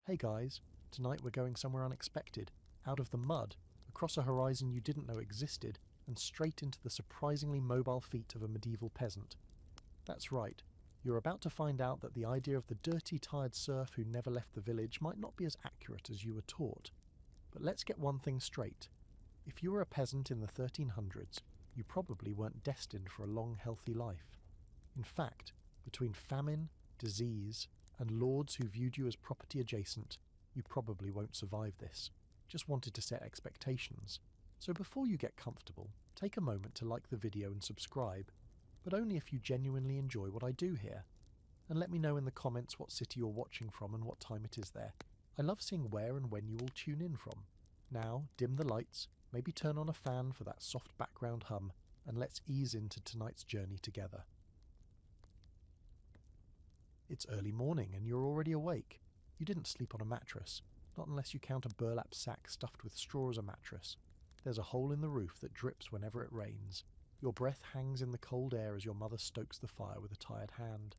Hey guys, tonight we're going somewhere unexpected, out of the mud, across a horizon you didn't know existed, and straight into the surprisingly mobile feet of a medieval peasant. That's right, you're about to find out that the idea of the dirty, tired serf who never left the village might not be as accurate as you were taught. But let's get one thing straight. If you were a peasant in the 1300s, you probably weren't destined for a long, healthy life. In fact, between famine, disease, and lords who viewed you as property adjacent, you probably won't survive this. Just wanted to set expectations. So before you get comfortable, take a moment to like the video and subscribe, but only if you genuinely enjoy what I do here. And let me know in the comments what city you're watching from and what time it is there. I love seeing where and when you all tune in from. Now, dim the lights, maybe turn on a fan for that soft background hum, and let's ease into tonight's journey together. It's early morning and you're already awake. You didn't sleep on a mattress, not unless you count a burlap sack stuffed with straw as a mattress. There's a hole in the roof that drips whenever it rains. Your breath hangs in the cold air as your mother stokes the fire with a tired hand.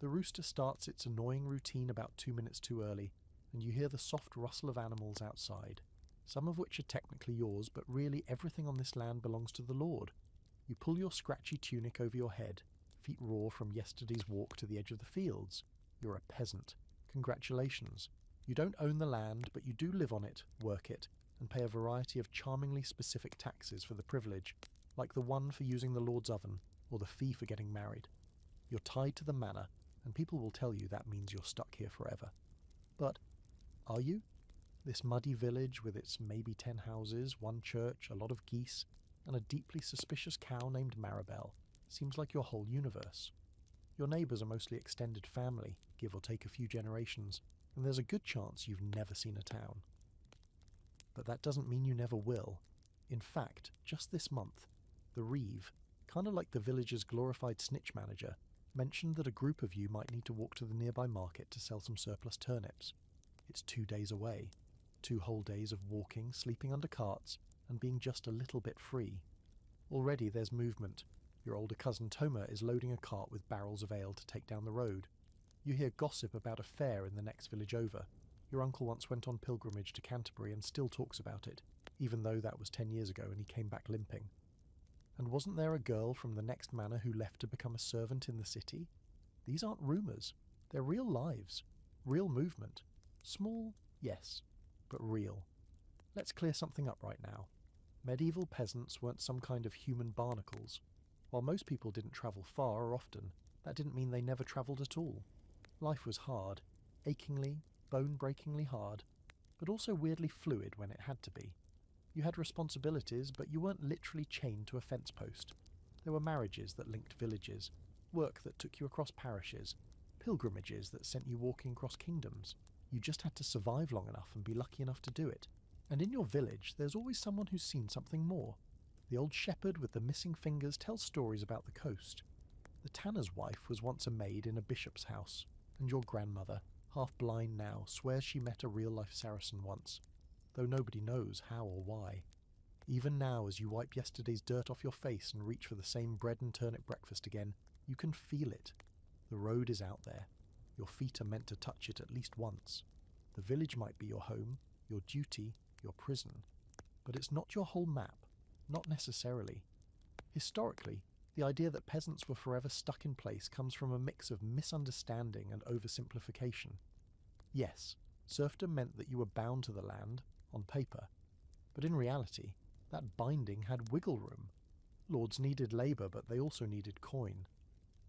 The rooster starts its annoying routine about 2 minutes too early, and you hear the soft rustle of animals outside, some of which are technically yours, but really everything on this land belongs to the Lord. You pull your scratchy tunic over your head, feet raw from yesterday's walk to the edge of the fields. You're a peasant. Congratulations. You don't own the land, but you do live on it, work it, and pay a variety of charmingly specific taxes for the privilege, like the one for using the Lord's oven, or the fee for getting married. You're tied to the manor, and people will tell you that means you're stuck here forever. But are you? This muddy village with its maybe 10 houses, one church, a lot of geese, and a deeply suspicious cow named Maribel seems like your whole universe. Your neighbours are mostly extended family, give or take a few generations, and there's a good chance you've never seen a town. But that doesn't mean you never will. In fact, just this month, the Reeve, kind of like the village's glorified snitch manager, mentioned that a group of you might need to walk to the nearby market to sell some surplus turnips. It's 2 days away. 2 whole days of walking, sleeping under carts, and being just a little bit free. Already there's movement. Your older cousin Toma is loading a cart with barrels of ale to take down the road. You hear gossip about a fair in the next village over. Your uncle once went on pilgrimage to Canterbury and still talks about it, even though that was 10 years ago and he came back limping. And wasn't there a girl from the next manor who left to become a servant in the city? These aren't rumours. They're real lives. Real movement. Small, yes, but real. Let's clear something up right now. Medieval peasants weren't some kind of human barnacles. While most people didn't travel far or often, that didn't mean they never travelled at all. Life was hard, achingly, bone-breakingly hard, but also weirdly fluid when it had to be. You had responsibilities, but you weren't literally chained to a fence post. There were marriages that linked villages, work that took you across parishes, pilgrimages that sent you walking across kingdoms. You just had to survive long enough and be lucky enough to do it. And in your village, there's always someone who's seen something more. The old shepherd with the missing fingers tells stories about the coast. The tanner's wife was once a maid in a bishop's house, and your grandmother, half blind now, swears she met a real-life Saracen once, though nobody knows how or why. Even now, as you wipe yesterday's dirt off your face and reach for the same bread and turnip breakfast again, you can feel it. The road is out there. Your feet are meant to touch it at least once. The village might be your home, your duty, your prison, but it's not your whole map. Not necessarily. Historically, the idea that peasants were forever stuck in place comes from a mix of misunderstanding and oversimplification. Yes, serfdom meant that you were bound to the land, on paper, but in reality, that binding had wiggle room. Lords needed labour, but they also needed coin.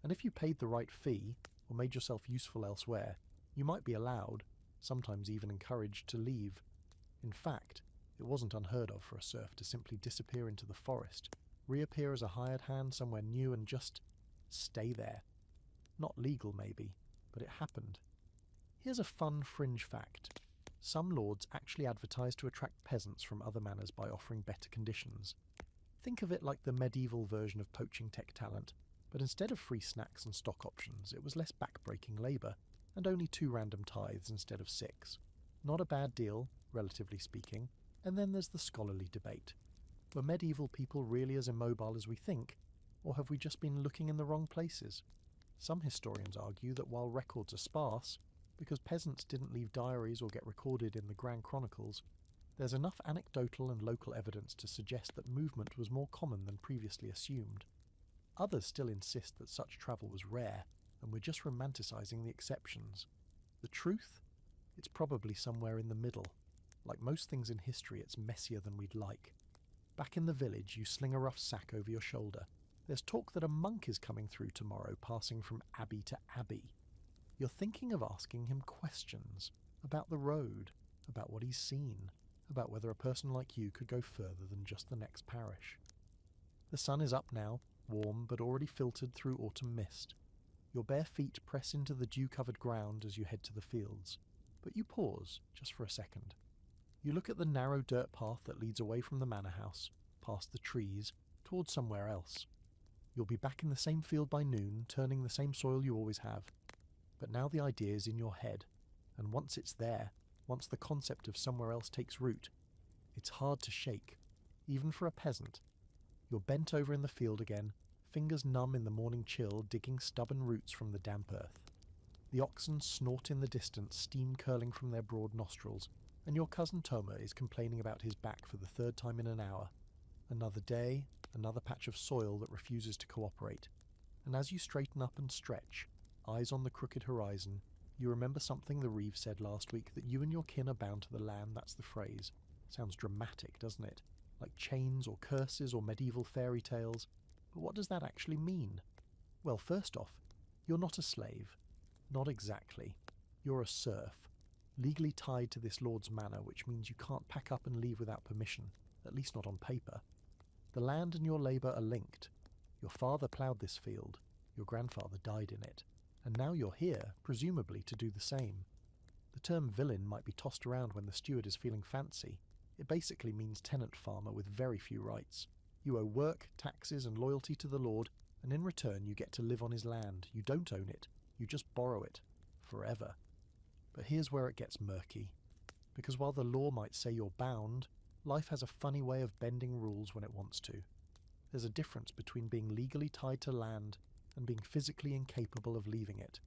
And if you paid the right fee, or made yourself useful elsewhere, you might be allowed, sometimes even encouraged, to leave. In fact, it wasn't unheard of for a serf to simply disappear into the forest, reappear as a hired hand somewhere new and just stay there. Not legal maybe, but it happened. Here's a fun fringe fact. Some lords actually advertised to attract peasants from other manors by offering better conditions. Think of it like the medieval version of poaching tech talent, but instead of free snacks and stock options, it was less back-breaking labour, and only 2 random tithes instead of 6. Not a bad deal, relatively speaking. And then there's the scholarly debate. Were medieval people really as immobile as we think, or have we just been looking in the wrong places? Some historians argue that while records are sparse, because peasants didn't leave diaries or get recorded in the Grand Chronicles, there's enough anecdotal and local evidence to suggest that movement was more common than previously assumed. Others still insist that such travel was rare, and we're just romanticising the exceptions. The truth? It's probably somewhere in the middle. Like most things in history, it's messier than we'd like. Back in the village, you sling a rough sack over your shoulder. There's talk that a monk is coming through tomorrow, passing from abbey to abbey. You're thinking of asking him questions about the road, about what he's seen, about whether a person like you could go further than just the next parish. The sun is up now, warm but already filtered through autumn mist. Your bare feet press into the dew-covered ground as you head to the fields, but you pause just for a second. You look at the narrow dirt path that leads away from the manor house, past the trees, towards somewhere else. You'll be back in the same field by noon, turning the same soil you always have. But now the idea is in your head, and once it's there, once the concept of somewhere else takes root, it's hard to shake, even for a peasant. You're bent over in the field again, fingers numb in the morning chill, digging stubborn roots from the damp earth. The oxen snort in the distance, steam curling from their broad nostrils, and your cousin Toma is complaining about his back for the third time in an hour. Another day, another patch of soil that refuses to cooperate. And as you straighten up and stretch, eyes on the crooked horizon, you remember something the Reeve said last week, that you and your kin are bound to the land. That's the phrase. Sounds dramatic, doesn't it? Like chains or curses or medieval fairy tales. But what does that actually mean? Well, first off, you're not a slave. Not exactly. You're a serf, legally tied to this lord's manor, which means you can't pack up and leave without permission, at least not on paper. The land and your labour are linked. Your father ploughed this field, your grandfather died in it, and now you're here, presumably to do the same. The term villain might be tossed around when the steward is feeling fancy. It basically means tenant farmer with very few rights. You owe work, taxes and loyalty to the lord, and in return you get to live on his land. You don't own it, you just borrow it. Forever. But here's where it gets murky. Because while the law might say you're bound, life has a funny way of bending rules when it wants to. There's a difference between being legally tied to land and being physically incapable of leaving it,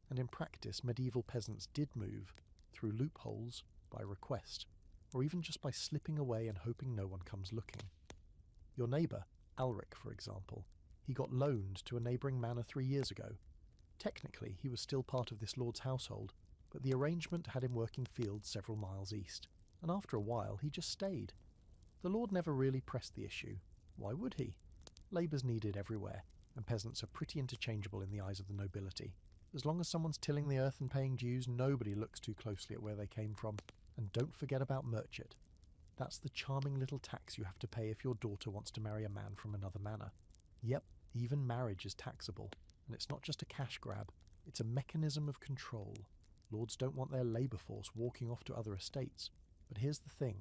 and in practice medieval peasants did move, through loopholes, by request, or even just by slipping away and hoping no one comes looking. Your neighbour, Alric, for example, he got loaned to a neighbouring manor 3 years ago. Technically, he was still part of this lord's household, but the arrangement had him working fields several miles east, and after a while he just stayed. The lord never really pressed the issue. Why would he? Labour's needed everywhere, and peasants are pretty interchangeable in the eyes of the nobility. As long as someone's tilling the earth and paying dues, nobody looks too closely at where they came from. And don't forget about merchant. That's the charming little tax you have to pay if your daughter wants to marry a man from another manor. Yep, even marriage is taxable, and it's not just a cash grab, it's a mechanism of control. Lords don't want their labour force walking off to other estates. But here's the thing,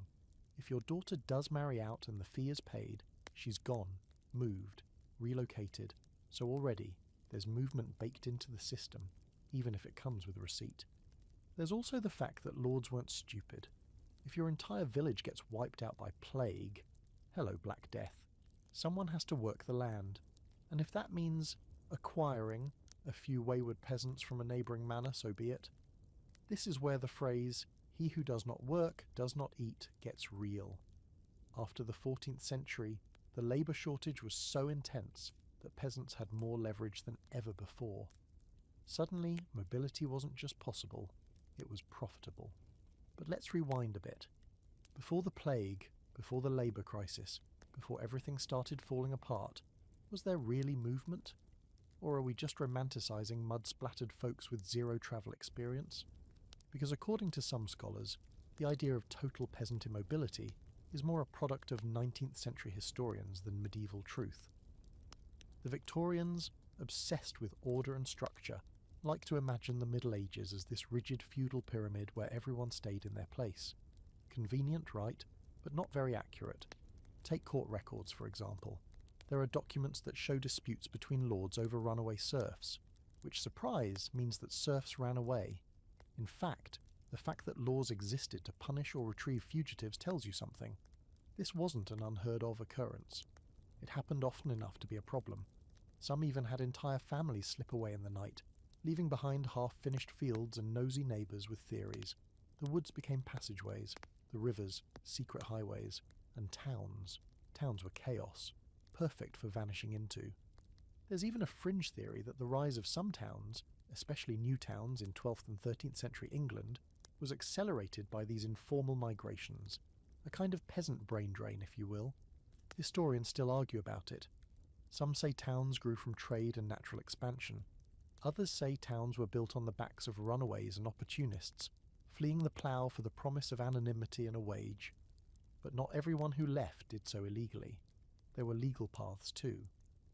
if your daughter does marry out and the fee is paid, she's gone, moved, relocated, so already there's movement baked into the system, even if it comes with a receipt. There's also the fact that lords weren't stupid. If your entire village gets wiped out by plague, hello Black Death, someone has to work the land, and if that means acquiring a few wayward peasants from a neighbouring manor, so be it. This is where the phrase, "he who does not work, does not eat," gets real. After the 14th century, the labour shortage was so intense that peasants had more leverage than ever before. Suddenly, mobility wasn't just possible, it was profitable. But let's rewind a bit. Before the plague, before the labour crisis, before everything started falling apart, was there really movement? Or are we just romanticising mud-splattered folks with zero travel experience? Because according to some scholars, the idea of total peasant immobility is more a product of 19th century historians than medieval truth. The Victorians, obsessed with order and structure, like to imagine the Middle Ages as this rigid feudal pyramid where everyone stayed in their place. Convenient, right, but not very accurate. Take court records, for example. There are documents that show disputes between lords over runaway serfs, which, surprise, means that serfs ran away. In fact, the fact that laws existed to punish or retrieve fugitives tells you something. This wasn't an unheard of occurrence. It happened often enough to be a problem. Some even had entire families slip away in the night, leaving behind half-finished fields and nosy neighbours with theories. The woods became passageways, the rivers, secret highways, and towns. Towns were chaos, perfect for vanishing into. There's even a fringe theory that the rise of some towns, especially new towns in 12th and 13th century England, was accelerated by these informal migrations, a kind of peasant brain drain, if you will. Historians still argue about it. Some say towns grew from trade and natural expansion. Others say towns were built on the backs of runaways and opportunists, fleeing the plough for the promise of anonymity and a wage. But not everyone who left did so illegally. There were legal paths too.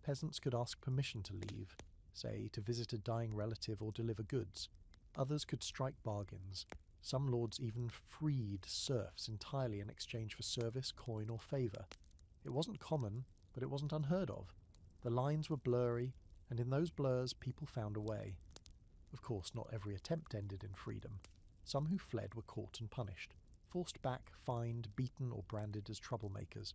Peasants could ask permission to leave, say to visit a dying relative or deliver goods. Others could strike bargains. Some lords even freed serfs entirely in exchange for service, coin or favour. It wasn't common, but it wasn't unheard of. The lines were blurry, and in those blurs people found a way. Of course, not every attempt ended in freedom. Some who fled were caught and punished, forced back, fined, beaten or branded as troublemakers.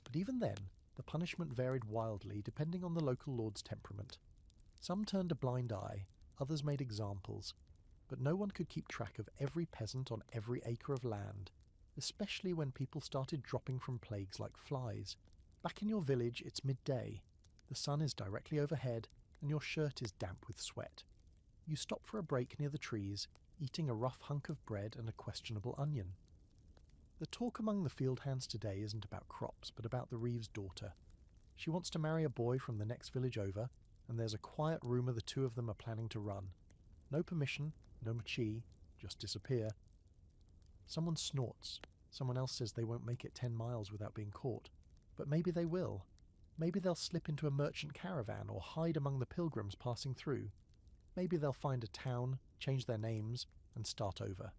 But even then, the punishment varied wildly depending on the local lord's temperament. Some turned a blind eye, others made examples, but no one could keep track of every peasant on every acre of land, especially when people started dropping from plagues like flies. Back in your village, it's midday. The sun is directly overhead, and your shirt is damp with sweat. You stop for a break near the trees, eating a rough hunk of bread and a questionable onion. The talk among the field hands today isn't about crops, but about the reeve's daughter. She wants to marry a boy from the next village over, and there's a quiet rumour the two of them are planning to run. No permission, no machie, just disappear. Someone snorts. Someone else says they won't make it 10 miles without being caught. But maybe they will. Maybe they'll slip into a merchant caravan or hide among the pilgrims passing through. Maybe they'll find a town, change their names, and start over.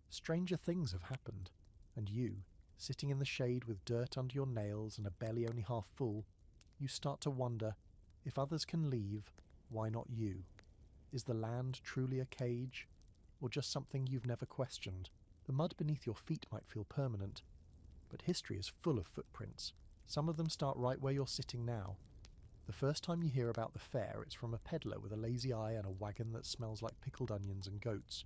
Stranger things have happened. And you, sitting in the shade with dirt under your nails and a belly only half full, you start to wonder, if others can leave, why not you? Is the land truly a cage, or just something you've never questioned? The mud beneath your feet might feel permanent, but history is full of footprints. Some of them start right where you're sitting now. The first time you hear about the fair, it's from a peddler with a lazy eye and a wagon that smells like pickled onions and goats.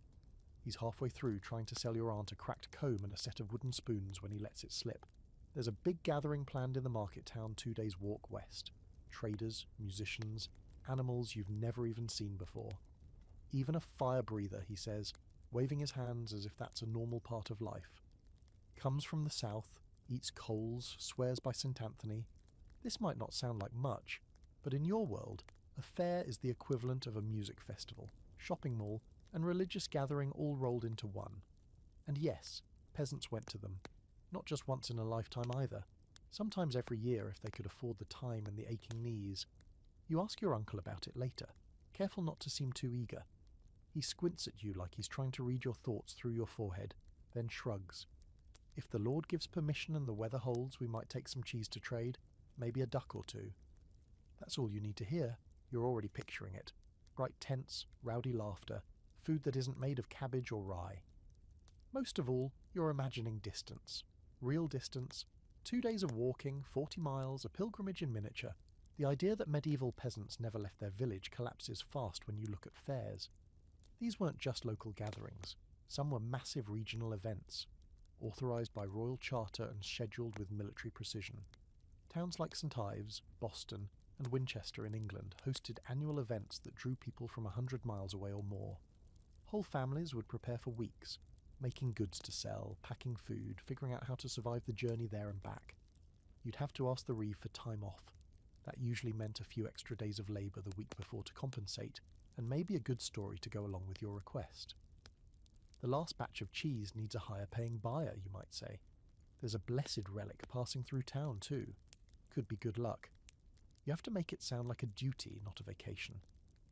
He's halfway through trying to sell your aunt a cracked comb and a set of wooden spoons when he lets it slip. There's a big gathering planned in the market town 2 days' walk west. Traders, musicians, animals you've never even seen before. Even a fire breather, he says, waving his hands as if that's a normal part of life. Comes from the south, eats coals, swears by St. Anthony. This might not sound like much, but in your world, a fair is the equivalent of a music festival, shopping mall, and religious gathering all rolled into one. And yes, peasants went to them. Not just once in a lifetime either. Sometimes every year if they could afford the time and the aching knees. You ask your uncle about it later, careful not to seem too eager. He squints at you like he's trying to read your thoughts through your forehead, then shrugs. If the Lord gives permission and the weather holds, we might take some cheese to trade, maybe a duck or two. That's all you need to hear. You're already picturing it. Bright tents, rowdy laughter, food that isn't made of cabbage or rye. Most of all, you're imagining distance. Real distance. 2 days of walking, 40 miles, a pilgrimage in miniature. The idea that medieval peasants never left their village collapses fast when you look at fairs. These weren't just local gatherings. Some were massive regional events, authorised by royal charter and scheduled with military precision. Towns like St. Ives, Boston, and Winchester in England hosted annual events that drew people from 100 miles away or more. Whole families would prepare for weeks, making goods to sell, packing food, figuring out how to survive the journey there and back. You'd have to ask the reeve for time off. That usually meant a few extra days of labour the week before to compensate, and maybe a good story to go along with your request. The last batch of cheese needs a higher paying buyer, you might say. There's a blessed relic passing through town too. Could be good luck. You have to make it sound like a duty, not a vacation.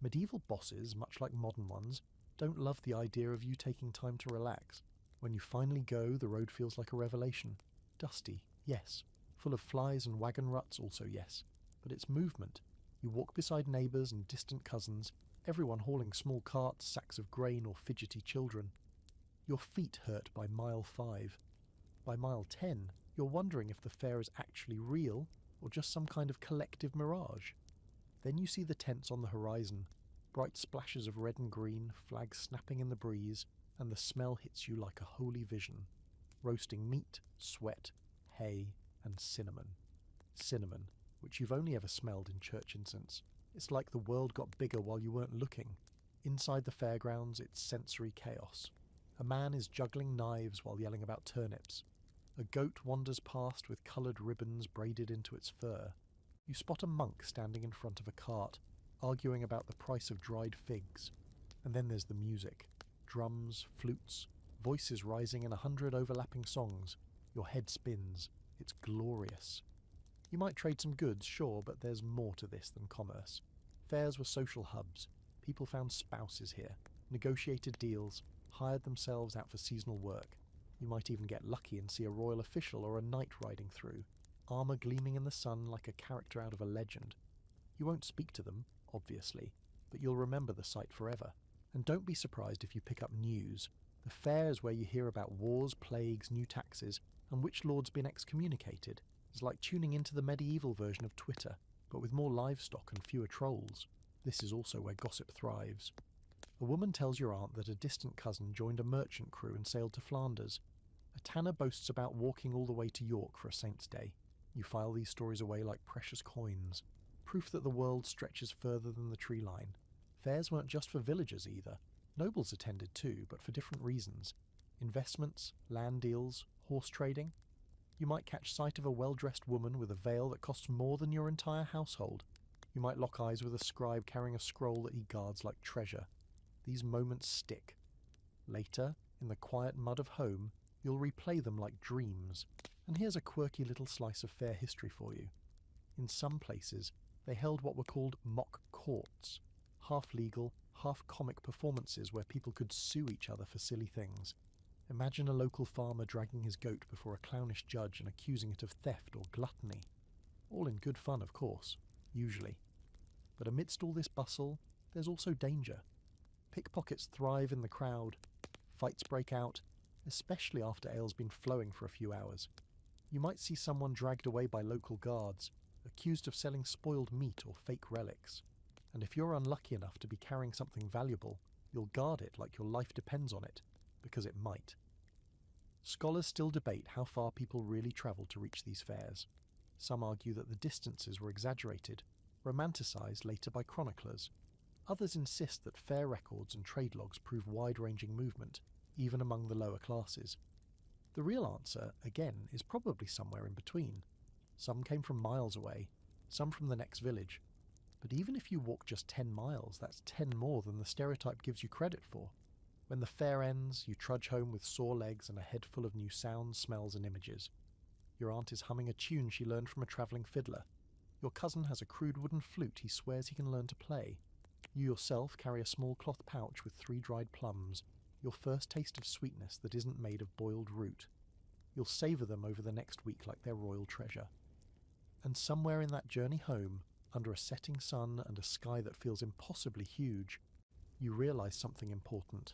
Medieval bosses, much like modern ones, don't love the idea of you taking time to relax. When you finally go, the road feels like a revelation. Dusty, yes. Full of flies and wagon ruts, also yes. But it's movement. You walk beside neighbours and distant cousins, everyone hauling small carts, sacks of grain or fidgety children. Your feet hurt by mile 5. By mile 10, you're wondering if the fair is actually real or just some kind of collective mirage. Then you see the tents on the horizon, bright splashes of red and green, flags snapping in the breeze, and the smell hits you like a holy vision. Roasting meat, sweat, hay, and cinnamon. Cinnamon, which you've only ever smelled in church incense. It's like the world got bigger while you weren't looking. Inside the fairgrounds, it's sensory chaos. A man is juggling knives while yelling about turnips. A goat wanders past with coloured ribbons braided into its fur. You spot a monk standing in front of a cart, arguing about the price of dried figs. And then there's the music. Drums, flutes, voices rising in 100 overlapping songs. Your head spins. It's glorious. You might trade some goods, sure, but there's more to this than commerce. Fairs were social hubs. People found spouses here, negotiated deals, hired themselves out for seasonal work. You might even get lucky and see a royal official or a knight riding through, armour gleaming in the sun like a character out of a legend. You won't speak to them, obviously, but you'll remember the sight forever. And don't be surprised if you pick up news. The fair is where you hear about wars, plagues, new taxes, and which lord's been excommunicated. It's like tuning into the medieval version of Twitter, but with more livestock and fewer trolls. This is also where gossip thrives. A woman tells your aunt that a distant cousin joined a merchant crew and sailed to Flanders. A tanner boasts about walking all the way to York for a saint's day. You file these stories away like precious coins. Proof that the world stretches further than the tree line. Fairs weren't just for villagers either. Nobles attended too, but for different reasons. Investments, land deals, horse trading. You might catch sight of a well-dressed woman with a veil that costs more than your entire household. You might lock eyes with a scribe carrying a scroll that he guards like treasure. These moments stick. Later, in the quiet mud of home, you'll replay them like dreams. And here's a quirky little slice of fair history for you. In some places, they held what were called mock courts, half-legal, half-comic performances where people could sue each other for silly things. Imagine a local farmer dragging his goat before a clownish judge and accusing it of theft or gluttony. All in good fun, of course, usually. But amidst all this bustle, there's also danger. Pickpockets thrive in the crowd. Fights break out, especially after ale's been flowing for a few hours. You might see someone dragged away by local guards, accused of selling spoiled meat or fake relics. And if you're unlucky enough to be carrying something valuable, you'll guard it like your life depends on it, because it might. Scholars still debate how far people really travelled to reach these fairs. Some argue that the distances were exaggerated, romanticised later by chroniclers. Others insist that fair records and trade logs prove wide-ranging movement, even among the lower classes. The real answer, again, is probably somewhere in between. Some came from miles away, some from the next village. But even if you walk just 10 miles, that's 10 more than the stereotype gives you credit for. When the fair ends, you trudge home with sore legs and a head full of new sounds, smells and images. Your aunt is humming a tune she learned from a travelling fiddler. Your cousin has a crude wooden flute he swears he can learn to play. You yourself carry a small cloth pouch with 3 dried plums, your first taste of sweetness that isn't made of boiled root. You'll savour them over the next week like they're royal treasure. And somewhere in that journey home, under a setting sun and a sky that feels impossibly huge, you realise something important.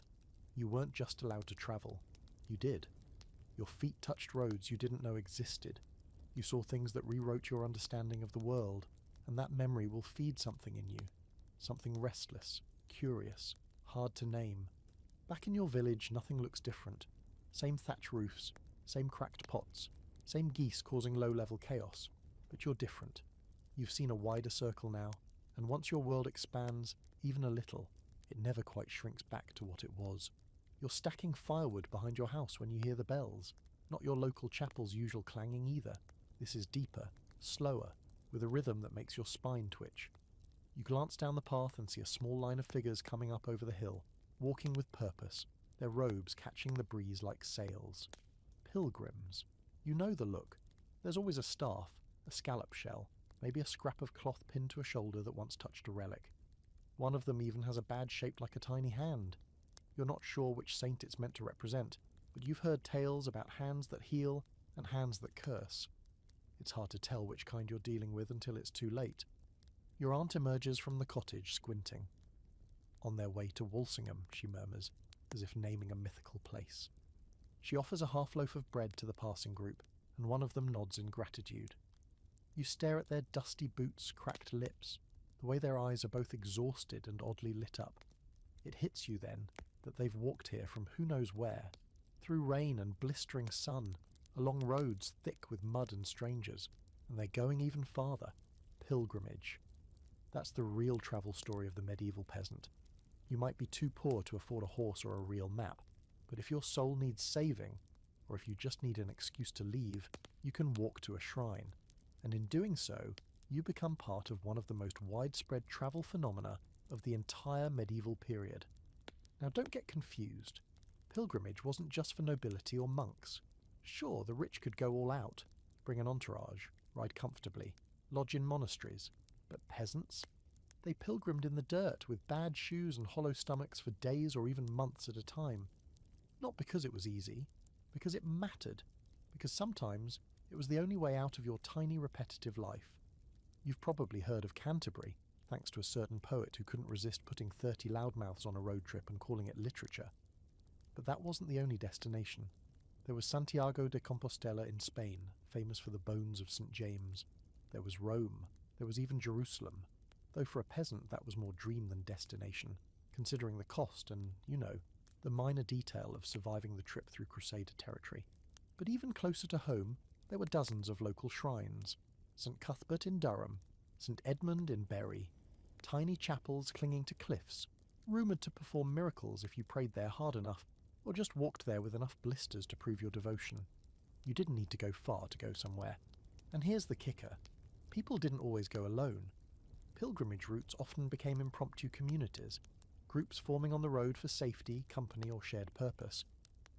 You weren't just allowed to travel. You did. Your feet touched roads you didn't know existed. You saw things that rewrote your understanding of the world, and that memory will feed something in you. Something restless, curious, hard to name. Back in your village, nothing looks different. Same thatch roofs, same cracked pots, same geese causing low-level chaos. But you're different. You've seen a wider circle now, and once your world expands, even a little, it never quite shrinks back to what it was. You're stacking firewood behind your house when you hear the bells, not your local chapel's usual clanging either. This is deeper, slower, with a rhythm that makes your spine twitch. You glance down the path and see a small line of figures coming up over the hill, walking with purpose, their robes catching the breeze like sails. Pilgrims. You know the look. There's always a staff, a scallop shell, maybe a scrap of cloth pinned to a shoulder that once touched a relic. One of them even has a badge shaped like a tiny hand. You're not sure which saint it's meant to represent, but you've heard tales about hands that heal and hands that curse. It's hard to tell which kind you're dealing with until it's too late. Your aunt emerges from the cottage, squinting. On their way to Walsingham, she murmurs, as if naming a mythical place. She offers a half-loaf of bread to the passing group, and one of them nods in gratitude. You stare at their dusty boots, cracked lips, the way their eyes are both exhausted and oddly lit up. It hits you then that they've walked here from who knows where, through rain and blistering sun, along roads thick with mud and strangers, and they're going even farther. Pilgrimage. That's the real travel story of the medieval peasant. You might be too poor to afford a horse or a real map, but if your soul needs saving, or if you just need an excuse to leave, you can walk to a shrine. And in doing so, you become part of one of the most widespread travel phenomena of the entire medieval period. Now don't get confused. Pilgrimage wasn't just for nobility or monks. Sure, the rich could go all out, bring an entourage, ride comfortably, lodge in monasteries, but peasants? They pilgrimed in the dirt with bad shoes and hollow stomachs for days or even months at a time. Not because it was easy, because it mattered, because sometimes it was the only way out of your tiny repetitive life. You've probably heard of Canterbury, thanks to a certain poet who couldn't resist putting 30 loudmouths on a road trip and calling it literature. But that wasn't the only destination. There was Santiago de Compostela in Spain, famous for the bones of St. James. There was Rome. There was even Jerusalem, though for a peasant that was more dream than destination, considering the cost and, the minor detail of surviving the trip through Crusader territory. But even closer to home, there were dozens of local shrines. St. Cuthbert in Durham, St. Edmund in Bury, tiny chapels clinging to cliffs, rumoured to perform miracles if you prayed there hard enough, or just walked there with enough blisters to prove your devotion. You didn't need to go far to go somewhere. And here's the kicker. People didn't always go alone. Pilgrimage routes often became impromptu communities, groups forming on the road for safety, company, or shared purpose.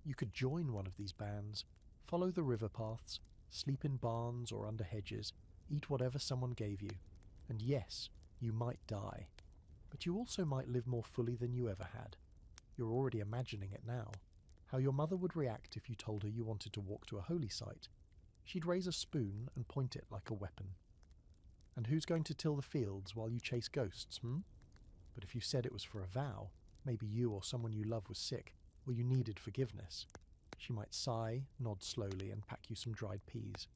You could join one of these bands, follow the river paths, sleep in barns or under hedges, eat whatever someone gave you. And yes, you might die. But you also might live more fully than you ever had. You're already imagining it now. How your mother would react if you told her you wanted to walk to a holy site. She'd raise a spoon and point it like a weapon. And who's going to till the fields while you chase ghosts, But if you said it was for a vow, maybe you or someone you love was sick, or you needed forgiveness, she might sigh, nod slowly, and pack you some dried peas.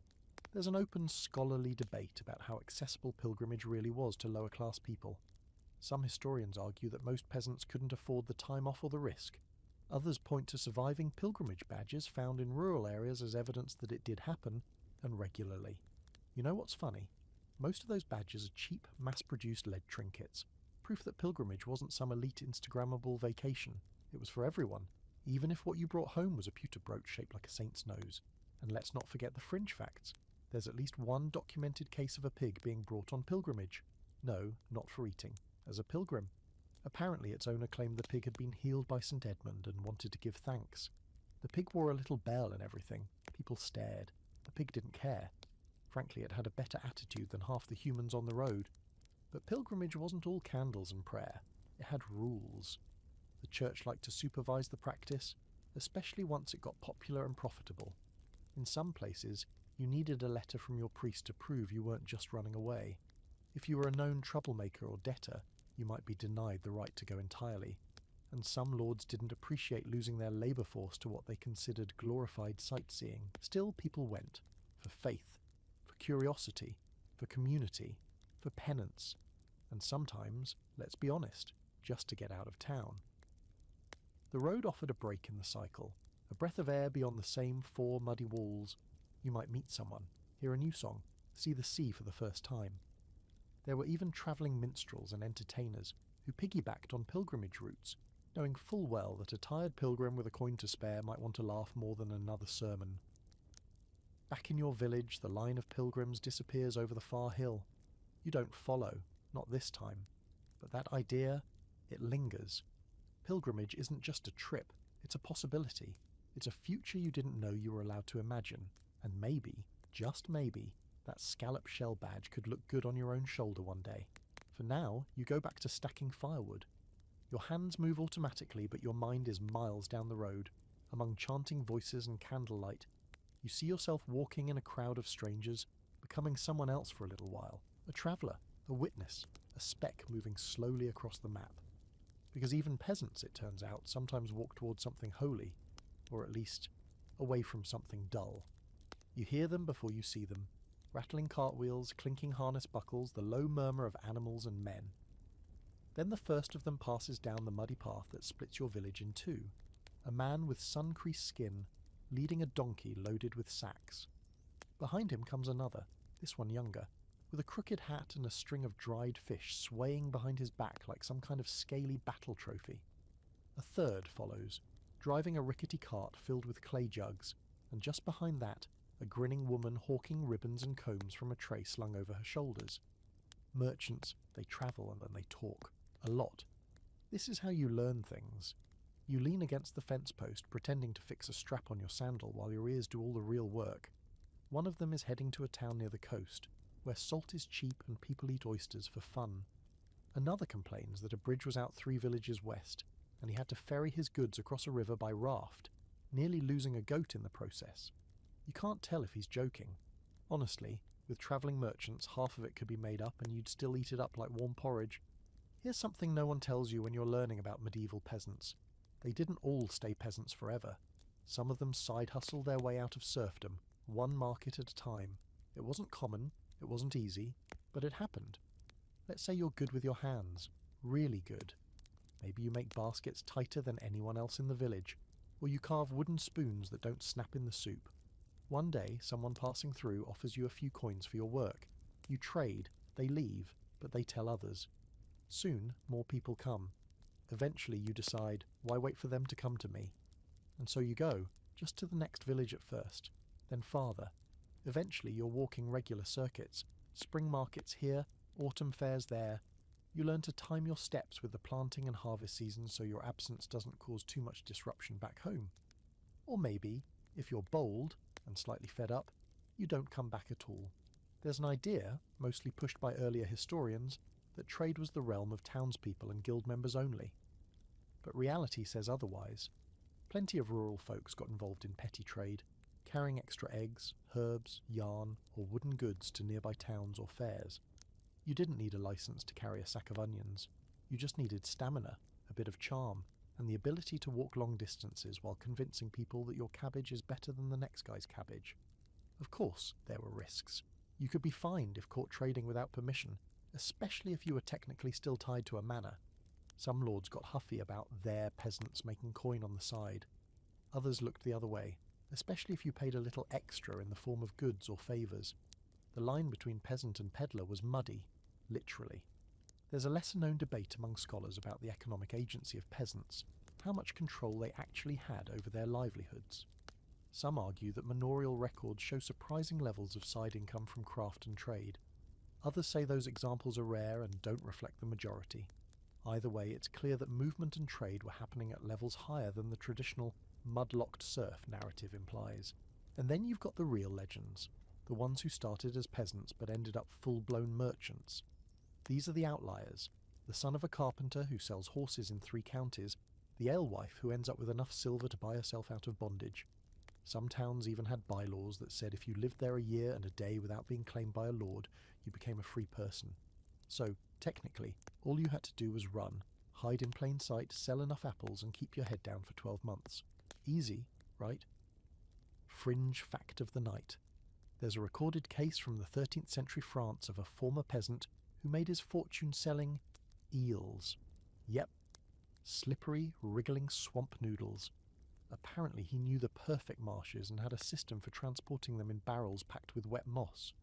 There's an open scholarly debate about how accessible pilgrimage really was to lower-class people. Some historians argue that most peasants couldn't afford the time off or the risk. Others point to surviving pilgrimage badges found in rural areas as evidence that it did happen, and regularly. You know what's funny? Most of those badges are cheap, mass-produced lead trinkets, proof that pilgrimage wasn't some elite Instagrammable vacation. It was for everyone, even if what you brought home was a pewter brooch shaped like a saint's nose. And let's not forget the fringe facts. There's at least one documented case of a pig being brought on pilgrimage. No, not for eating, as a pilgrim. Apparently its owner claimed the pig had been healed by St. Edmund and wanted to give thanks. The pig wore a little bell and everything. People stared. The pig didn't care. Frankly, it had a better attitude than half the humans on the road. But pilgrimage wasn't all candles and prayer. It had rules. The church liked to supervise the practice, especially once it got popular and profitable. In some places, you needed a letter from your priest to prove you weren't just running away. If you were a known troublemaker or debtor, you might be denied the right to go entirely. And some lords didn't appreciate losing their labour force to what they considered glorified sightseeing. Still, people went. For faith, for curiosity, for community, for penance, and sometimes, let's be honest, just to get out of town. The road offered a break in the cycle, a breath of air beyond the same four muddy walls. You might meet someone, hear a new song, see the sea for the first time. There were even travelling minstrels and entertainers who piggybacked on pilgrimage routes, knowing full well that a tired pilgrim with a coin to spare might want to laugh more than another sermon. Back in your village, the line of pilgrims disappears over the far hill. You don't follow, not this time. But that idea, it lingers. Pilgrimage isn't just a trip, it's a possibility. It's a future you didn't know you were allowed to imagine. And maybe, just maybe, that scallop shell badge could look good on your own shoulder one day. For now, you go back to stacking firewood. Your hands move automatically, but your mind is miles down the road. Among chanting voices and candlelight, you see yourself walking in a crowd of strangers, becoming someone else for a little while. A traveller, a witness, a speck moving slowly across the map. Because even peasants, it turns out, sometimes walk towards something holy, or at least away from something dull. You hear them before you see them. rattling cartwheels, clinking harness buckles, the low murmur of animals and men. Then the first of them passes down the muddy path that splits your village in two, a man with sun-creased skin, leading a donkey loaded with sacks. Behind him comes another, this one younger, with a crooked hat and a string of dried fish swaying behind his back like some kind of scaly battle trophy. A third follows, driving a rickety cart filled with clay jugs, and just behind that, a grinning woman hawking ribbons and combs from a tray slung over her shoulders. Merchants, they travel and then they talk. A lot. This is how you learn things. You lean against the fence post, pretending to fix a strap on your sandal while your ears do all the real work. One of them is heading to a town near the coast, where salt is cheap and people eat oysters for fun. Another complains that a bridge was out 3 villages west, and he had to ferry his goods across a river by raft, nearly losing a goat in the process. You can't tell if he's joking. Honestly, with travelling merchants, half of it could be made up and you'd still eat it up like warm porridge. Here's something no one tells you when you're learning about medieval peasants. They didn't all stay peasants forever. Some of them side hustled their way out of serfdom, one market at a time. It wasn't common, it wasn't easy, but it happened. Let's say you're good with your hands, really good. Maybe you make baskets tighter than anyone else in the village, or you carve wooden spoons that don't snap in the soup. One day, someone passing through offers you a few coins for your work. You trade, they leave, but they tell others. Soon, more people come. Eventually you decide, why wait for them to come to me? And so you go, just to the next village at first, then farther. Eventually you're walking regular circuits, spring markets here, autumn fairs there. You learn to time your steps with the planting and harvest seasons so your absence doesn't cause too much disruption back home. Or maybe, if you're bold and slightly fed up, you don't come back at all. There's an idea, mostly pushed by earlier historians, that trade was the realm of townspeople and guild members only. But reality says otherwise. Plenty of rural folks got involved in petty trade, carrying extra eggs, herbs, yarn, or wooden goods to nearby towns or fairs. You didn't need a license to carry a sack of onions. You just needed stamina, a bit of charm, and the ability to walk long distances while convincing people that your cabbage is better than the next guy's cabbage. Of course, there were risks. You could be fined if caught trading without permission, especially if you were technically still tied to a manor. Some lords got huffy about their peasants making coin on the side. Others looked the other way, especially if you paid a little extra in the form of goods or favours. The line between peasant and peddler was muddy, literally. There's a lesser-known debate among scholars about the economic agency of peasants, how much control they actually had over their livelihoods. Some argue that manorial records show surprising levels of side income from craft and trade. Others say those examples are rare and don't reflect the majority. Either way, it's clear that movement and trade were happening at levels higher than the traditional mud-locked serf narrative implies. And then you've got the real legends, the ones who started as peasants but ended up full-blown merchants. These are the outliers, the son of a carpenter who sells horses in 3 counties, the alewife who ends up with enough silver to buy herself out of bondage. Some towns even had bylaws that said if you lived there a year and a day without being claimed by a lord, you became a free person. So, technically, all you had to do was run, hide in plain sight, sell enough apples, and keep your head down for 12 months. Easy, right? Fringe fact of the night. There's a recorded case from the 13th century France of a former peasant who made his fortune selling eels. Yep, slippery, wriggling swamp noodles. Apparently he knew the perfect marshes and had a system for transporting them in barrels packed with wet moss.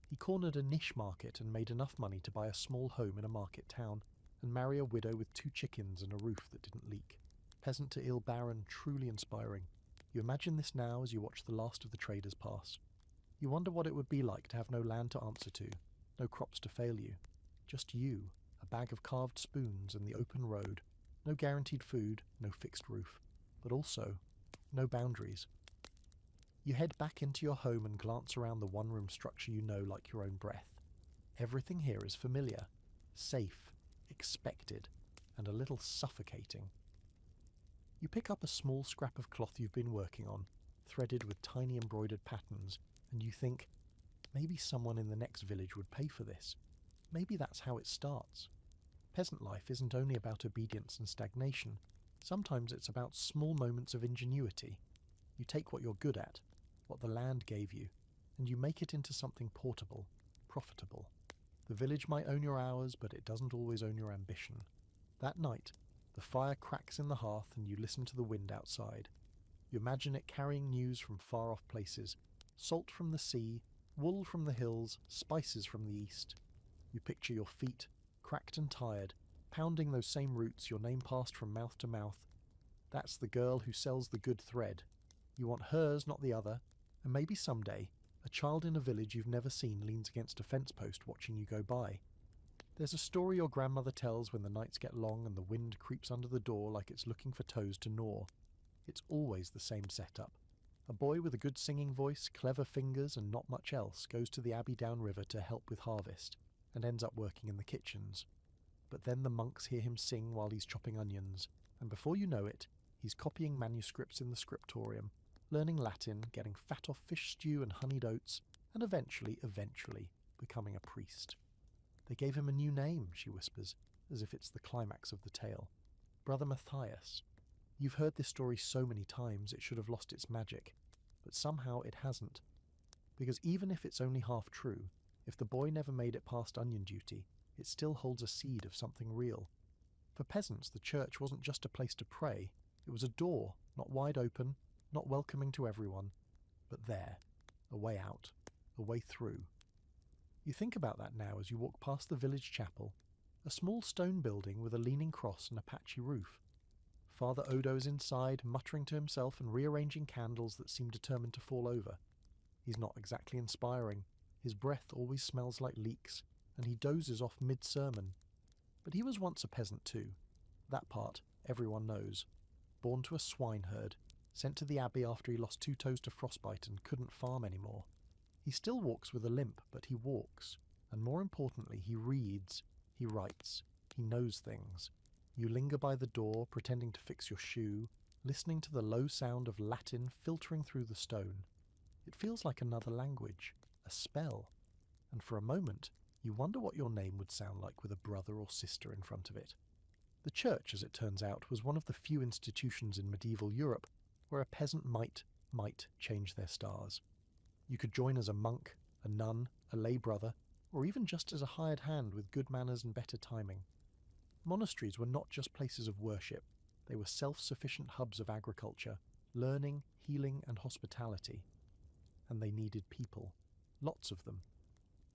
He cornered a niche market and made enough money to buy a small home in a market town and marry a widow with 2 chickens and a roof that didn't leak. Peasant to ill baron, truly inspiring. You imagine this now as you watch the last of the traders pass. You wonder what it would be like to have no land to answer to, no crops to fail you. Just you, a bag of carved spoons and the open road. No guaranteed food, no fixed roof. But also, no boundaries. You head back into your home and glance around the one-room structure you know like your own breath. Everything here is familiar, safe, expected, and a little suffocating. You pick up a small scrap of cloth you've been working on, threaded with tiny embroidered patterns, and you think, maybe someone in the next village would pay for this. Maybe that's how it starts. Peasant life isn't only about obedience and stagnation. Sometimes it's about small moments of ingenuity. You take what you're good at, what the land gave you, and you make it into something portable, profitable. The village might own your hours, but it doesn't always own your ambition. That night, the fire cracks in the hearth and you listen to the wind outside. You imagine it carrying news from far-off places, salt from the sea, wool from the hills, spices from the east. You picture your feet, cracked and tired, pounding those same roots, your name passed from mouth to mouth. That's the girl who sells the good thread. You want hers, not the other, and maybe someday, a child in a village you've never seen leans against a fence post watching you go by. There's a story your grandmother tells when the nights get long and the wind creeps under the door like it's looking for toes to gnaw. It's always the same setup. A boy with a good singing voice, clever fingers, and not much else goes to the abbey downriver to help with harvest, and ends up working in the kitchens. But then the monks hear him sing while he's chopping onions, and before you know it, he's copying manuscripts in the scriptorium, learning Latin, getting fat off fish stew and honeyed oats, and eventually, becoming a priest. They gave him a new name, she whispers, as if it's the climax of the tale. Brother Matthias. You've heard this story so many times it should have lost its magic, but somehow it hasn't. Because even if it's only half true, if the boy never made it past onion duty, it still holds a seed of something real. For peasants, the church wasn't just a place to pray, it was a door, not wide open, not welcoming to everyone, but there, a way out, a way through. You think about that now as you walk past the village chapel, a small stone building with a leaning cross and a patchy roof. Father Odo is inside, muttering to himself and rearranging candles that seem determined to fall over. He's not exactly inspiring. His breath always smells like leeks, and he dozes off mid-sermon. But he was once a peasant too. That part everyone knows. Born to a swineherd, sent to the abbey after he lost 2 toes to frostbite and couldn't farm anymore. He still walks with a limp, but he walks. And more importantly, he reads, he writes, he knows things. You linger by the door, pretending to fix your shoe, listening to the low sound of Latin filtering through the stone. It feels like another language, a spell. And for a moment, you wonder what your name would sound like with a brother or sister in front of it. The church, as it turns out, was one of the few institutions in medieval Europe where a peasant might change their stars. You could join as a monk, a nun, a lay brother, or even just as a hired hand with good manners and better timing. Monasteries were not just places of worship, they were self-sufficient hubs of agriculture, learning, healing, and hospitality. And they needed people. Lots of them.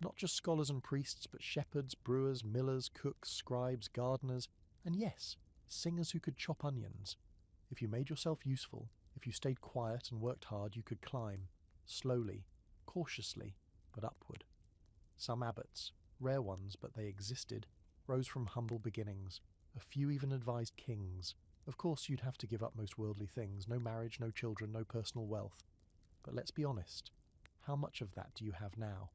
Not just scholars and priests, but shepherds, brewers, millers, cooks, scribes, gardeners, and yes, singers who could chop onions. If you made yourself useful, if you stayed quiet and worked hard, you could climb. Slowly, cautiously, but upward. Some abbots, rare ones but they existed, rose from humble beginnings. A few even advised kings. Of course you'd have to give up most worldly things, no marriage, no children, no personal wealth. But let's be honest, how much of that do you have now?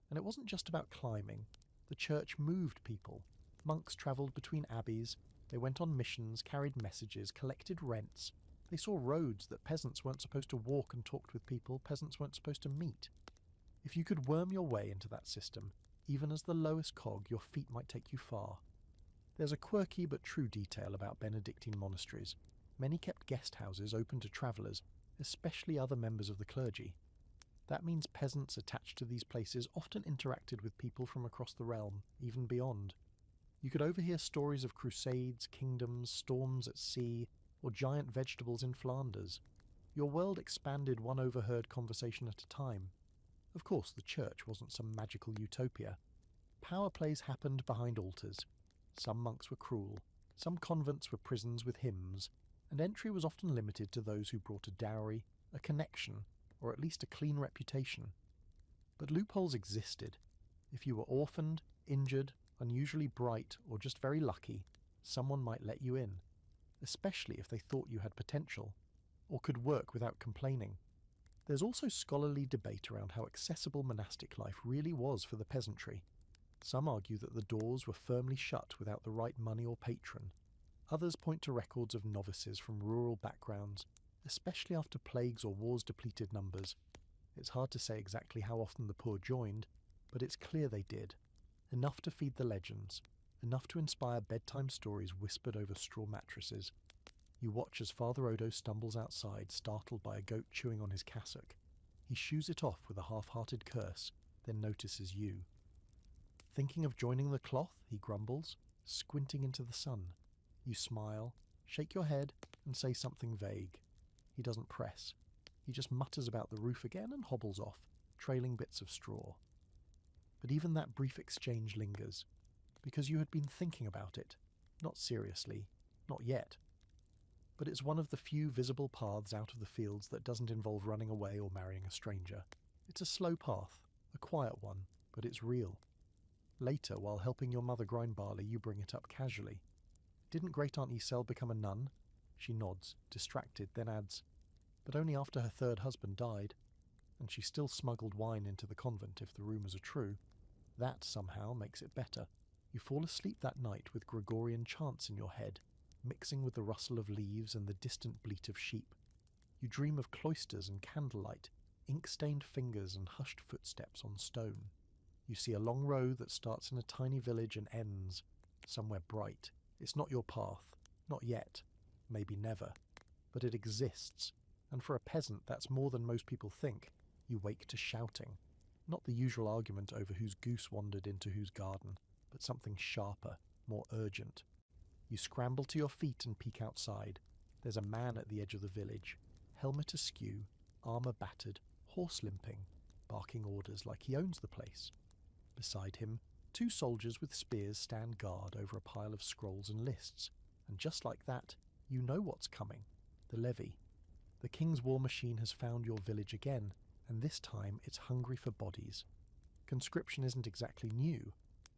And it wasn't just about climbing. The church moved people. Monks travelled between abbeys, they went on missions, carried messages, collected rents. They saw roads that peasants weren't supposed to walk and talked with people peasants weren't supposed to meet. If you could worm your way into that system, even as the lowest cog, your feet might take you far. There's a quirky but true detail about Benedictine monasteries. Many kept guest houses open to travellers, especially other members of the clergy. That means peasants attached to these places often interacted with people from across the realm, even beyond. You could overhear stories of crusades, kingdoms, storms at sea, or giant vegetables in Flanders. Your world expanded one overheard conversation at a time. Of course, the church wasn't some magical utopia. Power plays happened behind altars. Some monks were cruel, some convents were prisons with hymns, and entry was often limited to those who brought a dowry, a connection, or at least a clean reputation. But loopholes existed. If you were orphaned, injured, unusually bright, or just very lucky, someone might let you in. Especially if they thought you had potential, or could work without complaining. There's also scholarly debate around how accessible monastic life really was for the peasantry. Some argue that the doors were firmly shut without the right money or patron. Others point to records of novices from rural backgrounds, especially after plagues or wars depleted numbers. It's hard to say exactly how often the poor joined, but it's clear they did. Enough to feed the legends. Enough to inspire bedtime stories whispered over straw mattresses. You watch as Father Odo stumbles outside, startled by a goat chewing on his cassock. He shoos it off with a half-hearted curse, then notices you. Thinking of joining the cloth, he grumbles, squinting into the sun. You smile, shake your head, and say something vague. He doesn't press. He just mutters about the roof again and hobbles off, trailing bits of straw. But even that brief exchange lingers, because you had been thinking about it. Not seriously, not yet. But it's one of the few visible paths out of the fields that doesn't involve running away or marrying a stranger. It's a slow path, a quiet one, but it's real. Later, while helping your mother grind barley, you bring it up casually. Didn't Great-Aunt Iselle become a nun? She nods, distracted, then adds, but only after her third husband died, and she still smuggled wine into the convent if the rumours are true. That somehow makes it better. You fall asleep that night with Gregorian chants in your head, mixing with the rustle of leaves and the distant bleat of sheep. You dream of cloisters and candlelight, ink-stained fingers and hushed footsteps on stone. You see a long row that starts in a tiny village and ends somewhere bright. It's not your path, not yet, maybe never, but it exists, and for a peasant that's more than most people think. You wake to shouting, not the usual argument over whose goose wandered into whose garden, but something sharper, more urgent. You scramble to your feet and peek outside. There's a man at the edge of the village, helmet askew, armour battered, horse limping, barking orders like he owns the place. Beside him, 2 soldiers with spears stand guard over a pile of scrolls and lists, and just like that, you know what's coming. The levy. The king's war machine has found your village again, and this time it's hungry for bodies. Conscription isn't exactly new.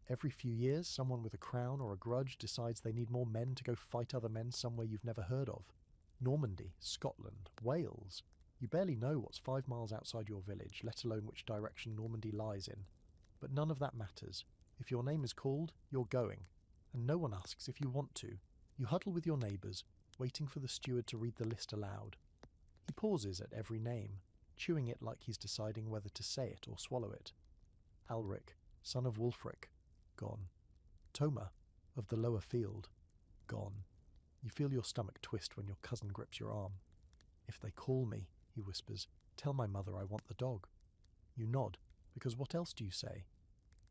Every few years, someone with a crown or a grudge decides they need more men to go fight other men somewhere you've never heard of. Normandy, Scotland, Wales. You barely know what's 5 miles outside your village, let alone which direction Normandy lies in. But none of that matters. If your name is called, you're going, and no one asks if you want to. You huddle with your neighbours, waiting for the steward to read the list aloud. He pauses at every name, chewing it like he's deciding whether to say it or swallow it. Alric, son of Wulfric, gone. Toma, of the lower field, gone. You feel your stomach twist when your cousin grips your arm. If they call me, he whispers, tell my mother I want the dog. You nod, because what else do you say?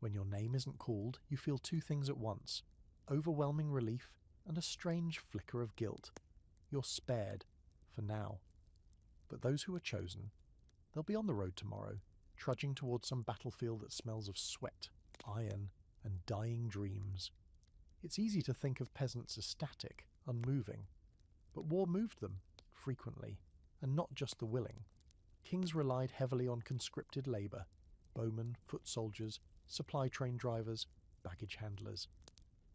When your name isn't called, you feel 2 things at once, overwhelming relief and a strange flicker of guilt. You're spared, for now. But those who are chosen, they'll be on the road tomorrow, trudging towards some battlefield that smells of sweat, iron, and dying dreams. It's easy to think of peasants as static, unmoving. But war moved them, frequently, and not just the willing. Kings relied heavily on conscripted labour, bowmen, foot soldiers, supply train drivers, baggage handlers.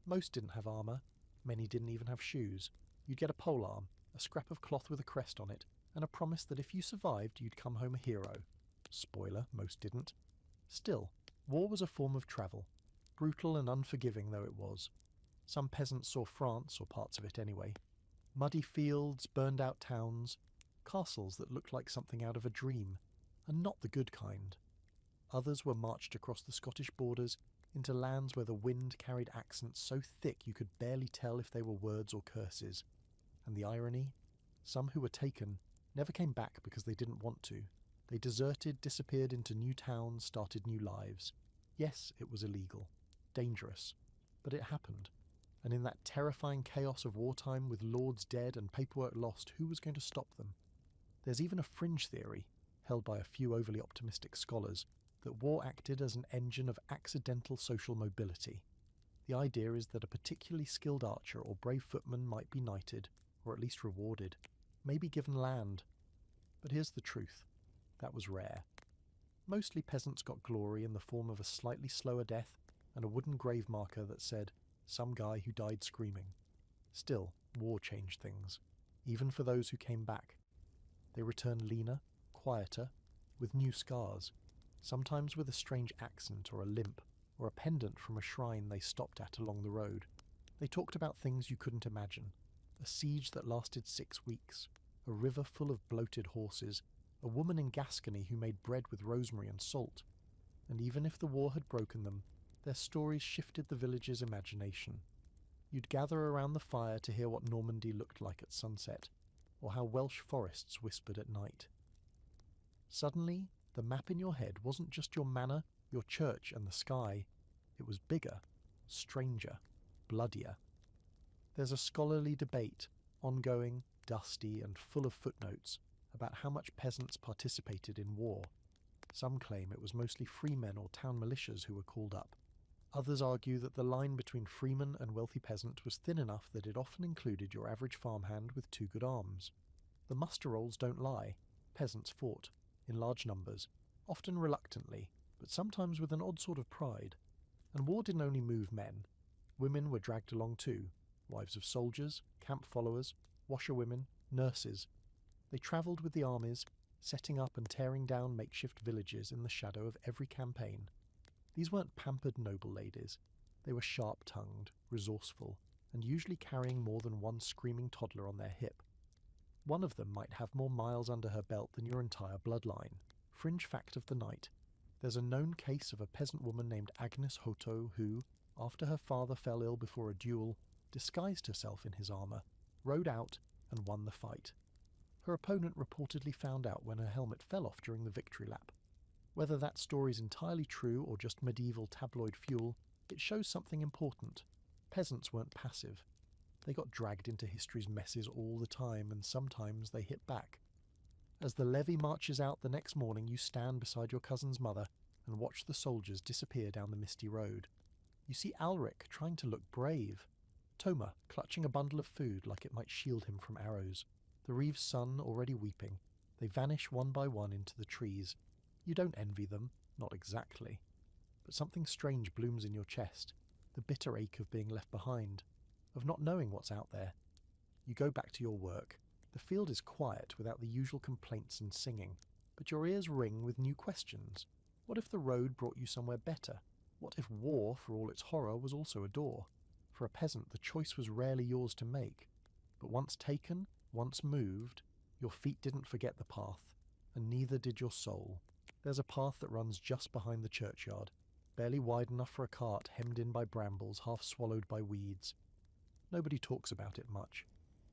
Most didn't have armour, many didn't even have shoes. You'd get a polearm, a scrap of cloth with a crest on it, and a promise that if you survived you'd come home a hero. Spoiler, most didn't. Still, war was a form of travel, brutal and unforgiving though it was. Some peasants saw France, or parts of it anyway. Muddy fields, burned out towns, castles that looked like something out of a dream, and not the good kind. Others were marched across the Scottish borders into lands where the wind carried accents so thick you could barely tell if they were words or curses. And the irony? Some who were taken never came back because they didn't want to. They deserted, disappeared into new towns, started new lives. Yes, it was illegal, dangerous, but it happened. And in that terrifying chaos of wartime with lords dead and paperwork lost, who was going to stop them? There's even a fringe theory, held by a few overly optimistic scholars, that war acted as an engine of accidental social mobility. The idea is that a particularly skilled archer or brave footman might be knighted, or at least rewarded, maybe given land. But here's the truth. That was rare. Mostly peasants got glory in the form of a slightly slower death and a wooden grave marker that said, some guy who died screaming. Still, war changed things, even for those who came back. They returned leaner, quieter, with new scars, sometimes with a strange accent or a limp, or a pendant from a shrine they stopped at along the road. They talked about things you couldn't imagine. A siege that lasted 6 weeks, a river full of bloated horses, a woman in Gascony who made bread with rosemary and salt. And even if the war had broken them, their stories shifted the village's imagination. You'd gather around the fire to hear what Normandy looked like at sunset, or how Welsh forests whispered at night. Suddenly, the map in your head wasn't just your manor, your church, and the sky. It was bigger, stranger, bloodier. There's a scholarly debate, ongoing, dusty, and full of footnotes, about how much peasants participated in war. Some claim it was mostly freemen or town militias who were called up. Others argue that the line between freeman and wealthy peasant was thin enough that it often included your average farmhand with 2 good arms. The muster rolls don't lie. Peasants fought, in large numbers, often reluctantly, but sometimes with an odd sort of pride. And war didn't only move men. Women were dragged along too. Wives of soldiers, camp followers, washerwomen, nurses. They travelled with the armies, setting up and tearing down makeshift villages in the shadow of every campaign. These weren't pampered noble ladies. They were sharp-tongued, resourceful, and usually carrying more than one screaming toddler on their hip. One of them might have more miles under her belt than your entire bloodline. Fringe fact of the night. There's a known case of a peasant woman named Agnes Hoto who, after her father fell ill before a duel, disguised herself in his armour, rode out, and won the fight. Her opponent reportedly found out when her helmet fell off during the victory lap. Whether that story's entirely true or just medieval tabloid fuel, it shows something important. Peasants weren't passive. They got dragged into history's messes all the time, and sometimes they hit back. As the levy marches out the next morning, you stand beside your cousin's mother and watch the soldiers disappear down the misty road. You see Alric trying to look brave, Toma clutching a bundle of food like it might shield him from arrows, the Reeve's son already weeping. They vanish one by one into the trees. You don't envy them, not exactly. But something strange blooms in your chest, the bitter ache of being left behind, of not knowing what's out there. You go back to your work. The field is quiet without the usual complaints and singing, but your ears ring with new questions. What if the road brought you somewhere better? What if war, for all its horror, was also a door? For a peasant, the choice was rarely yours to make. But once taken, once moved, your feet didn't forget the path, and neither did your soul. There's a path that runs just behind the churchyard, barely wide enough for a cart, hemmed in by brambles, half swallowed by weeds. Nobody talks about it much,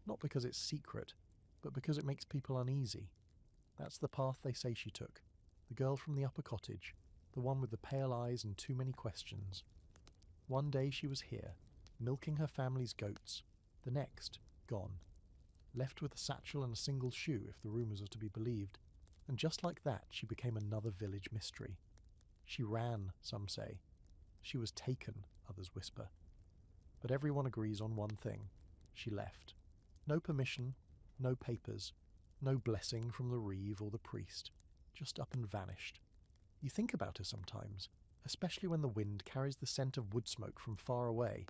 not because it's secret, but because it makes people uneasy. That's the path they say she took, the girl from the upper cottage, the one with the pale eyes and too many questions. One day she was here, milking her family's goats, the next, gone. Left with a satchel and a single shoe, if the rumours are to be believed, and just like that she became another village mystery. She ran, some say. She was taken, others whisper. But everyone agrees on one thing. She left. No permission, no papers, no blessing from the Reeve or the priest. Just up and vanished. You think about her sometimes, especially when the wind carries the scent of wood smoke from far away.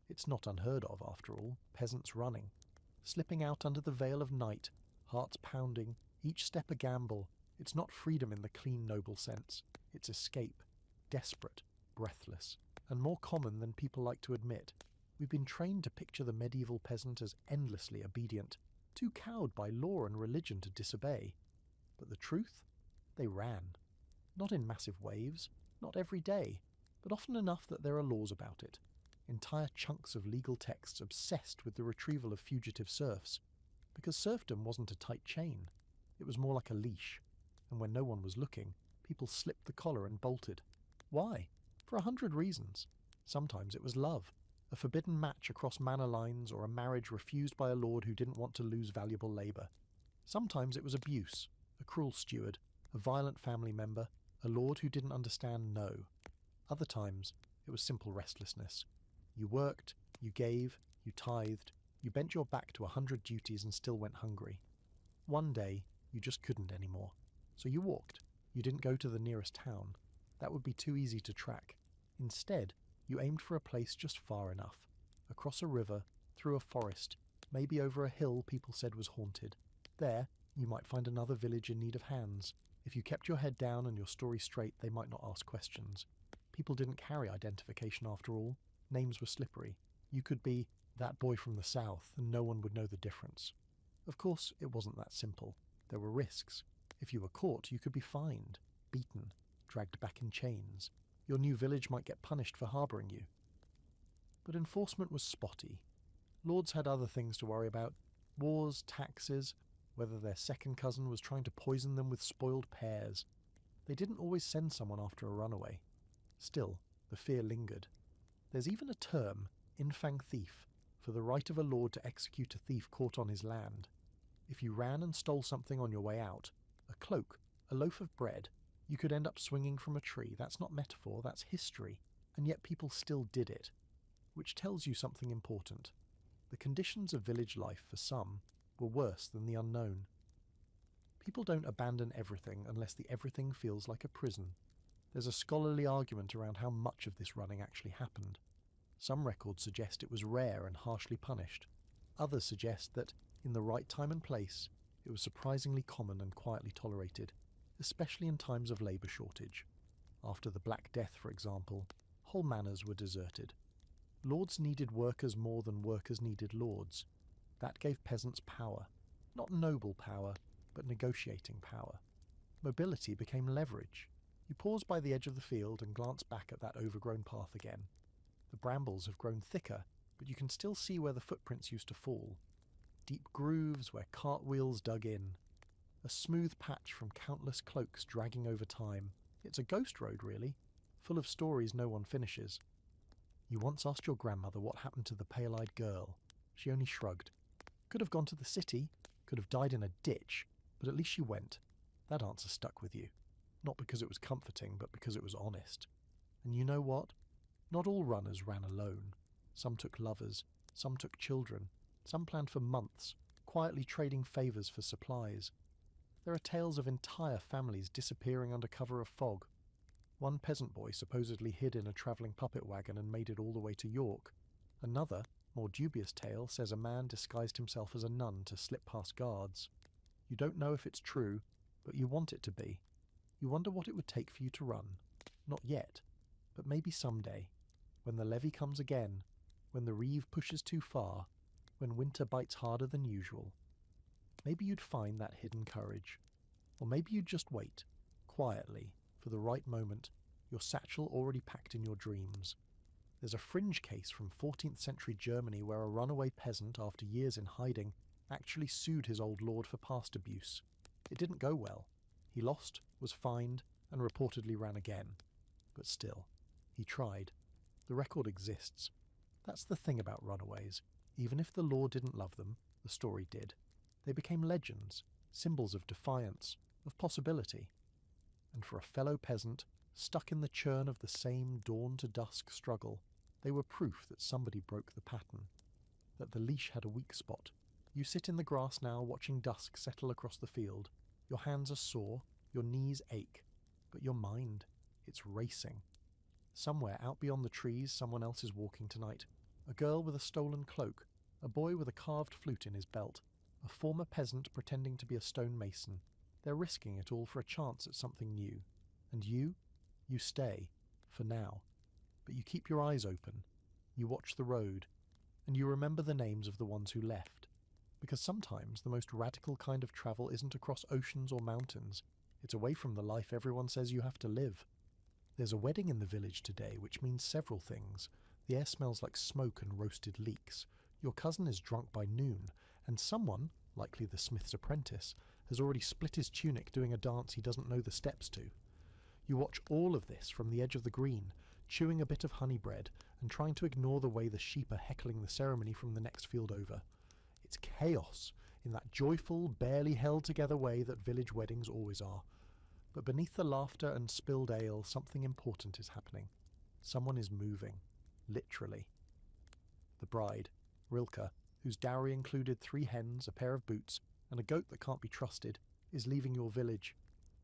It's not unheard of, after all, peasants running, slipping out under the veil of night, hearts pounding, each step a gamble. It's not freedom in the clean, noble sense. It's escape, desperate, breathless, and more common than people like to admit. We've been trained to picture the medieval peasant as endlessly obedient, too cowed by law and religion to disobey. But the truth? They ran. Not in massive waves, not every day, but often enough that there are laws about it. Entire chunks of legal texts obsessed with the retrieval of fugitive serfs. Because serfdom wasn't a tight chain. It was more like a leash. And when no one was looking, people slipped the collar and bolted. Why? For 100 reasons. Sometimes it was love. A forbidden match across manor lines, or a marriage refused by a lord who didn't want to lose valuable labour. Sometimes it was abuse, a cruel steward, a violent family member, a lord who didn't understand no. Other times it was simple restlessness. You worked, you gave, you tithed, you bent your back to 100 duties and still went hungry. One day you just couldn't anymore. So you walked. You didn't go to the nearest town. That would be too easy to track. Instead, you aimed for a place just far enough. Across a river, through a forest, maybe over a hill people said was haunted. There, you might find another village in need of hands. If you kept your head down and your story straight, they might not ask questions. People didn't carry identification after all. Names were slippery. You could be that boy from the south, and no one would know the difference. Of course, it wasn't that simple. There were risks. If you were caught, you could be fined, beaten, dragged back in chains. Your new village might get punished for harbouring you. But enforcement was spotty. Lords had other things to worry about. Wars, taxes. whether their second cousin was trying to poison them with spoiled pears. They didn't always send someone after a runaway. Still, the fear lingered. There's even a term, infang thief, for the right of a lord to execute a thief caught on his land. If you ran and stole something on your way out, a cloak, a loaf of bread, you could end up swinging from a tree. That's not metaphor, that's history. And yet people still did it. Which tells you something important. The conditions of village life, for some, were worse than the unknown. People don't abandon everything unless the everything feels like a prison. There's a scholarly argument around how much of this running actually happened. Some records suggest it was rare and harshly punished. Others suggest that, in the right time and place, it was surprisingly common and quietly tolerated, especially in times of labour shortage. After the Black Death, for example, whole manors were deserted. Lords needed workers more than workers needed lords. That gave peasants power. Not noble power, but negotiating power. Mobility became leverage. You pause by the edge of the field and glance back at that overgrown path again. The brambles have grown thicker, but you can still see where the footprints used to fall. Deep grooves where cartwheels dug in. A smooth patch from countless cloaks dragging over time. It's a ghost road, really, full of stories no one finishes. You once asked your grandmother what happened to the pale-eyed girl. She only shrugged. Could have gone to the city, could have died in a ditch, but at least she went. That answer stuck with you. Not because it was comforting, but because it was honest. And you know what? Not all runners ran alone. Some took lovers, some took children, some planned for months, quietly trading favours for supplies. There are tales of entire families disappearing under cover of fog. One peasant boy supposedly hid in a travelling puppet wagon and made it all the way to York. Another, more dubious tale says a man disguised himself as a nun to slip past guards. You don't know if it's true, but you want it to be. You wonder what it would take for you to run. Not yet, but maybe someday. When the levy comes again, when the reeve pushes too far, when winter bites harder than usual. Maybe you'd find that hidden courage. Or maybe you'd just wait, quietly, for the right moment, your satchel already packed in your dreams. There's a fringe case from 14th century Germany where a runaway peasant, after years in hiding, actually sued his old lord for past abuse. It didn't go well. He lost, was fined, and reportedly ran again. But still, he tried. The record exists. That's the thing about runaways. Even if the law didn't love them, the story did. They became legends, symbols of defiance, of possibility. And for a fellow peasant, stuck in the churn of the same dawn-to-dusk struggle, they were proof that somebody broke the pattern, that the leash had a weak spot. You sit in the grass now watching dusk settle across the field. Your hands are sore, your knees ache, but your mind, it's racing. Somewhere out beyond the trees someone else is walking tonight. A girl with a stolen cloak, a boy with a carved flute in his belt, a former peasant pretending to be a stone mason. They're risking it all for a chance at something new. And you stay, for now. But you keep your eyes open, you watch the road, and you remember the names of the ones who left. Because sometimes the most radical kind of travel isn't across oceans or mountains, it's away from the life everyone says you have to live. There's a wedding in the village today, which means several things. The air smells like smoke and roasted leeks. Your cousin is drunk by noon, and someone, likely the smith's apprentice, has already split his tunic doing a dance he doesn't know the steps to. You watch all of this from the edge of the green, chewing a bit of honey bread and trying to ignore the way the sheep are heckling the ceremony from the next field over. It's chaos, in that joyful, barely held together way that village weddings always are. But beneath the laughter and spilled ale, something important is happening. Someone is moving. Literally. The bride, Rilke, whose dowry included 3 hens, a pair of boots, and a goat that can't be trusted, is leaving your village.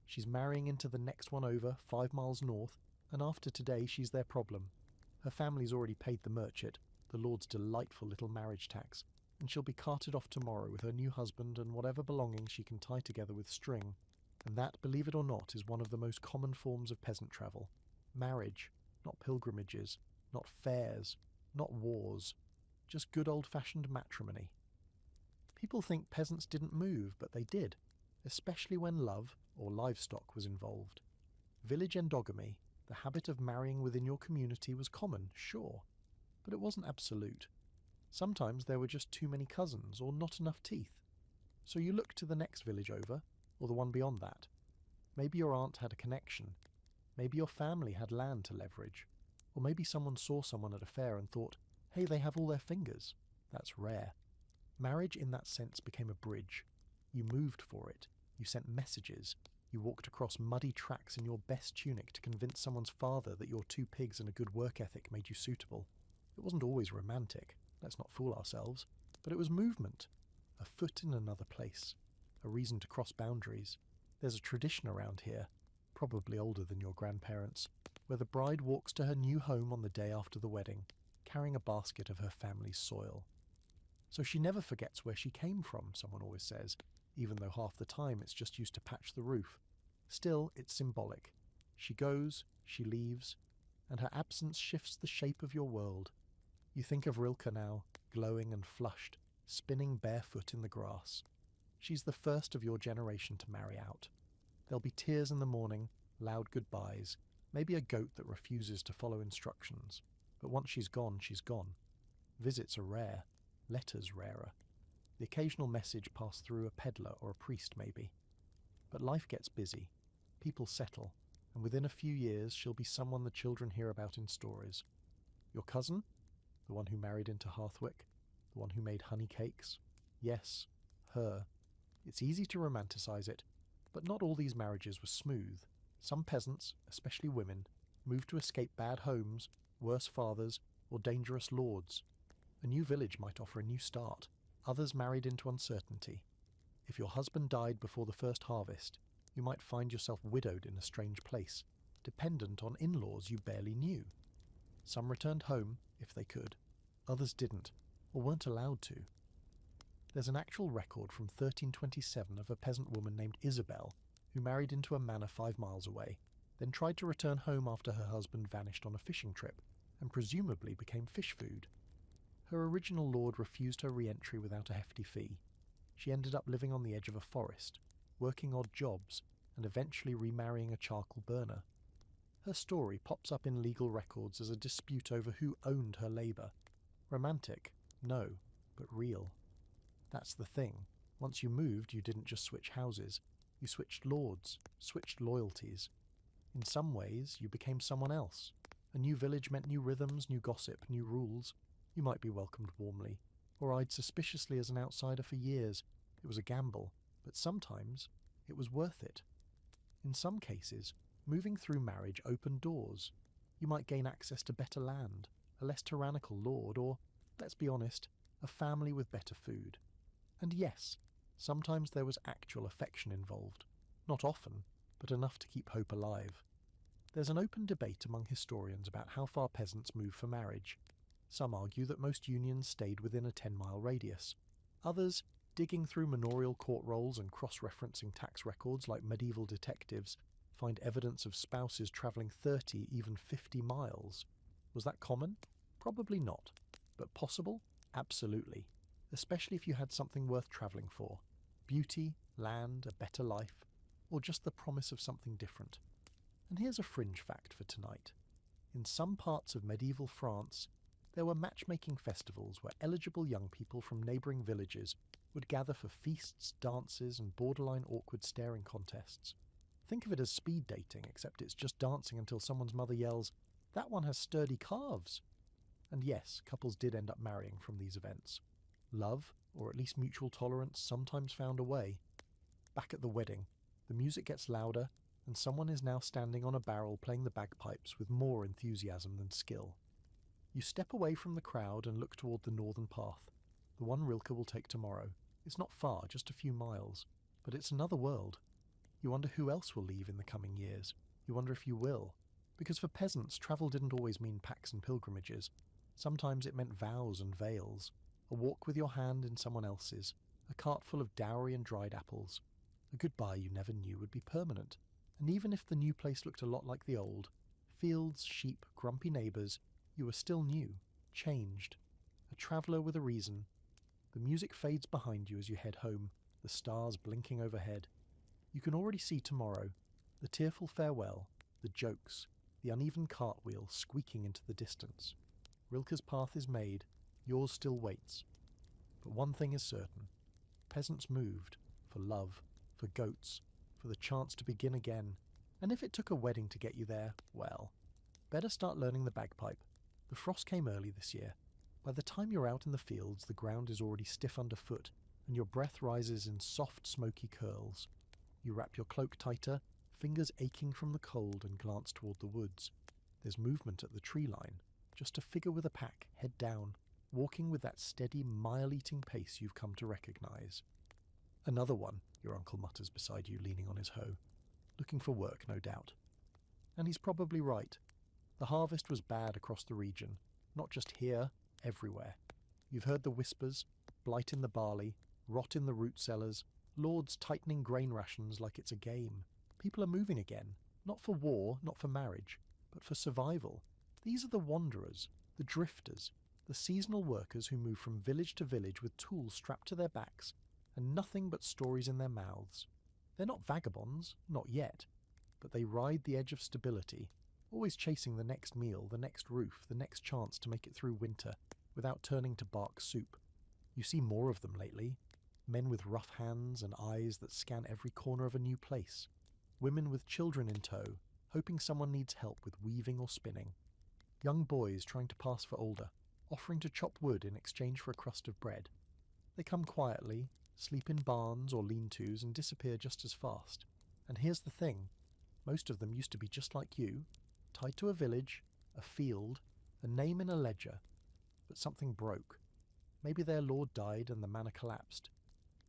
She's marrying into the next one over, 5 miles north, and after today she's their problem. Her family's already paid the merchant, the lord's delightful little marriage tax, and she'll be carted off tomorrow with her new husband and whatever belongings she can tie together with string. And that, believe it or not, is one of the most common forms of peasant travel. Marriage, not pilgrimages, not fairs, not wars, just good old-fashioned matrimony. People think peasants didn't move, but they did, especially when love, or livestock, was involved. Village endogamy, the habit of marrying within your community, was common, sure, but it wasn't absolute. Sometimes there were just too many cousins, or not enough teeth. So you look to the next village over, or the one beyond that. Maybe your aunt had a connection. Maybe your family had land to leverage. Or maybe someone saw someone at a fair and thought, hey, they have all their fingers. That's rare. Marriage in that sense became a bridge. You moved for it. You sent messages. You walked across muddy tracks in your best tunic to convince someone's father that your 2 pigs and a good work ethic made you suitable. It wasn't always romantic, let's not fool ourselves, but it was movement. A foot in another place. A reason to cross boundaries. There's a tradition around here, probably older than your grandparents', where the bride walks to her new home on the day after the wedding, carrying a basket of her family's soil. So she never forgets where she came from, someone always says, even though half the time it's just used to patch the roof. Still, it's symbolic. She goes, she leaves, and her absence shifts the shape of your world. You think of Rilke now, glowing and flushed, spinning barefoot in the grass. She's the first of your generation to marry out. There'll be tears in the morning, loud goodbyes, maybe a goat that refuses to follow instructions. But once she's gone, she's gone. Visits are rare, letters rarer. The occasional message passed through a peddler or a priest maybe. But life gets busy. People settle, and within a few years she'll be someone the children hear about in stories. Your cousin? The one who married into Hearthwick? The one who made honey cakes? Yes, her. It's easy to romanticize it, but not all these marriages were smooth. Some peasants, especially women, moved to escape bad homes, worse fathers, or dangerous lords. A new village might offer a new start. Others married into uncertainty. If your husband died before the first harvest, you might find yourself widowed in a strange place, dependent on in-laws you barely knew. Some returned home, if they could. Others didn't, or weren't allowed to. There's an actual record from 1327 of a peasant woman named Isabel, who married into a manor 5 miles away, then tried to return home after her husband vanished on a fishing trip, and presumably became fish food. Her original lord refused her re-entry without a hefty fee. She ended up living on the edge of a forest, working odd jobs, and eventually remarrying a charcoal burner. Her story pops up in legal records as a dispute over who owned her labour. Romantic? No, but real. That's the thing. Once you moved, you didn't just switch houses. You switched lords, switched loyalties. In some ways, you became someone else. A new village meant new rhythms, new gossip, new rules. You might be welcomed warmly, or eyed suspiciously as an outsider for years. It was a gamble, but sometimes it was worth it. In some cases, moving through marriage opened doors. You might gain access to better land, a less tyrannical lord, or, let's be honest, a family with better food. And yes, sometimes there was actual affection involved. Not often, but enough to keep hope alive. There's an open debate among historians about how far peasants move for marriage. Some argue that most unions stayed within a 10-mile radius. Others, digging through manorial court rolls and cross-referencing tax records like medieval detectives, find evidence of spouses travelling 30, even 50 miles. Was that common? Probably not. But possible? Absolutely. Especially if you had something worth travelling for. Beauty, land, a better life, or just the promise of something different. And here's a fringe fact for tonight. In some parts of medieval France, there were matchmaking festivals where eligible young people from neighbouring villages would gather for feasts, dances, and borderline awkward staring contests. Think of it as speed dating, except it's just dancing until someone's mother yells, "That one has sturdy calves!" And yes, couples did end up marrying from these events. Love, or at least mutual tolerance, sometimes found a way. Back at the wedding, the music gets louder, and someone is now standing on a barrel playing the bagpipes with more enthusiasm than skill. You step away from the crowd and look toward the northern path, the one Rilke will take tomorrow. It's not far, just a few miles, but it's another world. You wonder who else will leave in the coming years. You wonder if you will. Because for peasants, travel didn't always mean packs and pilgrimages. Sometimes it meant vows and veils, a walk with your hand in someone else's, a cart full of dowry and dried apples. A goodbye you never knew would be permanent. And even if the new place looked a lot like the old, fields, sheep, grumpy neighbours, you were still new, changed. A traveller with a reason. The music fades behind you as you head home, the stars blinking overhead. You can already see tomorrow, the tearful farewell, the jokes, the uneven cartwheel squeaking into the distance. Rilke's path is made, yours still waits. But one thing is certain, Peasants moved, for love, for goats, for the chance to begin again, and if it took a wedding to get you there, well, better start learning the bagpipe. The frost came early this year. By the time you're out in the fields, the ground is already stiff underfoot, and your breath rises in soft, smoky curls. You wrap your cloak tighter, fingers aching from the cold, and glance toward the woods. There's movement at the tree line, just a figure with a pack, head down, walking with that steady, mile-eating pace you've come to recognize. Another one, your uncle mutters beside you, leaning on his hoe. Looking for work, no doubt. And he's probably right. The harvest was bad across the region, not just here, everywhere. You've heard the whispers, blight in the barley, rot in the root cellars, lords tightening grain rations like it's a game. People are moving again, not for war, not for marriage, but for survival. These are the wanderers, the drifters, the seasonal workers who move from village to village with tools strapped to their backs and nothing but stories in their mouths. They're not vagabonds, not yet, but they ride the edge of stability, always chasing the next meal, the next roof, the next chance to make it through winter, without turning to bark soup. You see more of them lately. Men with rough hands and eyes that scan every corner of a new place. Women with children in tow, hoping someone needs help with weaving or spinning. Young boys trying to pass for older, offering to chop wood in exchange for a crust of bread. They come quietly, sleep in barns or lean-tos, and disappear just as fast. And here's the thing. Most of them used to be just like you, tied to a village, a field, a name in a ledger. But something broke. Maybe their lord died and the manor collapsed.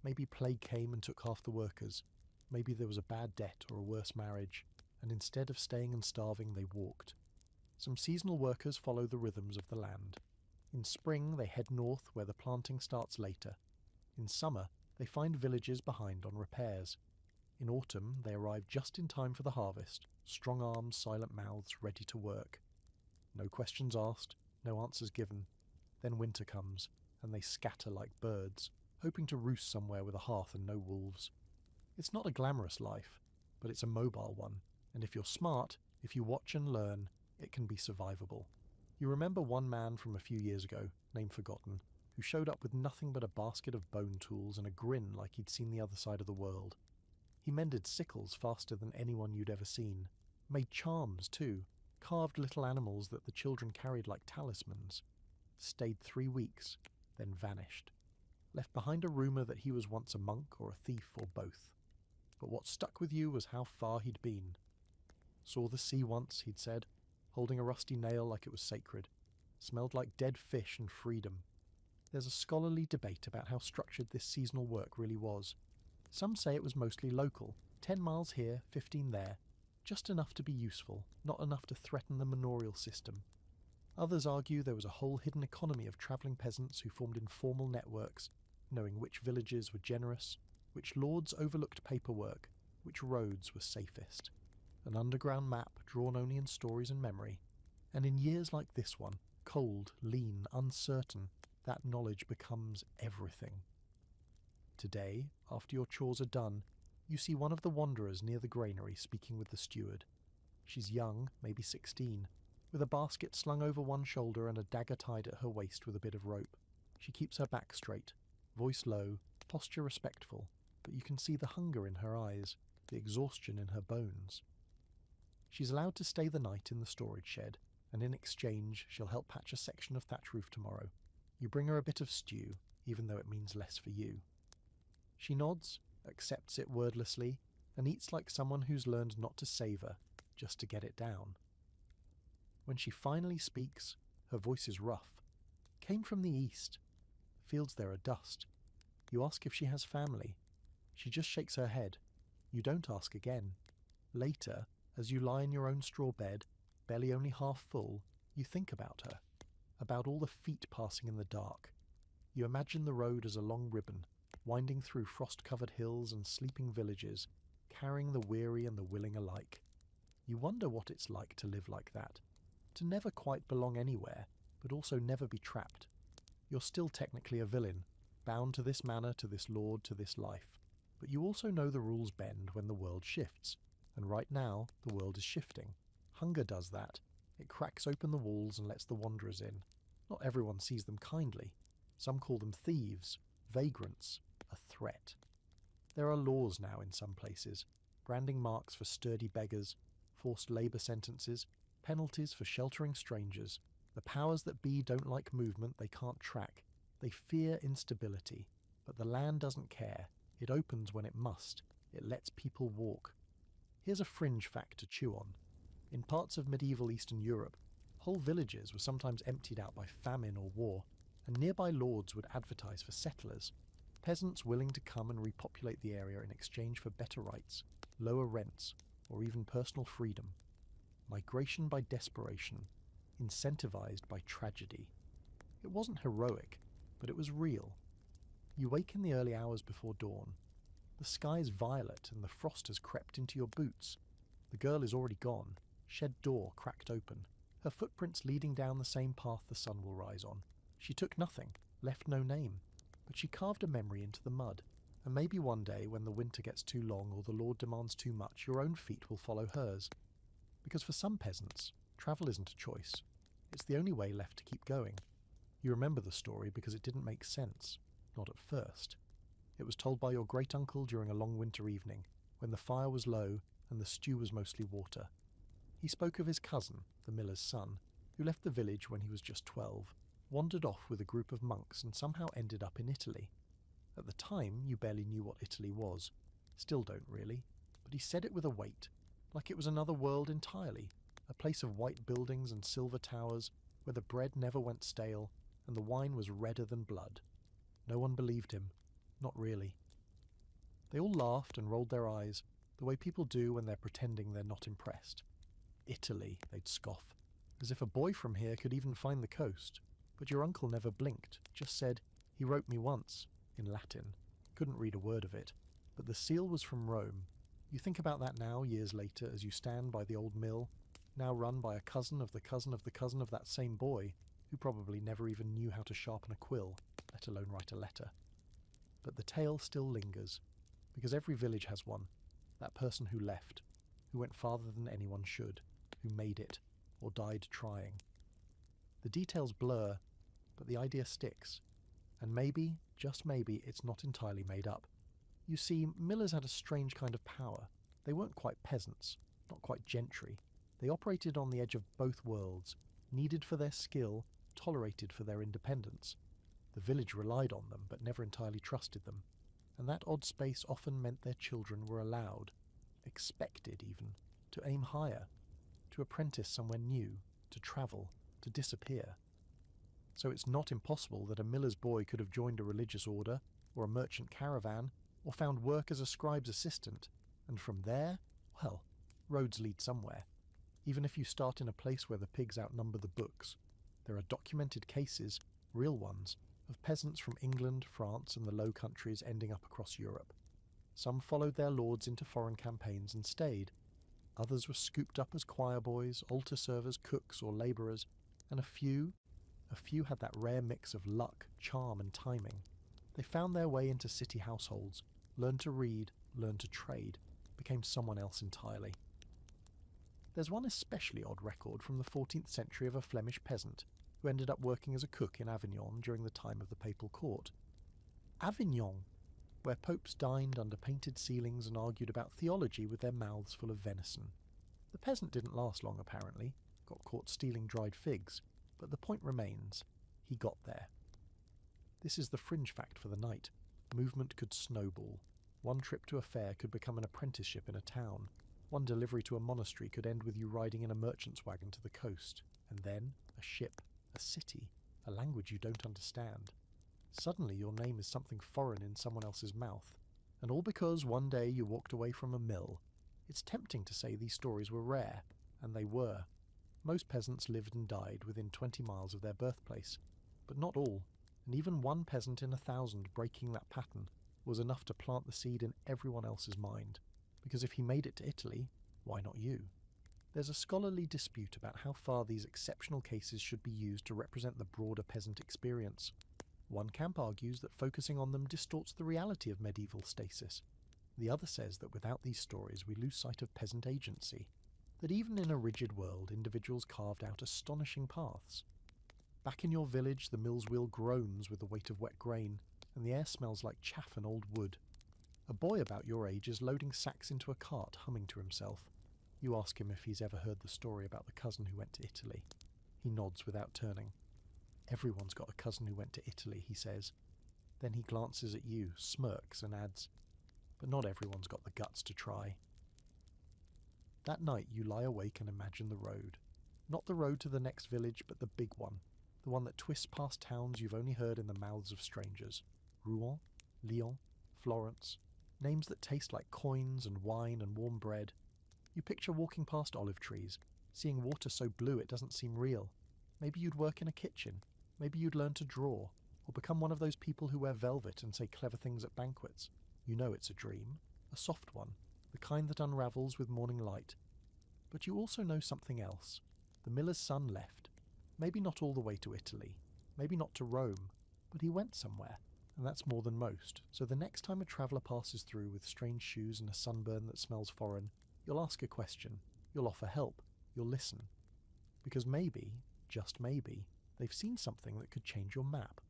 Maybe plague came and took half the workers. Maybe there was a bad debt or a worse marriage, and instead of staying and starving, they walked. Some seasonal workers follow the rhythms of the land. In spring, they head north where the planting starts later. In summer, they find villages behind on repairs. In autumn, they arrive just in time for the harvest, strong arms, silent mouths, ready to work. No questions asked, no answers given. Then winter comes, and they scatter like birds, hoping to roost somewhere with a hearth and no wolves. It's not a glamorous life, but it's a mobile one, and if you're smart, if you watch and learn, it can be survivable. You remember one man from a few years ago, name forgotten, who showed up with nothing but a basket of bone tools and a grin like he'd seen the other side of the world. He mended sickles faster than anyone you'd ever seen, made charms too, carved little animals that the children carried like talismans, stayed 3 weeks, then vanished. Left behind a rumour that he was once a monk or a thief or both. But what stuck with you was how far he'd been. Saw the sea once, he'd said, holding a rusty nail like it was sacred. Smelled like dead fish and freedom. There's a scholarly debate about how structured this seasonal work really was. Some say it was mostly local, 10 miles here, 15 there, just enough to be useful, not enough to threaten the manorial system. Others argue there was a whole hidden economy of travelling peasants who formed informal networks, knowing which villages were generous, which lords overlooked paperwork, which roads were safest. An underground map drawn only in stories and memory. And in years like this one, cold, lean, uncertain, that knowledge becomes everything. Today, after your chores are done, you see one of the wanderers near the granary speaking with the steward. She's young, maybe 16, with a basket slung over one shoulder and a dagger tied at her waist with a bit of rope. She keeps her back straight, voice low, posture respectful, but you can see the hunger in her eyes, the exhaustion in her bones. She's allowed to stay the night in the storage shed, and in exchange she'll help patch a section of thatch roof tomorrow. You bring her a bit of stew, even though it means less for you. She nods, accepts it wordlessly, and eats like someone who's learned not to savour, just to get it down. When she finally speaks, her voice is rough. Came from the east. Fields there are dust. You ask if she has family. She just shakes her head. You don't ask again. Later, as you lie in your own straw bed, belly only half full, you think about her, about all the feet passing in the dark. You imagine the road as a long ribbon, winding through frost-covered hills and sleeping villages, carrying the weary and the willing alike. You wonder what it's like to live like that, to never quite belong anywhere, but also never be trapped. You're still technically a villain, bound to this manor, to this lord, to this life, but you also know the rules bend when the world shifts, and right now the world is shifting. Hunger does that. It cracks open the walls and lets the wanderers in. Not everyone sees them kindly. Some call them thieves, vagrants, a threat. There are laws now in some places, branding marks for sturdy beggars, forced labour sentences, penalties for sheltering strangers. The powers that be don't like movement they can't track. They fear instability. But the land doesn't care. It opens when it must. It lets people walk. Here's a fringe fact to chew on. In parts of medieval Eastern Europe, whole villages were sometimes emptied out by famine or war, and nearby lords would advertise for settlers, peasants willing to come and repopulate the area in exchange for better rights, lower rents, or even personal freedom. Migration by desperation, incentivized by tragedy. It wasn't heroic, but it was real. You wake in the early hours before dawn. The sky's violet and the frost has crept into your boots. The girl is already gone, shed door cracked open, her footprints leading down the same path the sun will rise on. She took nothing, left no name, but she carved a memory into the mud, and maybe one day when the winter gets too long or the Lord demands too much, your own feet will follow hers. Because for some peasants, travel isn't a choice. It's the only way left to keep going. You remember the story because it didn't make sense, not at first. It was told by your great-uncle during a long winter evening, when the fire was low and the stew was mostly water. He spoke of his cousin, the miller's son, who left the village when he was just 12, wandered off with a group of monks and somehow ended up in Italy. At the time, you barely knew what Italy was. Still don't really. But he said it with a weight, like it was another world entirely, a place of white buildings and silver towers, where the bread never went stale and the wine was redder than blood. No one believed him. Not really. They all laughed and rolled their eyes, the way people do when they're pretending they're not impressed. Italy, they'd scoff, as if a boy from here could even find the coast. But your uncle never blinked, just said, "He wrote me once," in Latin. Couldn't read a word of it, but the seal was from Rome. You think about that now, years later, as you stand by the old mill, now run by a cousin of the cousin of the cousin of that same boy, who probably never even knew how to sharpen a quill, let alone write a letter. But the tale still lingers, because every village has one, that person who left, who went farther than anyone should, who made it, or died trying. The details blur, but the idea sticks. And maybe, just maybe, it's not entirely made up. You see, millers had a strange kind of power. They weren't quite peasants, not quite gentry. They operated on the edge of both worlds, needed for their skill, tolerated for their independence. The village relied on them, but never entirely trusted them. And that odd space often meant their children were allowed, expected even, to aim higher, to apprentice somewhere new, to travel, to disappear. So it's not impossible that a miller's boy could have joined a religious order, or a merchant caravan, or found work as a scribe's assistant, and from there, well, roads lead somewhere. Even if you start in a place where the pigs outnumber the books, there are documented cases, real ones, of peasants from England, France, and the Low Countries ending up across Europe. Some followed their lords into foreign campaigns and stayed. Others were scooped up as choir boys, altar servers, cooks, or labourers, and a few had that rare mix of luck, charm, and timing. They found their way into city households, learned to read, learned to trade, became someone else entirely. There's one especially odd record from the 14th century of a Flemish peasant who ended up working as a cook in Avignon during the time of the papal court. Avignon, where popes dined under painted ceilings and argued about theology with their mouths full of venison. The peasant didn't last long, apparently, got caught stealing dried figs, but the point remains, he got there. This is the fringe fact for the night. Movement could snowball. One trip to a fair could become an apprenticeship in a town. One delivery to a monastery could end with you riding in a merchant's wagon to the coast, and then a ship, a city, a language you don't understand. Suddenly your name is something foreign in someone else's mouth, and all because one day you walked away from a mill. It's tempting to say these stories were rare, and they were. Most peasants lived and died within 20 miles of their birthplace, but not all, and even one peasant in 1,000 breaking that pattern was enough to plant the seed in everyone else's mind, because if he made it to Italy, why not you? There's a scholarly dispute about how far these exceptional cases should be used to represent the broader peasant experience. One camp argues that focusing on them distorts the reality of medieval stasis. The other says that without these stories we lose sight of peasant agency, that even in a rigid world individuals carved out astonishing paths. Back in your village the mill's wheel groans with the weight of wet grain, and the air smells like chaff and old wood. A boy about your age is loading sacks into a cart, humming to himself. You ask him if he's ever heard the story about the cousin who went to Italy. He nods without turning. Everyone's got a cousin who went to Italy, he says. Then he glances at you, smirks, and adds, but not everyone's got the guts to try. That night you lie awake and imagine the road. Not the road to the next village, but the big one. The one that twists past towns you've only heard in the mouths of strangers. Rouen, Lyon, Florence. Names that taste like coins and wine and warm bread. You picture walking past olive trees, seeing water so blue it doesn't seem real. Maybe you'd work in a kitchen. Maybe you'd learn to draw, or become one of those people who wear velvet and say clever things at banquets. You know it's a dream, a soft one, the kind that unravels with morning light. But you also know something else. The miller's son left. Maybe not all the way to Italy, maybe not to Rome, but he went somewhere, and that's more than most. So the next time a traveller passes through with strange shoes and a sunburn that smells foreign, you'll ask a question, you'll offer help, you'll listen. Because maybe, just maybe, they've seen something that could change your map.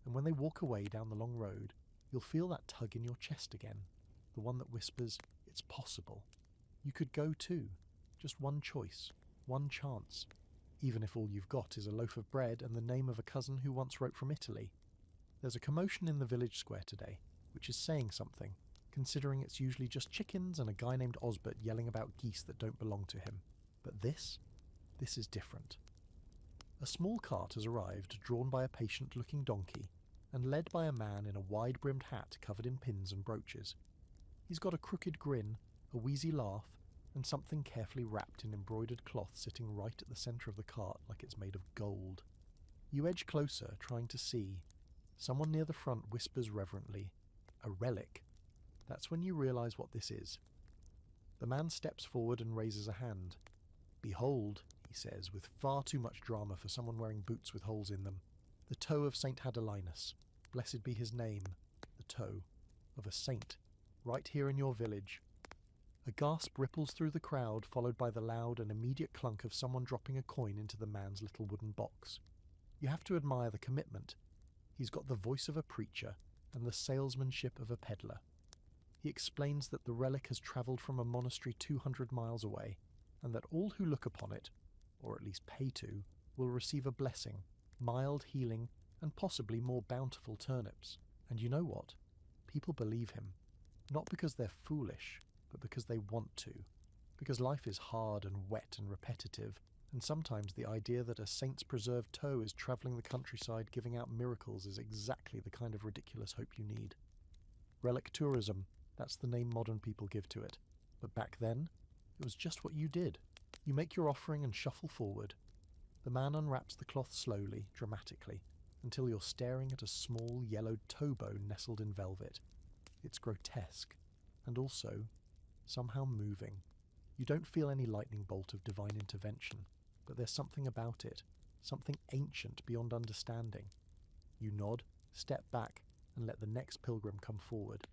And when they walk away down the long road, you'll feel that tug in your chest again, the one that whispers, it's possible. You could go too. Just one choice, one chance. Even if all you've got is a loaf of bread and the name of a cousin who once wrote from Italy. There's a commotion in the village square today, which is saying something, considering it's usually just chickens and a guy named Osbert yelling about geese that don't belong to him. But this is different. A small cart has arrived, drawn by a patient-looking donkey, and led by a man in a wide-brimmed hat covered in pins and brooches. He's got a crooked grin, a wheezy laugh, and something carefully wrapped in embroidered cloth sitting right at the centre of the cart like it's made of gold. You edge closer, trying to see. Someone near the front whispers reverently, "A relic." That's when you realise what this is. The man steps forward and raises a hand. "Behold," he says, with far too much drama for someone wearing boots with holes in them, "the toe of St. Hadelinus. Blessed be his name, the toe of a saint, right here in your village." A gasp ripples through the crowd, followed by the loud and immediate clunk of someone dropping a coin into the man's little wooden box. You have to admire the commitment. He's got the voice of a preacher and the salesmanship of a peddler. He explains that the relic has travelled from a monastery 200 miles away, and that all who look upon it, or at least pay to, will receive a blessing, mild healing, and possibly more bountiful turnips. And you know what? People believe him. Not because they're foolish, but because they want to. Because life is hard and wet and repetitive, and sometimes the idea that a saint's preserved toe is travelling the countryside giving out miracles is exactly the kind of ridiculous hope you need. Relic tourism, that's the name modern people give to it. But back then, it was just what you did. You make your offering and shuffle forward. The man unwraps the cloth slowly, dramatically, until you're staring at a small yellowed toe bone nestled in velvet. It's grotesque, and also somehow moving. You don't feel any lightning bolt of divine intervention, but there's something about it, something ancient beyond understanding. You nod, step back, and let the next pilgrim come forward.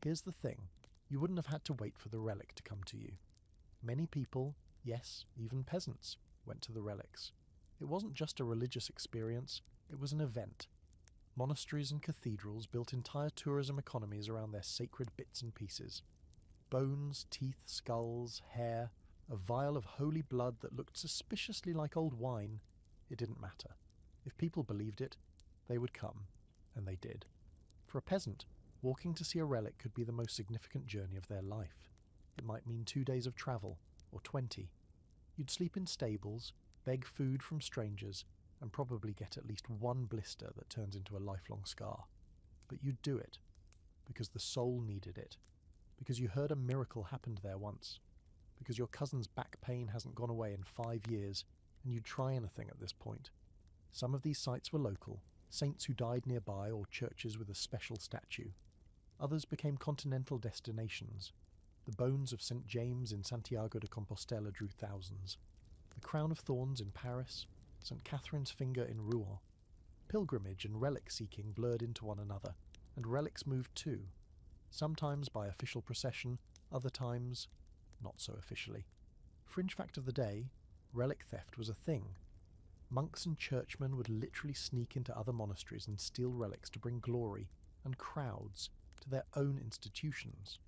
Here's the thing, you wouldn't have had to wait for the relic to come to you. Many people, yes, even peasants, went to the relics. It wasn't just a religious experience, it was an event. Monasteries and cathedrals built entire tourism economies around their sacred bits and pieces. Bones, teeth, skulls, hair, a vial of holy blood that looked suspiciously like old wine. It didn't matter. If people believed it, they would come, and they did. For a peasant, walking to see a relic could be the most significant journey of their life. It might mean 2 days of travel, or 20. You'd sleep in stables, beg food from strangers, and probably get at least one blister that turns into a lifelong scar. But you'd do it, because the soul needed it. Because you heard a miracle happened there once. Because your cousin's back pain hasn't gone away in 5 years, and you'd try anything at this point. Some of these sites were local, saints who died nearby or churches with a special statue. Others became continental destinations. The bones of St. James in Santiago de Compostela drew thousands. The Crown of Thorns in Paris, St. Catherine's Finger in Rouen. Pilgrimage and relic seeking blurred into one another, and relics moved too. Sometimes by official procession, other times not so officially. Fringe fact of the day, relic theft was a thing. Monks and churchmen would literally sneak into other monasteries and steal relics to bring glory, and crowds to their own institutions.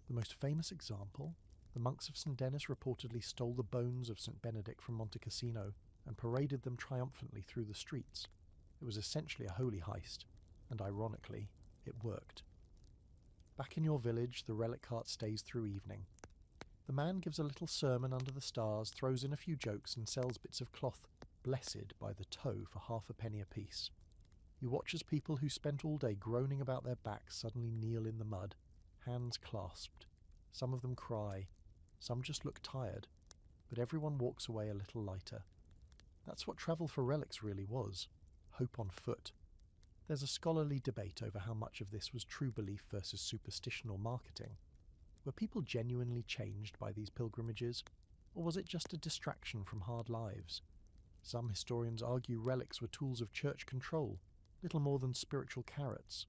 The most famous example, the monks of St. Denis reportedly stole the bones of St. Benedict from Monte Cassino and paraded them triumphantly through the streets. It was essentially a holy heist, and ironically, it worked. Back in your village, the relic cart stays through evening. The man gives a little sermon under the stars, throws in a few jokes, and sells bits of cloth blessed by the toe for half a penny apiece. You watch as people who spent all day groaning about their backs suddenly kneel in the mud, hands clasped. Some of them cry, some just look tired, but everyone walks away a little lighter. That's what travel for relics really was, hope on foot. There's a scholarly debate over how much of this was true belief versus superstition or marketing. Were people genuinely changed by these pilgrimages, or was it just a distraction from hard lives? Some historians argue relics were tools of church control, little more than spiritual carrots.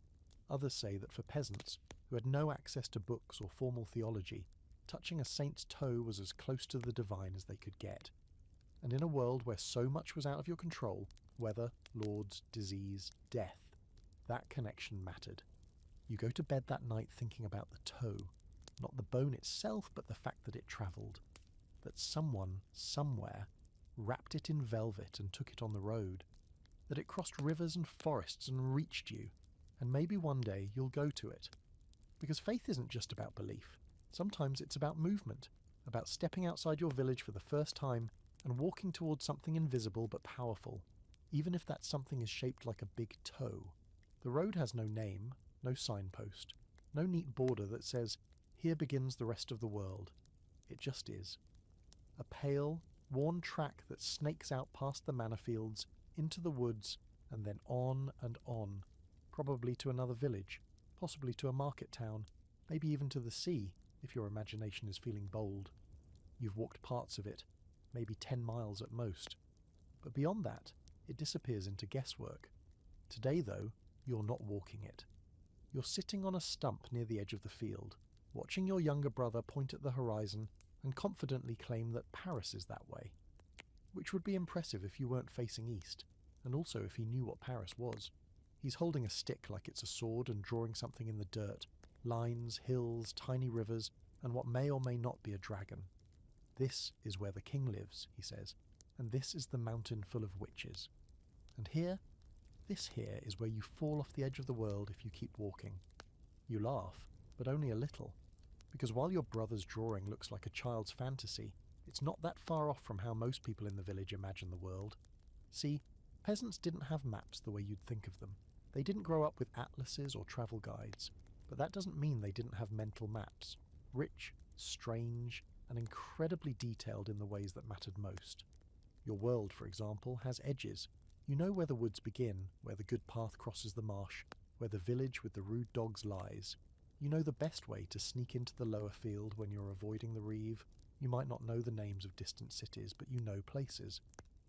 Others say that for peasants, who had no access to books or formal theology, touching a saint's toe was as close to the divine as they could get. And in a world where so much was out of your control, weather, lords, disease, death, that connection mattered. You go to bed that night thinking about the toe, not the bone itself, but the fact that it travelled, that someone, somewhere, wrapped it in velvet and took it on the road, that it crossed rivers and forests and reached you, and maybe one day you'll go to it. Because faith isn't just about belief. Sometimes it's about movement, about stepping outside your village for the first time and walking towards something invisible but powerful, even if that something is shaped like a big toe. The road has no name, no signpost, no neat border that says, "Here begins the rest of the world." It just is. A pale, worn track that snakes out past the manor fields, into the woods, and then on and on, probably to another village, possibly to a market town, maybe even to the sea, if your imagination is feeling bold. You've walked parts of it, maybe 10 miles at most. But beyond that, it disappears into guesswork. Today, though, you're not walking it. You're sitting on a stump near the edge of the field, watching your younger brother point at the horizon and confidently claim that Paris is that way. Which would be impressive if you weren't facing east, and also if he knew what Paris was. He's holding a stick like it's a sword and drawing something in the dirt, lines, hills, tiny rivers, and what may or may not be a dragon. This is where the king lives, he says, and this is the mountain full of witches. And here, this here is where you fall off the edge of the world if you keep walking. You laugh, but only a little, because while your brother's drawing looks like a child's fantasy, it's not that far off from how most people in the village imagine the world. See, peasants didn't have maps the way you'd think of them. They didn't grow up with atlases or travel guides, but that doesn't mean they didn't have mental maps, rich, strange, and incredibly detailed in the ways that mattered most. Your world, for example, has edges. You know where the woods begin, where the good path crosses the marsh, where the village with the rude dogs lies. You know the best way to sneak into the lower field when you're avoiding the reeve. You might not know the names of distant cities, but you know places.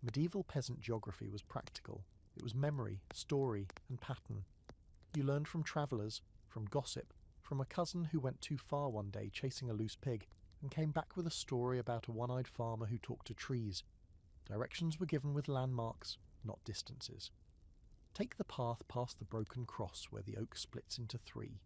Medieval peasant geography was practical. It was memory, story, and pattern. You learned from travellers, from gossip, from a cousin who went too far one day chasing a loose pig and came back with a story about a one-eyed farmer who talked to trees. Directions were given with landmarks, not distances. Take the path past the broken cross where the oak splits into 3.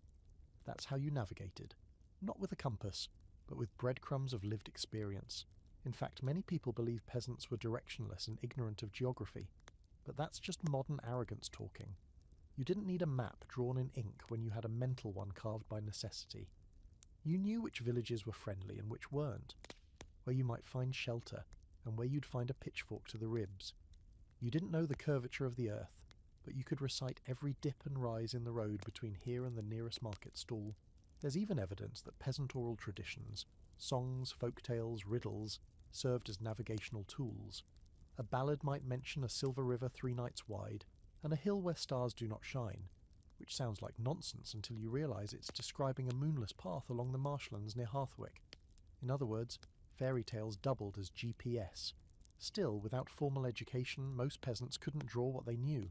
That's how you navigated, not with a compass, but with breadcrumbs of lived experience. In fact, many people believe peasants were directionless and ignorant of geography, but that's just modern arrogance talking. You didn't need a map drawn in ink when you had a mental one carved by necessity. You knew which villages were friendly and which weren't, where you might find shelter and where you'd find a pitchfork to the ribs. You didn't know the curvature of the earth, but you could recite every dip and rise in the road between here and the nearest market stall. There's even evidence that peasant oral traditions, songs, folk tales, riddles, served as navigational tools. A ballad might mention a silver river 3 nights wide, and a hill where stars do not shine, which sounds like nonsense until you realise it's describing a moonless path along the marshlands near Hearthwick. In other words, fairy tales doubled as GPS. Still, without formal education, most peasants couldn't draw what they knew.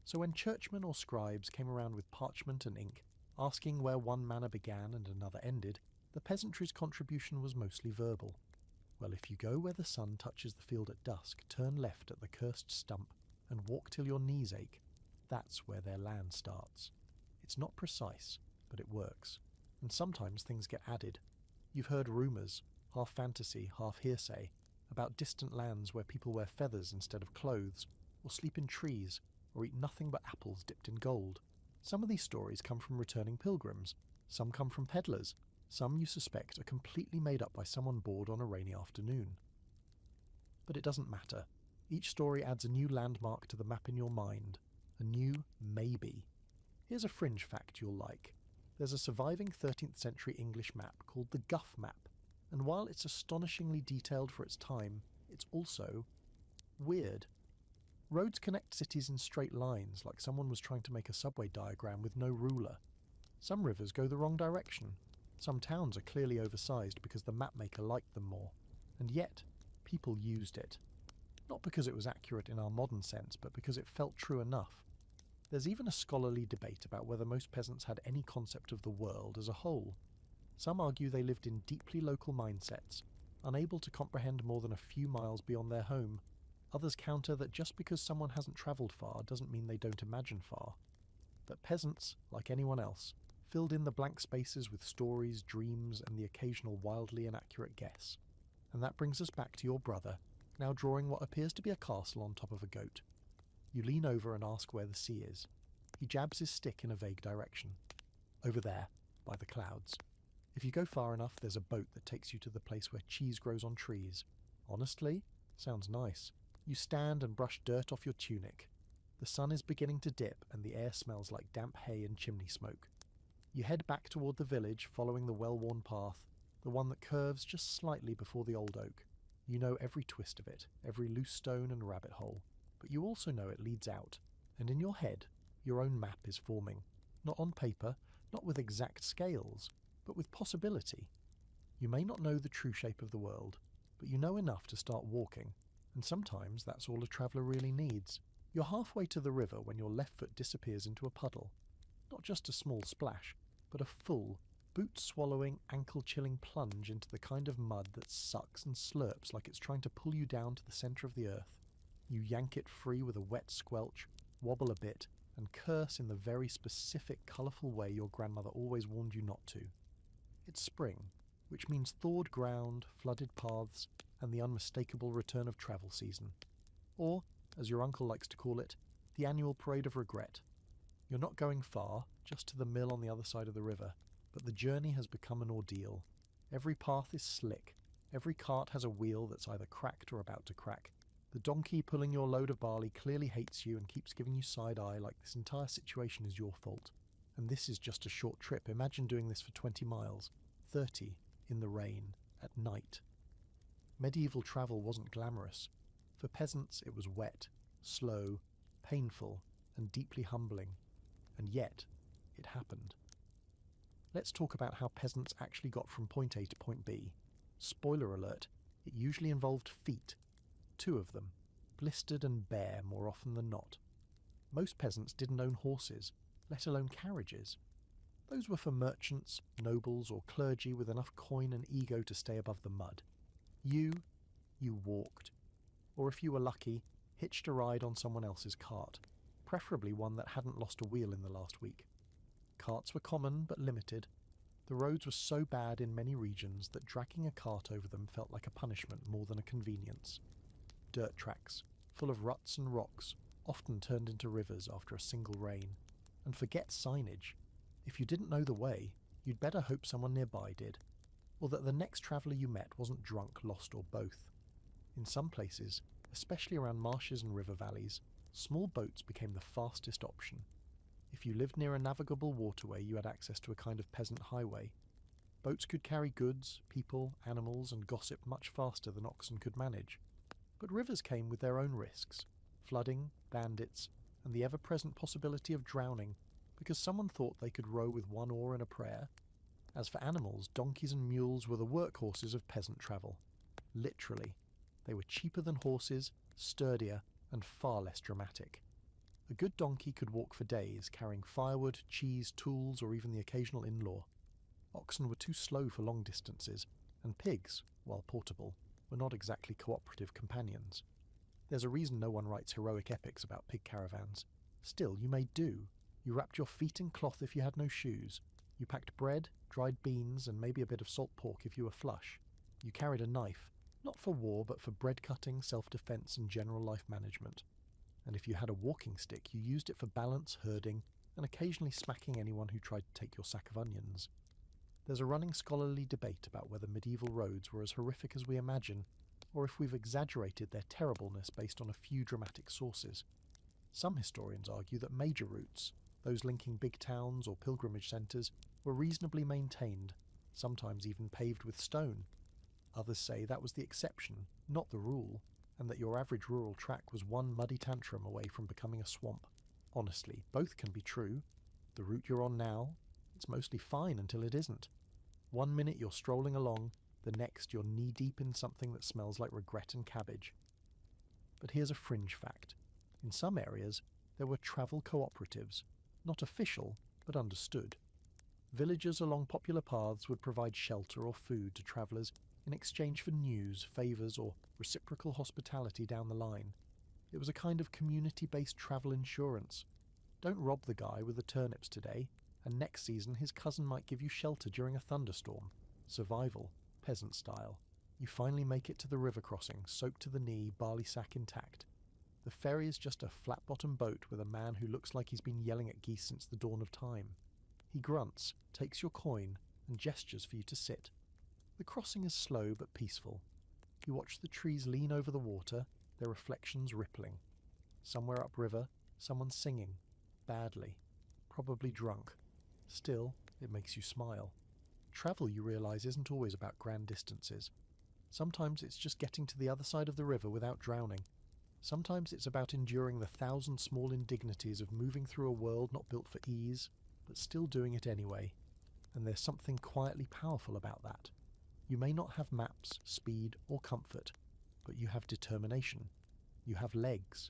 So when churchmen or scribes came around with parchment and ink, asking where one manor began and another ended, the peasantry's contribution was mostly verbal. Well, if you go where the sun touches the field at dusk, turn left at the cursed stump, and walk till your knees ache, that's where their land starts. It's not precise, but it works. And sometimes things get added. You've heard rumours, half fantasy, half hearsay, about distant lands where people wear feathers instead of clothes, or sleep in trees, or eat nothing but apples dipped in gold. Some of these stories come from returning pilgrims, some come from peddlers, some you suspect are completely made up by someone bored on a rainy afternoon. But it doesn't matter. Each story adds a new landmark to the map in your mind, a new maybe. Here's a fringe fact you'll like. There's a surviving 13th century English map called the Guff Map, and while it's astonishingly detailed for its time, it's also weird. Roads connect cities in straight lines, like someone was trying to make a subway diagram with no ruler. Some rivers go the wrong direction. Some towns are clearly oversized because the mapmaker liked them more. And yet, people used it. Not because it was accurate in our modern sense, but because it felt true enough. There's even a scholarly debate about whether most peasants had any concept of the world as a whole. Some argue they lived in deeply local mindsets, unable to comprehend more than a few miles beyond their home. Others counter that just because someone hasn't travelled far doesn't mean they don't imagine far. But peasants, like anyone else, filled in the blank spaces with stories, dreams, and the occasional wildly inaccurate guess. And that brings us back to your brother, now drawing what appears to be a castle on top of a goat. You lean over and ask where the sea is. He jabs his stick in a vague direction. Over there, by the clouds. If you go far enough, there's a boat that takes you to the place where cheese grows on trees. Honestly, sounds nice. You stand and brush dirt off your tunic. The sun is beginning to dip and the air smells like damp hay and chimney smoke. You head back toward the village, following the well-worn path, the one that curves just slightly before the old oak. You know every twist of it, every loose stone and rabbit hole, but you also know it leads out, and in your head, your own map is forming. Not on paper, not with exact scales, but with possibility. You may not know the true shape of the world, but you know enough to start walking, and sometimes that's all a traveller really needs. You're halfway to the river when your left foot disappears into a puddle. Not just a small splash, but a full, boot-swallowing, ankle-chilling plunge into the kind of mud that sucks and slurps like it's trying to pull you down to the centre of the earth. You yank it free with a wet squelch, wobble a bit, and curse in the very specific, colourful way your grandmother always warned you not to. It's spring, which means thawed ground, flooded paths, and the unmistakable return of travel season. Or, as your uncle likes to call it, the annual parade of regret. You're not going far, just to the mill on the other side of the river, but the journey has become an ordeal. Every path is slick, every cart has a wheel that's either cracked or about to crack. The donkey pulling your load of barley clearly hates you and keeps giving you side-eye like this entire situation is your fault. And this is just a short trip. Imagine doing this for 20 miles, 30, in the rain, at night. Medieval travel wasn't glamorous. For peasants it was wet, slow, painful, and deeply humbling. And yet, it happened. Let's talk about how peasants actually got from point A to point B. Spoiler alert, it usually involved feet. 2 of them, blistered and bare more often than not. Most peasants didn't own horses, let alone carriages. Those were for merchants, nobles, or clergy with enough coin and ego to stay above the mud. You walked. Or if you were lucky, hitched a ride on someone else's cart, preferably one that hadn't lost a wheel in the last week. Carts were common but limited. The roads were so bad in many regions that dragging a cart over them felt like a punishment more than a convenience. Dirt tracks, full of ruts and rocks, often turned into rivers after a single rain. And forget signage. If you didn't know the way, you'd better hope someone nearby did, or that the next traveller you met wasn't drunk, lost, or both. In some places, especially around marshes and river valleys, small boats became the fastest option. If you lived near a navigable waterway, you had access to a kind of peasant highway. Boats could carry goods, people, animals, and gossip much faster than oxen could manage. But rivers came with their own risks, flooding, bandits, and the ever-present possibility of drowning, because someone thought they could row with one oar and a prayer. As for animals, donkeys and mules were the workhorses of peasant travel. Literally. They were cheaper than horses, sturdier, and far less dramatic. A good donkey could walk for days, carrying firewood, cheese, tools, or even the occasional in-law. Oxen were too slow for long distances, and pigs, while portable, were not exactly cooperative companions. There's a reason no one writes heroic epics about pig caravans. Still, you may do. You wrapped your feet in cloth if you had no shoes. You packed bread, dried beans, and maybe a bit of salt pork if you were flush. You carried a knife, not for war but for bread cutting, self-defense, and general life management. And if you had a walking stick, you used it for balance, herding, and occasionally smacking anyone who tried to take your sack of onions. There's a running scholarly debate about whether medieval roads were as horrific as we imagine, or if we've exaggerated their terribleness based on a few dramatic sources. Some historians argue that major routes, those linking big towns or pilgrimage centres, were reasonably maintained, sometimes even paved with stone. Others say that was the exception, not the rule, and that your average rural track was one muddy tantrum away from becoming a swamp. Honestly, both can be true. The route you're on now, it's mostly fine until it isn't. One minute you're strolling along, the next you're knee-deep in something that smells like regret and cabbage. But here's a fringe fact. In some areas, there were travel cooperatives, not official, but understood. Villagers along popular paths would provide shelter or food to travellers in exchange for news, favours, or reciprocal hospitality down the line. It was a kind of community-based travel insurance. Don't rob the guy with the turnips today, and next season his cousin might give you shelter during a thunderstorm. Survival, peasant style. You finally make it to the river crossing, soaked to the knee, barley sack intact. The ferry is just a flat-bottomed boat with a man who looks like he's been yelling at geese since the dawn of time. He grunts, takes your coin, and gestures for you to sit. The crossing is slow but peaceful. You watch the trees lean over the water, their reflections rippling. Somewhere upriver, someone's singing. Badly. Probably drunk. Still, it makes you smile. Travel, you realise, isn't always about grand distances. Sometimes it's just getting to the other side of the river without drowning. Sometimes it's about enduring the 1,000 small indignities of moving through a world not built for ease, but still doing it anyway. And there's something quietly powerful about that. You may not have maps, speed, or comfort, but you have determination. You have legs.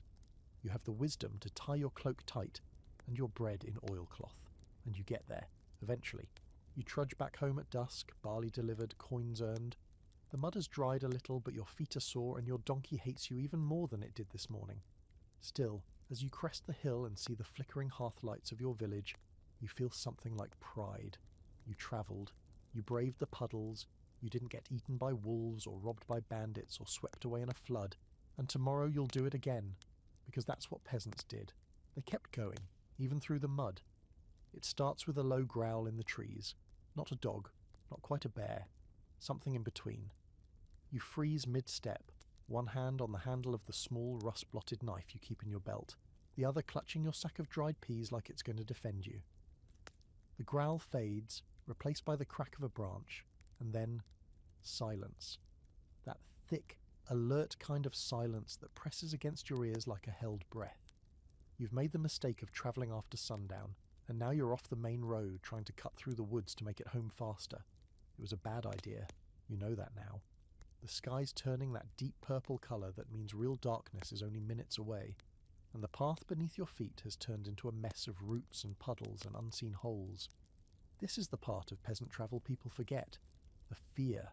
You have the wisdom to tie your cloak tight and your bread in oilcloth. And you get there, eventually. You trudge back home at dusk, barley delivered, coins earned. The mud has dried a little, but your feet are sore and your donkey hates you even more than it did this morning. Still, as you crest the hill and see the flickering hearth lights of your village, you feel something like pride. You travelled. You braved the puddles. You didn't get eaten by wolves or robbed by bandits or swept away in a flood. And tomorrow you'll do it again, because that's what peasants did. They kept going, even through the mud. It starts with a low growl in the trees. Not a dog, not quite a bear. Something in between. You freeze mid-step, one hand on the handle of the small rust-blotted knife you keep in your belt, the other clutching your sack of dried peas like it's going to defend you. The growl fades, replaced by the crack of a branch, and then silence. That thick, alert kind of silence that presses against your ears like a held breath. You've made the mistake of travelling after sundown, and now you're off the main road trying to cut through the woods to make it home faster. It was a bad idea. You know that now. The sky's turning that deep purple colour that means real darkness is only minutes away, and the path beneath your feet has turned into a mess of roots and puddles and unseen holes. This is the part of peasant travel people forget. The fear.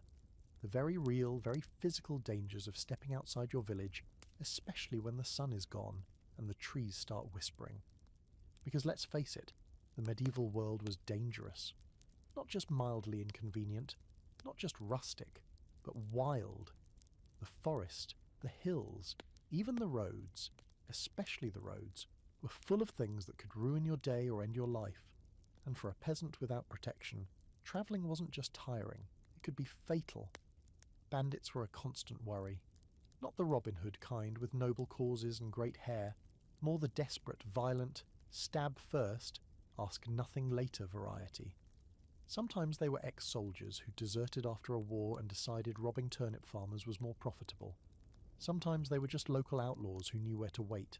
The very real, very physical dangers of stepping outside your village, especially when the sun is gone and the trees start whispering. Because let's face it, the medieval world was dangerous. Not just mildly inconvenient, not just rustic, but wild. The forest, the hills, even the roads, especially the roads, were full of things that could ruin your day or end your life. And for a peasant without protection, travelling wasn't just tiring, it could be fatal. Bandits were a constant worry. Not the Robin Hood kind with noble causes and great hair, more the desperate, violent, stab first, ask nothing later variety. Sometimes they were ex-soldiers who deserted after a war and decided robbing turnip farmers was more profitable. Sometimes they were just local outlaws who knew where to wait.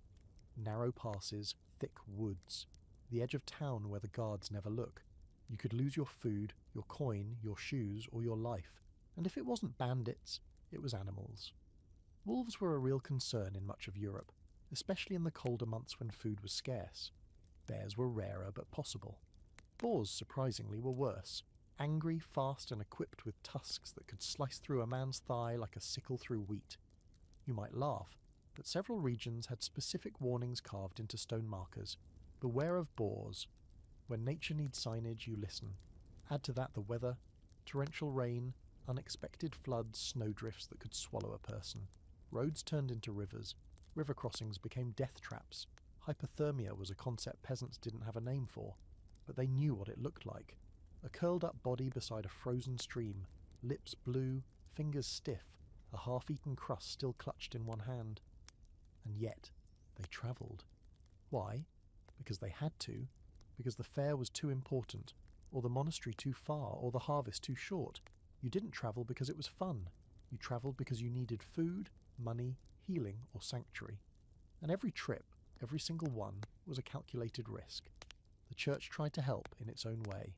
Narrow passes, thick woods, the edge of town where the guards never look. You could lose your food, your coin, your shoes, or your life. And if it wasn't bandits, it was animals. Wolves were a real concern in much of Europe, especially in the colder months when food was scarce. Bears were rarer but possible. Boars, surprisingly, were worse. Angry, fast, and equipped with tusks that could slice through a man's thigh like a sickle through wheat. You might laugh, but several regions had specific warnings carved into stone markers. Beware of bores. When nature needs signage, you listen. Add to that the weather, torrential rain, unexpected floods, snowdrifts that could swallow a person. Roads turned into rivers. River crossings became death traps. Hypothermia was a concept peasants didn't have a name for, but they knew what it looked like. A curled-up body beside a frozen stream, lips blue, fingers stiff, a half-eaten crust still clutched in one hand. And yet, they travelled. Why? Because they had to. Because the fair was too important, or the monastery too far, or the harvest too short. You didn't travel because it was fun. You travelled because you needed food, money, healing, or sanctuary. And every trip, every single one, was a calculated risk. The church tried to help in its own way.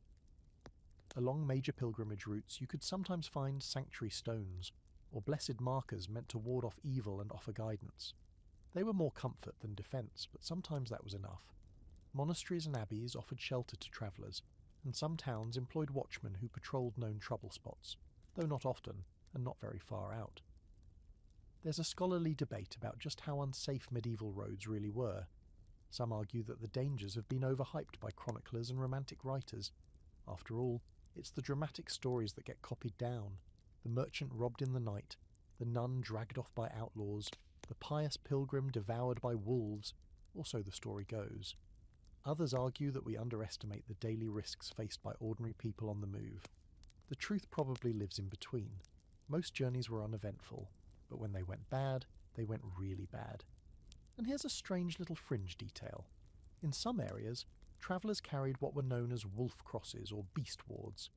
Along major pilgrimage routes, you could sometimes find sanctuary stones, or blessed markers meant to ward off evil and offer guidance. They were more comfort than defence, but sometimes that was enough. Monasteries and abbeys offered shelter to travellers, and some towns employed watchmen who patrolled known trouble spots, though not often, and not very far out. There's a scholarly debate about just how unsafe medieval roads really were. Some argue that the dangers have been overhyped by chroniclers and romantic writers. After all, it's the dramatic stories that get copied down. The merchant robbed in the night, the nun dragged off by outlaws, the pious pilgrim devoured by wolves, or so the story goes. Others argue that we underestimate the daily risks faced by ordinary people on the move. The truth probably lives in between. Most journeys were uneventful, but when they went bad, they went really bad. And here's a strange little fringe detail. In some areas, travellers carried what were known as wolf crosses or beast wards,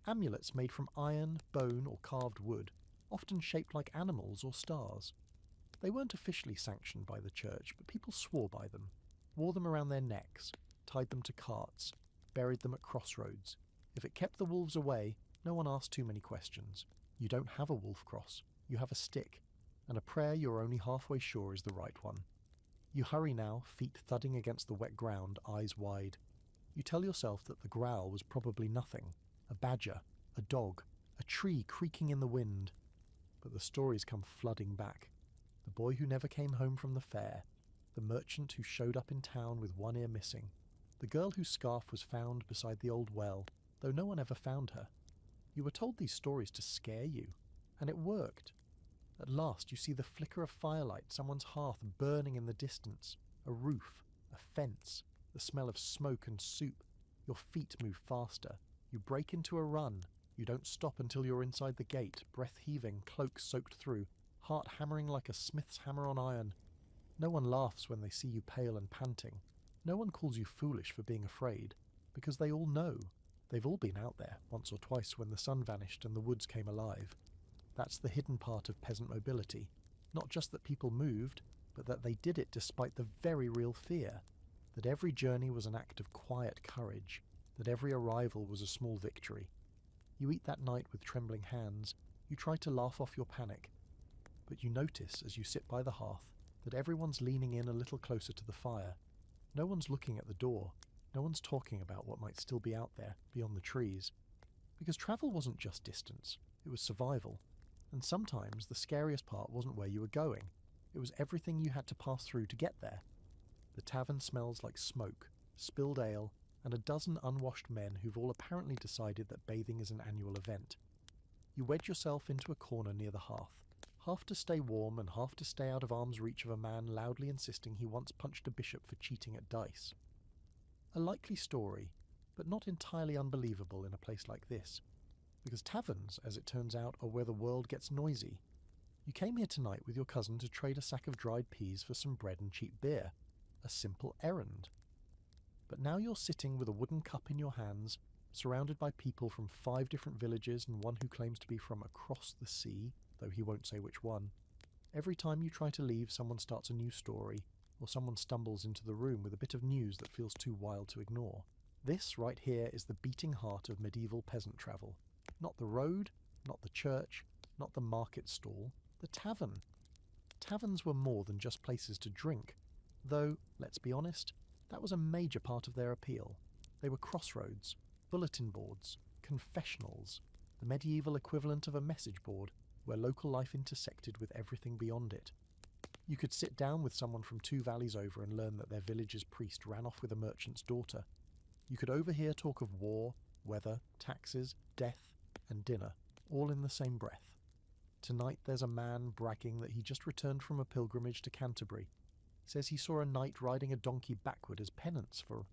amulets made from iron, bone, or carved wood, often shaped like animals or stars. They weren't officially sanctioned by the church, but people swore by them, wore them around their necks, tied them to carts, buried them at crossroads. If it kept the wolves away, no one asked too many questions. You don't have a wolf cross, you have a stick, and a prayer you're only halfway sure is the right one. You hurry now, feet thudding against the wet ground, eyes wide. You tell yourself that the growl was probably nothing, a badger, a dog, a tree creaking in the wind. But the stories come flooding back. The boy who never came home from the fair, the merchant who showed up in town with one ear missing, the girl whose scarf was found beside the old well, though no one ever found her. You were told these stories to scare you, and it worked. At last you see the flicker of firelight, someone's hearth burning in the distance, a roof, a fence, the smell of smoke and soup. Your feet move faster. You break into a run. You don't stop until you're inside the gate, breath heaving, cloak soaked through, heart hammering like a smith's hammer on iron. No one laughs when they see you pale and panting. No one calls you foolish for being afraid, because they all know. They've all been out there, once or twice when the sun vanished and the woods came alive. That's the hidden part of peasant mobility. Not just that people moved, but that they did it despite the very real fear. That every journey was an act of quiet courage. That every arrival was a small victory. You eat that night with trembling hands. You try to laugh off your panic. But you notice, as you sit by the hearth, that everyone's leaning in a little closer to the fire. No one's looking at the door. No one's talking about what might still be out there, beyond the trees. Because travel wasn't just distance. It was survival. And sometimes the scariest part wasn't where you were going. It was everything you had to pass through to get there. The tavern smells like smoke, spilled ale, and a dozen unwashed men who've all apparently decided that bathing is an annual event. You wedge yourself into a corner near the hearth, half to stay warm and half to stay out of arm's reach of a man loudly insisting he once punched a bishop for cheating at dice. A likely story, but not entirely unbelievable in a place like this. Because taverns, as it turns out, are where the world gets noisy. You came here tonight with your cousin to trade a sack of dried peas for some bread and cheap beer. A simple errand. But now you're sitting with a wooden cup in your hands, surrounded by people from 5 different villages and one who claims to be from across the sea, though he won't say which one. Every time you try to leave, someone starts a new story, or someone stumbles into the room with a bit of news that feels too wild to ignore. This right here is the beating heart of medieval peasant travel. Not the road, not the church, not the market stall, the tavern. Taverns were more than just places to drink, though, let's be honest, that was a major part of their appeal. They were crossroads, bulletin boards, confessionals, the medieval equivalent of a message board, where local life intersected with everything beyond it. You could sit down with someone from 2 valleys over and learn that their village's priest ran off with a merchant's daughter. You could overhear talk of war, weather, taxes, death, and dinner, all in the same breath. Tonight there's a man bragging that he just returned from a pilgrimage to Canterbury. Says he saw a knight riding a donkey backward as penance for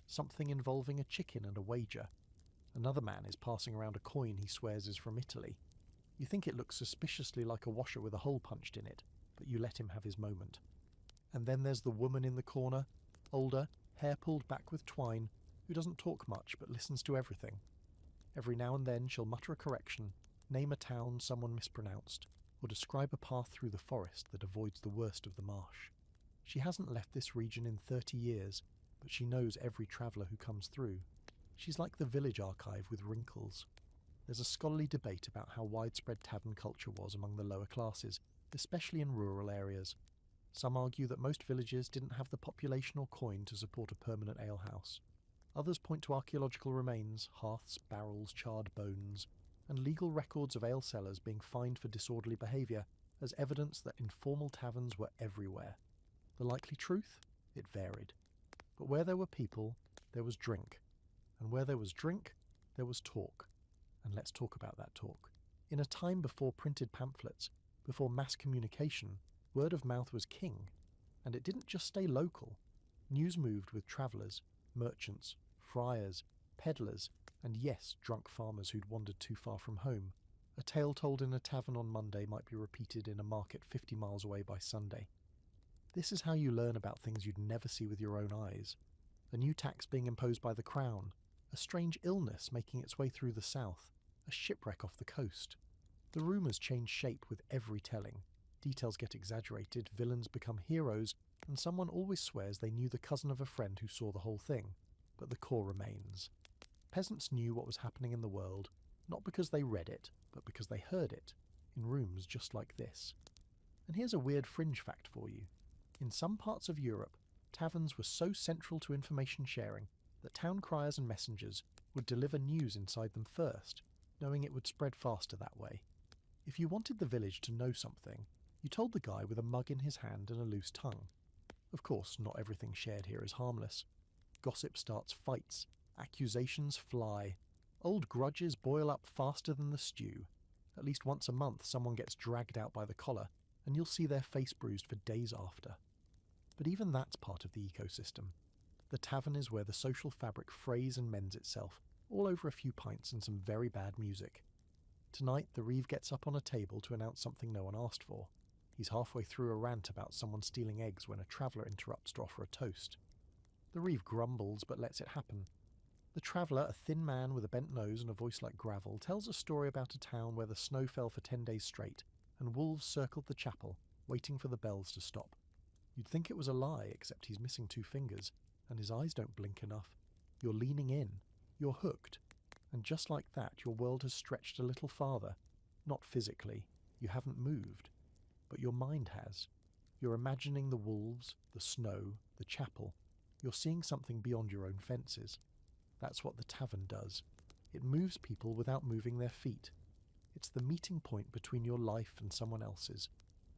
something involving a chicken and a wager. Another man is passing around a coin he swears is from Italy. You think it looks suspiciously like a washer with a hole punched in it, but you let him have his moment. And then there's the woman in the corner, older, hair pulled back with twine, who doesn't talk much but listens to everything. Every now and then she'll mutter a correction, name a town someone mispronounced, or describe a path through the forest that avoids the worst of the marsh. She hasn't left this region in 30 years, but she knows every traveller who comes through. She's like the village archive with wrinkles. There's a scholarly debate about how widespread tavern culture was among the lower classes, especially in rural areas. Some argue that most villages didn't have the population or coin to support a permanent alehouse. Others point to archaeological remains, hearths, barrels, charred bones, and legal records of ale sellers being fined for disorderly behaviour as evidence that informal taverns were everywhere. The likely truth? It varied. But where there were people, there was drink. And where there was drink, there was talk. And let's talk about that talk. In a time before printed pamphlets, before mass communication, word of mouth was king. And it didn't just stay local. News moved with travellers, merchants, friars, peddlers, and yes, drunk farmers who'd wandered too far from home. A tale told in a tavern on Monday might be repeated in a market 50 miles away by Sunday. This is how you learn about things you'd never see with your own eyes. A new tax being imposed by the Crown, a strange illness making its way through the south, a shipwreck off the coast. The rumours change shape with every telling. Details get exaggerated, villains become heroes, and someone always swears they knew the cousin of a friend who saw the whole thing. But the core remains. Peasants knew what was happening in the world, not because they read it, but because they heard it, in rooms just like this. And here's a weird fringe fact for you. In some parts of Europe, taverns were so central to information sharing that town criers and messengers would deliver news inside them first, knowing it would spread faster that way. If you wanted the village to know something, you told the guy with a mug in his hand and a loose tongue. Of course, not everything shared here is harmless. Gossip starts fights, accusations fly, old grudges boil up faster than the stew. At least once a month someone gets dragged out by the collar, and you'll see their face bruised for days after. But even that's part of the ecosystem. The tavern is where the social fabric frays and mends itself, all over a few pints and some very bad music. Tonight, the Reeve gets up on a table to announce something no one asked for. He's halfway through a rant about someone stealing eggs when a traveller interrupts to offer a toast. The Reeve grumbles but lets it happen. The traveller, a thin man with a bent nose and a voice like gravel, tells a story about a town where the snow fell for 10 days straight, and wolves circled the chapel, waiting for the bells to stop. You'd think it was a lie, except he's missing 2 fingers, and his eyes don't blink enough. You're leaning in. You're hooked. And just like that, your world has stretched a little farther. Not physically. You haven't moved. But your mind has. You're imagining the wolves, the snow, the chapel. You're seeing something beyond your own fences. That's what the tavern does. It moves people without moving their feet. It's the meeting point between your life and someone else's,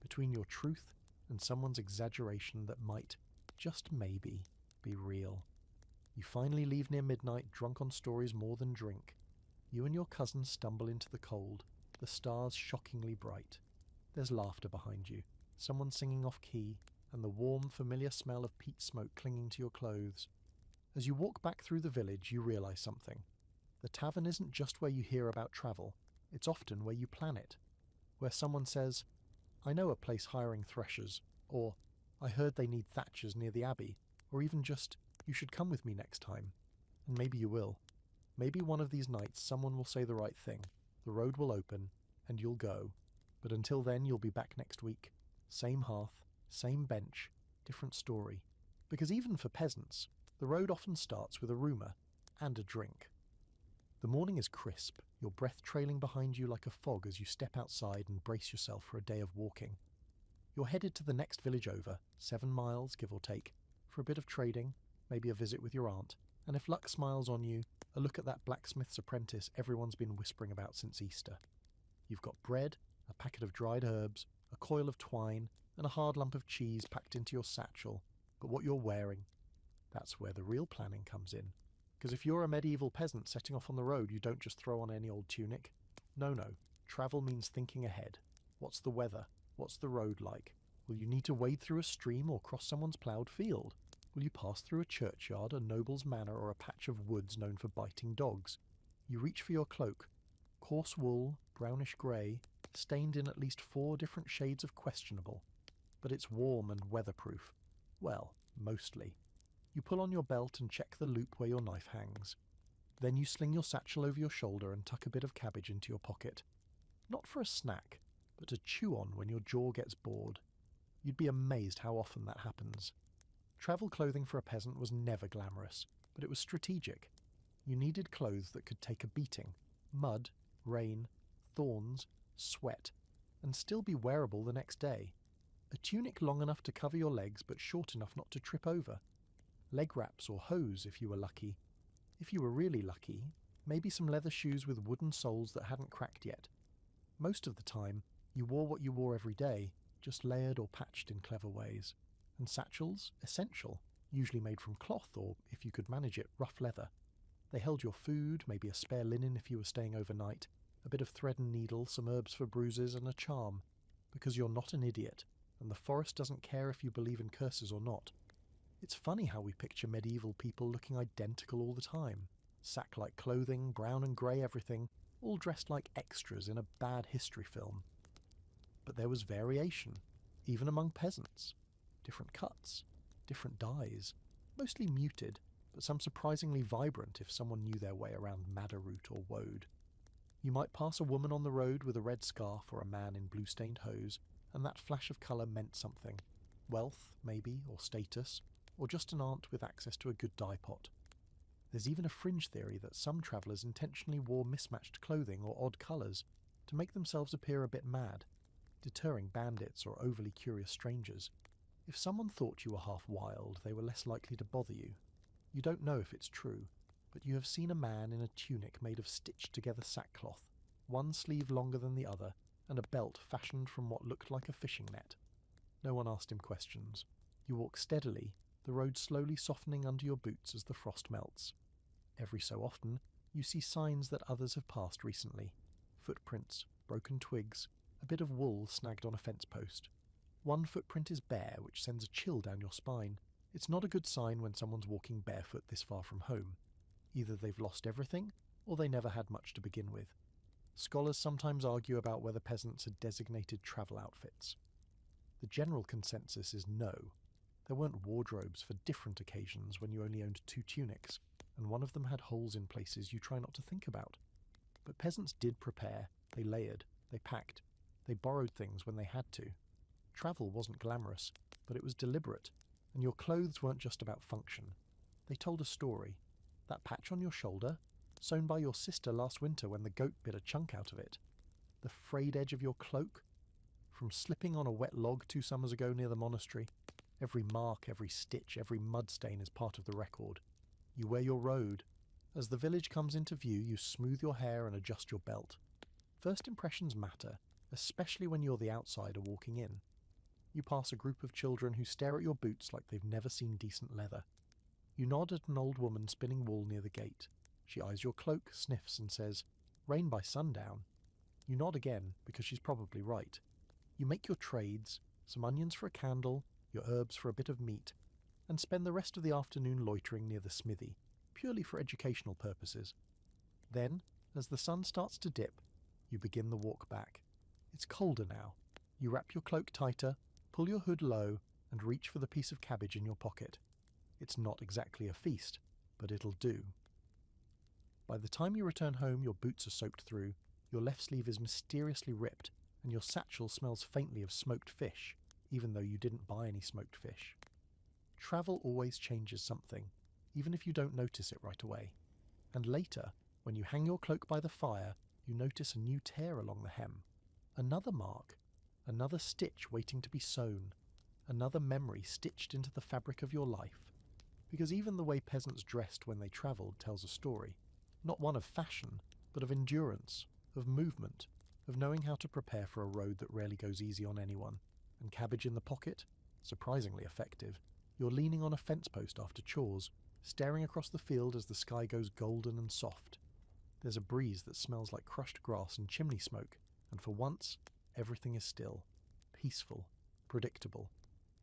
between your truth and someone's exaggeration that might, just maybe, be real. You finally leave near midnight, drunk on stories more than drink. You and your cousin stumble into the cold, the stars shockingly bright. There's laughter behind you, someone singing off key, and the warm, familiar smell of peat smoke clinging to your clothes. As you walk back through the village, you realise something. The tavern isn't just where you hear about travel, it's often where you plan it. Where someone says, "I know a place hiring threshers," or "I heard they need thatchers near the abbey," or even just, "You should come with me next time." And maybe you will. Maybe one of these nights someone will say the right thing, the road will open, and you'll go. But until then you'll be back next week. Same hearth, same bench, different story. Because even for peasants, the road often starts with a rumour and a drink. The morning is crisp, your breath trailing behind you like a fog as you step outside and brace yourself for a day of walking. You're headed to the next village over, 7 miles, give or take, for a bit of trading, maybe a visit with your aunt, and if luck smiles on you, a look at that blacksmith's apprentice everyone's been whispering about since Easter. You've got bread, a packet of dried herbs, a coil of twine, and a hard lump of cheese packed into your satchel, but what you're wearing. That's where the real planning comes in. Because if you're a medieval peasant setting off on the road, you don't just throw on any old tunic. No. Travel means thinking ahead. What's the weather? What's the road like? Will you need to wade through a stream or cross someone's ploughed field? Will you pass through a churchyard, a noble's manor, or a patch of woods known for biting dogs? You reach for your cloak. Coarse wool, brownish grey, stained in at least 4 different shades of questionable. But it's warm and weatherproof. Well, mostly. You pull on your belt and check the loop where your knife hangs. Then you sling your satchel over your shoulder and tuck a bit of cabbage into your pocket. Not for a snack, but to chew on when your jaw gets bored. You'd be amazed how often that happens. Travel clothing for a peasant was never glamorous, but it was strategic. You needed clothes that could take a beating, mud, rain, thorns, sweat, and still be wearable the next day. A tunic long enough to cover your legs but short enough not to trip over. Leg wraps or hose if you were lucky. If you were really lucky, maybe some leather shoes with wooden soles that hadn't cracked yet. Most of the time, you wore what you wore every day, just layered or patched in clever ways. And satchels, essential, usually made from cloth or, if you could manage it, rough leather. They held your food, maybe a spare linen if you were staying overnight, a bit of thread and needle, some herbs for bruises, and a charm. Because you're not an idiot, and the forest doesn't care if you believe in curses or not. It's funny how we picture medieval people looking identical all the time. Sack-like clothing, brown and grey everything, all dressed like extras in a bad history film. But there was variation, even among peasants. Different cuts, different dyes, mostly muted, but some surprisingly vibrant if someone knew their way around madderroot or woad. You might pass a woman on the road with a red scarf or a man in blue-stained hose, and that flash of colour meant something. Wealth, maybe, or status, or just an aunt with access to a good dye pot. There's even a fringe theory that some travellers intentionally wore mismatched clothing or odd colours to make themselves appear a bit mad, deterring bandits or overly curious strangers. If someone thought you were half wild, they were less likely to bother you. You don't know if it's true, but you have seen a man in a tunic made of stitched-together sackcloth, one sleeve longer than the other, and a belt fashioned from what looked like a fishing net. No one asked him questions. You walk steadily, the road slowly softening under your boots as the frost melts. Every so often, you see signs that others have passed recently. Footprints, broken twigs, a bit of wool snagged on a fence post. One footprint is bare, which sends a chill down your spine. It's not a good sign when someone's walking barefoot this far from home. Either they've lost everything, or they never had much to begin with. Scholars sometimes argue about whether peasants had designated travel outfits. The general consensus is no. There weren't wardrobes for different occasions when you only owned 2 tunics, and one of them had holes in places you try not to think about. But peasants did prepare, they layered, they packed, they borrowed things when they had to. Travel wasn't glamorous, but it was deliberate, and your clothes weren't just about function. They told a story. That patch on your shoulder, sewn by your sister last winter when the goat bit a chunk out of it. The frayed edge of your cloak, from slipping on a wet log 2 summers ago near the monastery. Every mark, every stitch, every mud stain is part of the record. You wear your road. As the village comes into view, you smooth your hair and adjust your belt. First impressions matter, especially when you're the outsider walking in. You pass a group of children who stare at your boots like they've never seen decent leather. You nod at an old woman spinning wool near the gate. She eyes your cloak, sniffs, and says, "Rain by sundown." You nod again, because she's probably right. You make your trades, some onions for a candle, your herbs for a bit of meat, and spend the rest of the afternoon loitering near the smithy, purely for educational purposes. Then, as the sun starts to dip, you begin the walk back. It's colder now. You wrap your cloak tighter, pull your hood low, and reach for the piece of cabbage in your pocket. It's not exactly a feast, but it'll do. By the time you return home, your boots are soaked through, your left sleeve is mysteriously ripped, and your satchel smells faintly of smoked fish, even though you didn't buy any smoked fish. Travel always changes something, even if you don't notice it right away. And later, when you hang your cloak by the fire, you notice a new tear along the hem. Another mark, another stitch waiting to be sewn, another memory stitched into the fabric of your life. Because even the way peasants dressed when they travelled tells a story. Not one of fashion, but of endurance, of movement, of knowing how to prepare for a road that rarely goes easy on anyone. And cabbage in the pocket? Surprisingly effective. You're leaning on a fence post after chores, staring across the field as the sky goes golden and soft. There's a breeze that smells like crushed grass and chimney smoke, and for once, everything is still, peaceful, predictable,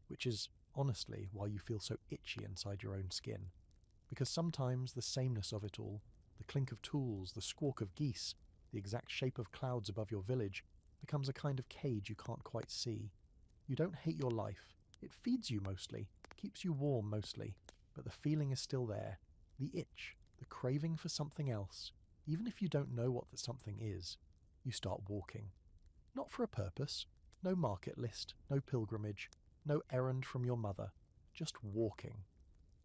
which is, honestly, why you feel so itchy inside your own skin. Because sometimes the sameness of it all, the clink of tools, the squawk of geese, the exact shape of clouds above your village, becomes a kind of cage you can't quite see. You don't hate your life. It feeds you mostly, keeps you warm mostly, but the feeling is still there. The itch, the craving for something else. Even if you don't know what that something is, you start walking. Not for a purpose, no market list, no pilgrimage, no errand from your mother, just walking.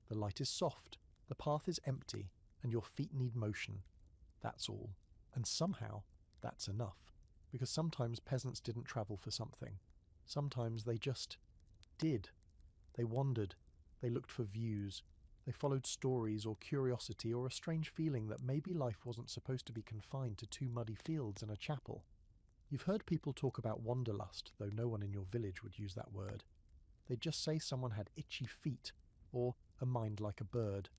The light is soft, the path is empty, and your feet need motion. That's all. And somehow, that's enough. Because sometimes peasants didn't travel for something. Sometimes they just did. They wandered. They looked for views. They followed stories or curiosity or a strange feeling that maybe life wasn't supposed to be confined to 2 muddy fields and a chapel. You've heard people talk about wanderlust, though no one in your village would use that word. They'd just say someone had itchy feet, or a mind like a bird.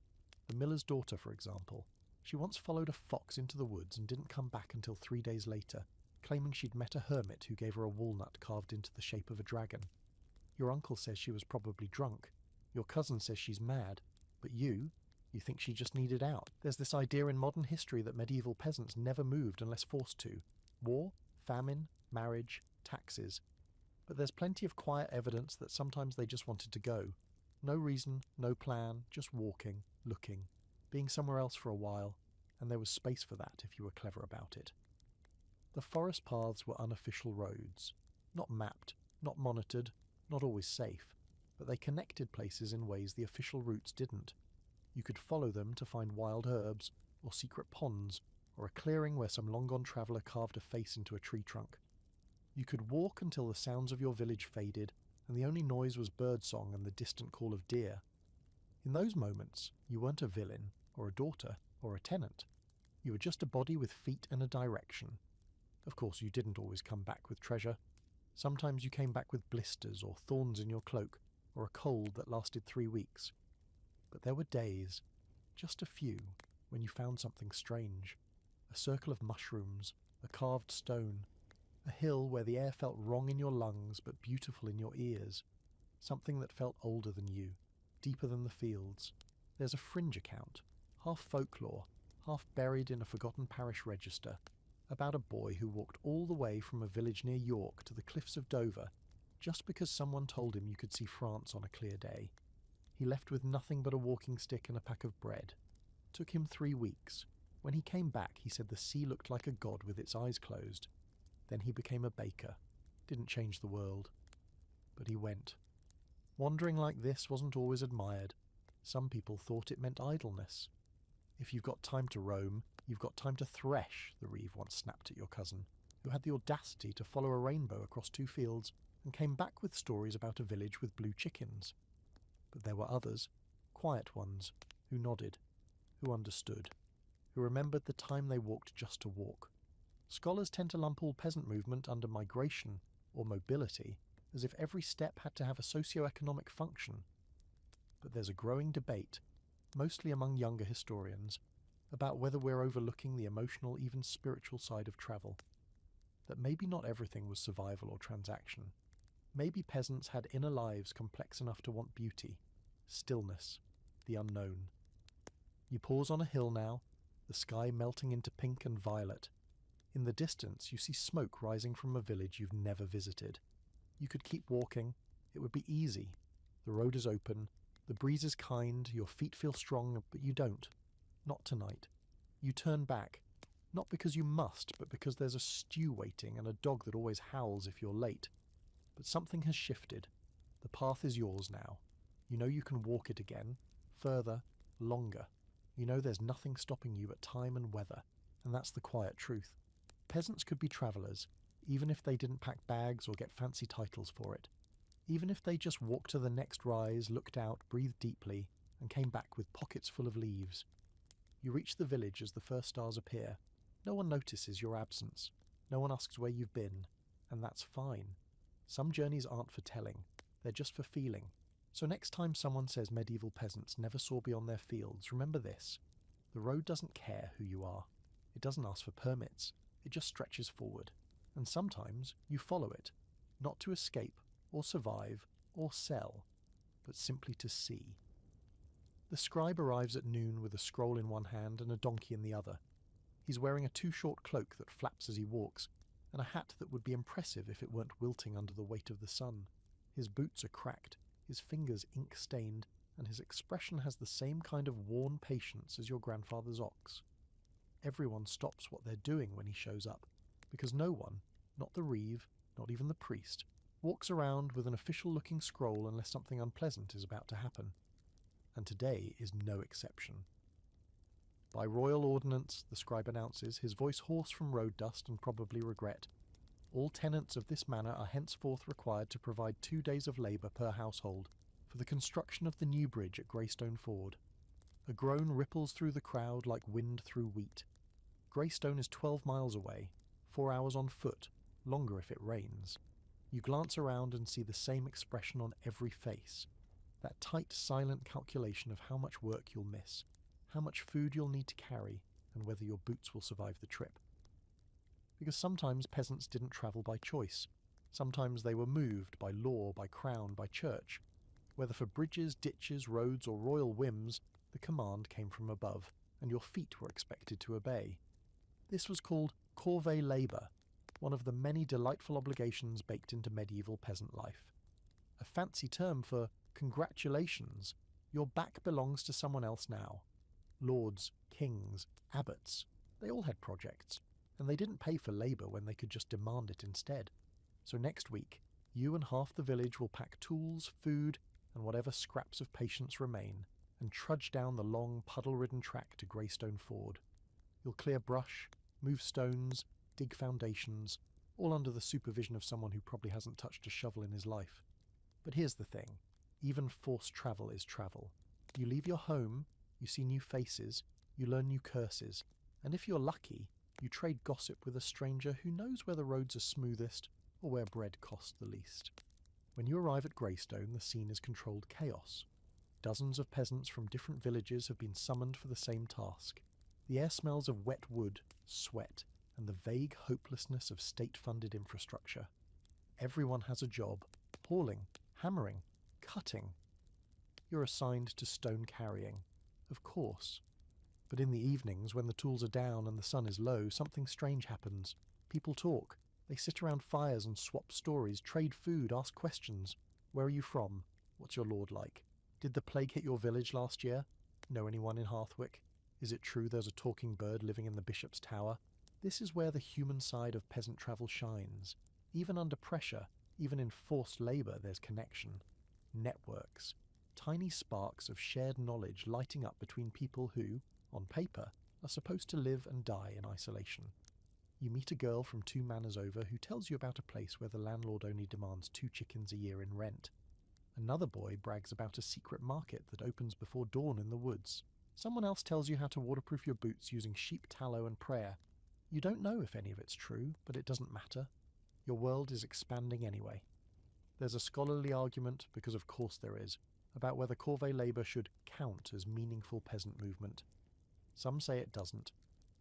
The miller's daughter, for example. She once followed a fox into the woods and didn't come back until 3 days later, claiming she'd met a hermit who gave her a walnut carved into the shape of a dragon. Your uncle says she was probably drunk. Your cousin says she's mad. But you think she just needed out. There's this idea in modern history that medieval peasants never moved unless forced to. War, famine, marriage, taxes. But there's plenty of quiet evidence that sometimes they just wanted to go. No reason, no plan, just walking, looking, being somewhere else for a while, and there was space for that if you were clever about it. The forest paths were unofficial roads, not mapped, not monitored, not always safe, but they connected places in ways the official routes didn't. You could follow them to find wild herbs, or secret ponds, or a clearing where some long-gone traveller carved a face into a tree trunk. You could walk until the sounds of your village faded, and the only noise was birdsong and the distant call of deer. In those moments, you weren't a villain, or a daughter, or a tenant. You were just a body with feet and a direction. Of course, you didn't always come back with treasure. Sometimes you came back with blisters or thorns in your cloak, or a cold that lasted 3 weeks. But there were days, just a few, when you found something strange. A circle of mushrooms, a carved stone, a hill where the air felt wrong in your lungs but beautiful in your ears. Something that felt older than you, deeper than the fields. There's a fringe account, half folklore, half buried in a forgotten parish register, about a boy who walked all the way from a village near York to the cliffs of Dover just because someone told him you could see France on a clear day. He left with nothing but a walking stick and a pack of bread. Took him 3 weeks. When he came back, he said the sea looked like a god with its eyes closed. Then he became a baker. Didn't change the world. But he went. Wandering like this wasn't always admired. Some people thought it meant idleness. If you've got time to roam, you've got time to thresh, the reeve once snapped at your cousin, who had the audacity to follow a rainbow across 2 fields and came back with stories about a village with blue chickens. But there were others, quiet ones, who nodded, who understood, who remembered the time they walked just to walk. Scholars tend to lump all peasant movement under migration or mobility, as if every step had to have a socio-economic function. But there's a growing debate, mostly among younger historians, about whether we're overlooking the emotional, even spiritual side of travel. That maybe not everything was survival or transaction. Maybe peasants had inner lives complex enough to want beauty, stillness, the unknown. You pause on a hill now, the sky melting into pink and violet. In the distance, you see smoke rising from a village you've never visited. You could keep walking. It would be easy. The road is open. The breeze is kind. Your feet feel strong, but you don't. Not tonight. You turn back. Not because you must, but because there's a stew waiting and a dog that always howls if you're late. But something has shifted. The path is yours now. You know you can walk it again. Further. Longer. You know there's nothing stopping you but time and weather. And that's the quiet truth. Peasants could be travellers, even if they didn't pack bags or get fancy titles for it. Even if they just walked to the next rise, looked out, breathed deeply, and came back with pockets full of leaves. You reach the village as the first stars appear. No one notices your absence. No one asks where you've been. And that's fine. Some journeys aren't for telling, they're just for feeling. So next time someone says medieval peasants never saw beyond their fields, remember this. The road doesn't care who you are. It doesn't ask for permits. It just stretches forward. And sometimes you follow it, not to escape, or survive, or sell, but simply to see. The scribe arrives at noon with a scroll in one hand and a donkey in the other. He's wearing a too-short cloak that flaps as he walks, and a hat that would be impressive if it weren't wilting under the weight of the sun. His boots are cracked, his fingers ink-stained, and his expression has the same kind of worn patience as your grandfather's ox. Everyone stops what they're doing when he shows up, because no one, not the reeve, not even the priest, walks around with an official-looking scroll unless something unpleasant is about to happen. And today is no exception. By royal ordinance, the scribe announces, his voice hoarse from road dust and probably regret, all tenants of this manor are henceforth required to provide 2 days of labour per household for the construction of the new bridge at Greystone Ford. A groan ripples through the crowd like wind through wheat. Greystone is 12 miles away, 4 hours on foot, longer if it rains. You glance around and see the same expression on every face. That tight, silent calculation of how much work you'll miss, how much food you'll need to carry, and whether your boots will survive the trip. Because sometimes peasants didn't travel by choice. Sometimes they were moved by law, by crown, by church. Whether for bridges, ditches, roads, or royal whims, the command came from above, and your feet were expected to obey. This was called corvée labour, one of the many delightful obligations baked into medieval peasant life. A fancy term for congratulations, your back belongs to someone else now. Lords, kings, abbots, they all had projects, and they didn't pay for labour when they could just demand it instead. So next week, you and half the village will pack tools, food, and whatever scraps of patience remain, and trudge down the long, puddle-ridden track to Greystone Ford. You'll clear brush, move stones, dig foundations, all under the supervision of someone who probably hasn't touched a shovel in his life. But here's the thing, even forced travel is travel. You leave your home, you see new faces, you learn new curses, and if you're lucky, you trade gossip with a stranger who knows where the roads are smoothest or where bread costs the least. When you arrive at Greystone, the scene is controlled chaos. Dozens of peasants from different villages have been summoned for the same task. The air smells of wet wood, sweat, and the vague hopelessness of state-funded infrastructure. Everyone has a job, hauling, hammering, cutting. You're assigned to stone carrying, of course. But in the evenings, when the tools are down and the sun is low, something strange happens. People talk. They sit around fires and swap stories, trade food, ask questions. Where are you from? What's your lord like? Did the plague hit your village last year? Know anyone in Hearthwick? Is it true there's a talking bird living in the bishop's tower? This is where the human side of peasant travel shines. Even under pressure, even in forced labour, there's connection. Networks. Tiny sparks of shared knowledge lighting up between people who, on paper, are supposed to live and die in isolation. You meet a girl from 2 manors over who tells you about a place where the landlord only demands 2 chickens a year in rent. Another boy brags about a secret market that opens before dawn in the woods. Someone else tells you how to waterproof your boots using sheep tallow and prayer. You don't know if any of it's true, but it doesn't matter. Your world is expanding anyway. There's a scholarly argument, because of course there is, about whether corvée labour should count as meaningful peasant movement. Some say it doesn't,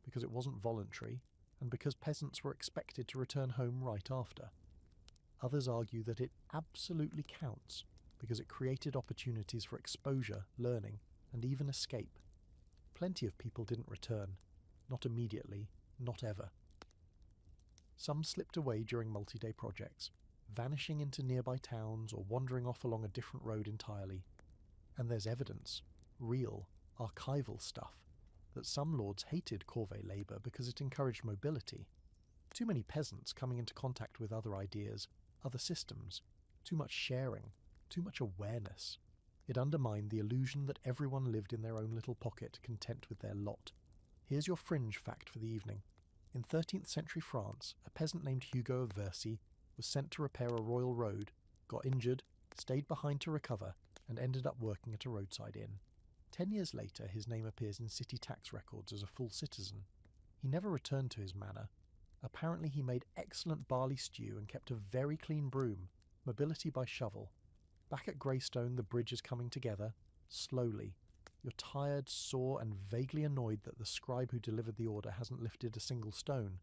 because it wasn't voluntary, and because peasants were expected to return home right after. Others argue that it absolutely counts, because it created opportunities for exposure, learning, and even escape. Plenty of people didn't return. Not immediately, not ever. Some slipped away during multi-day projects, vanishing into nearby towns or wandering off along a different road entirely. And there's evidence, real, archival stuff, that some lords hated corvée labour because it encouraged mobility. Too many peasants coming into contact with other ideas, other systems, too much sharing, too much awareness. It undermined the illusion that everyone lived in their own little pocket, content with their lot. Here's your fringe fact for the evening. In 13th century France, a peasant named Hugo of Vercy was sent to repair a royal road, got injured, stayed behind to recover, and ended up working at a roadside inn. 10 years later, his name appears in city tax records as a full citizen. He never returned to his manor. Apparently he made excellent barley stew and kept a very clean broom, Mobility by shovel. Back at Greystone, the bridge is coming together, slowly. You're tired, sore, and vaguely annoyed that the scribe who delivered the order hasn't lifted a single stone.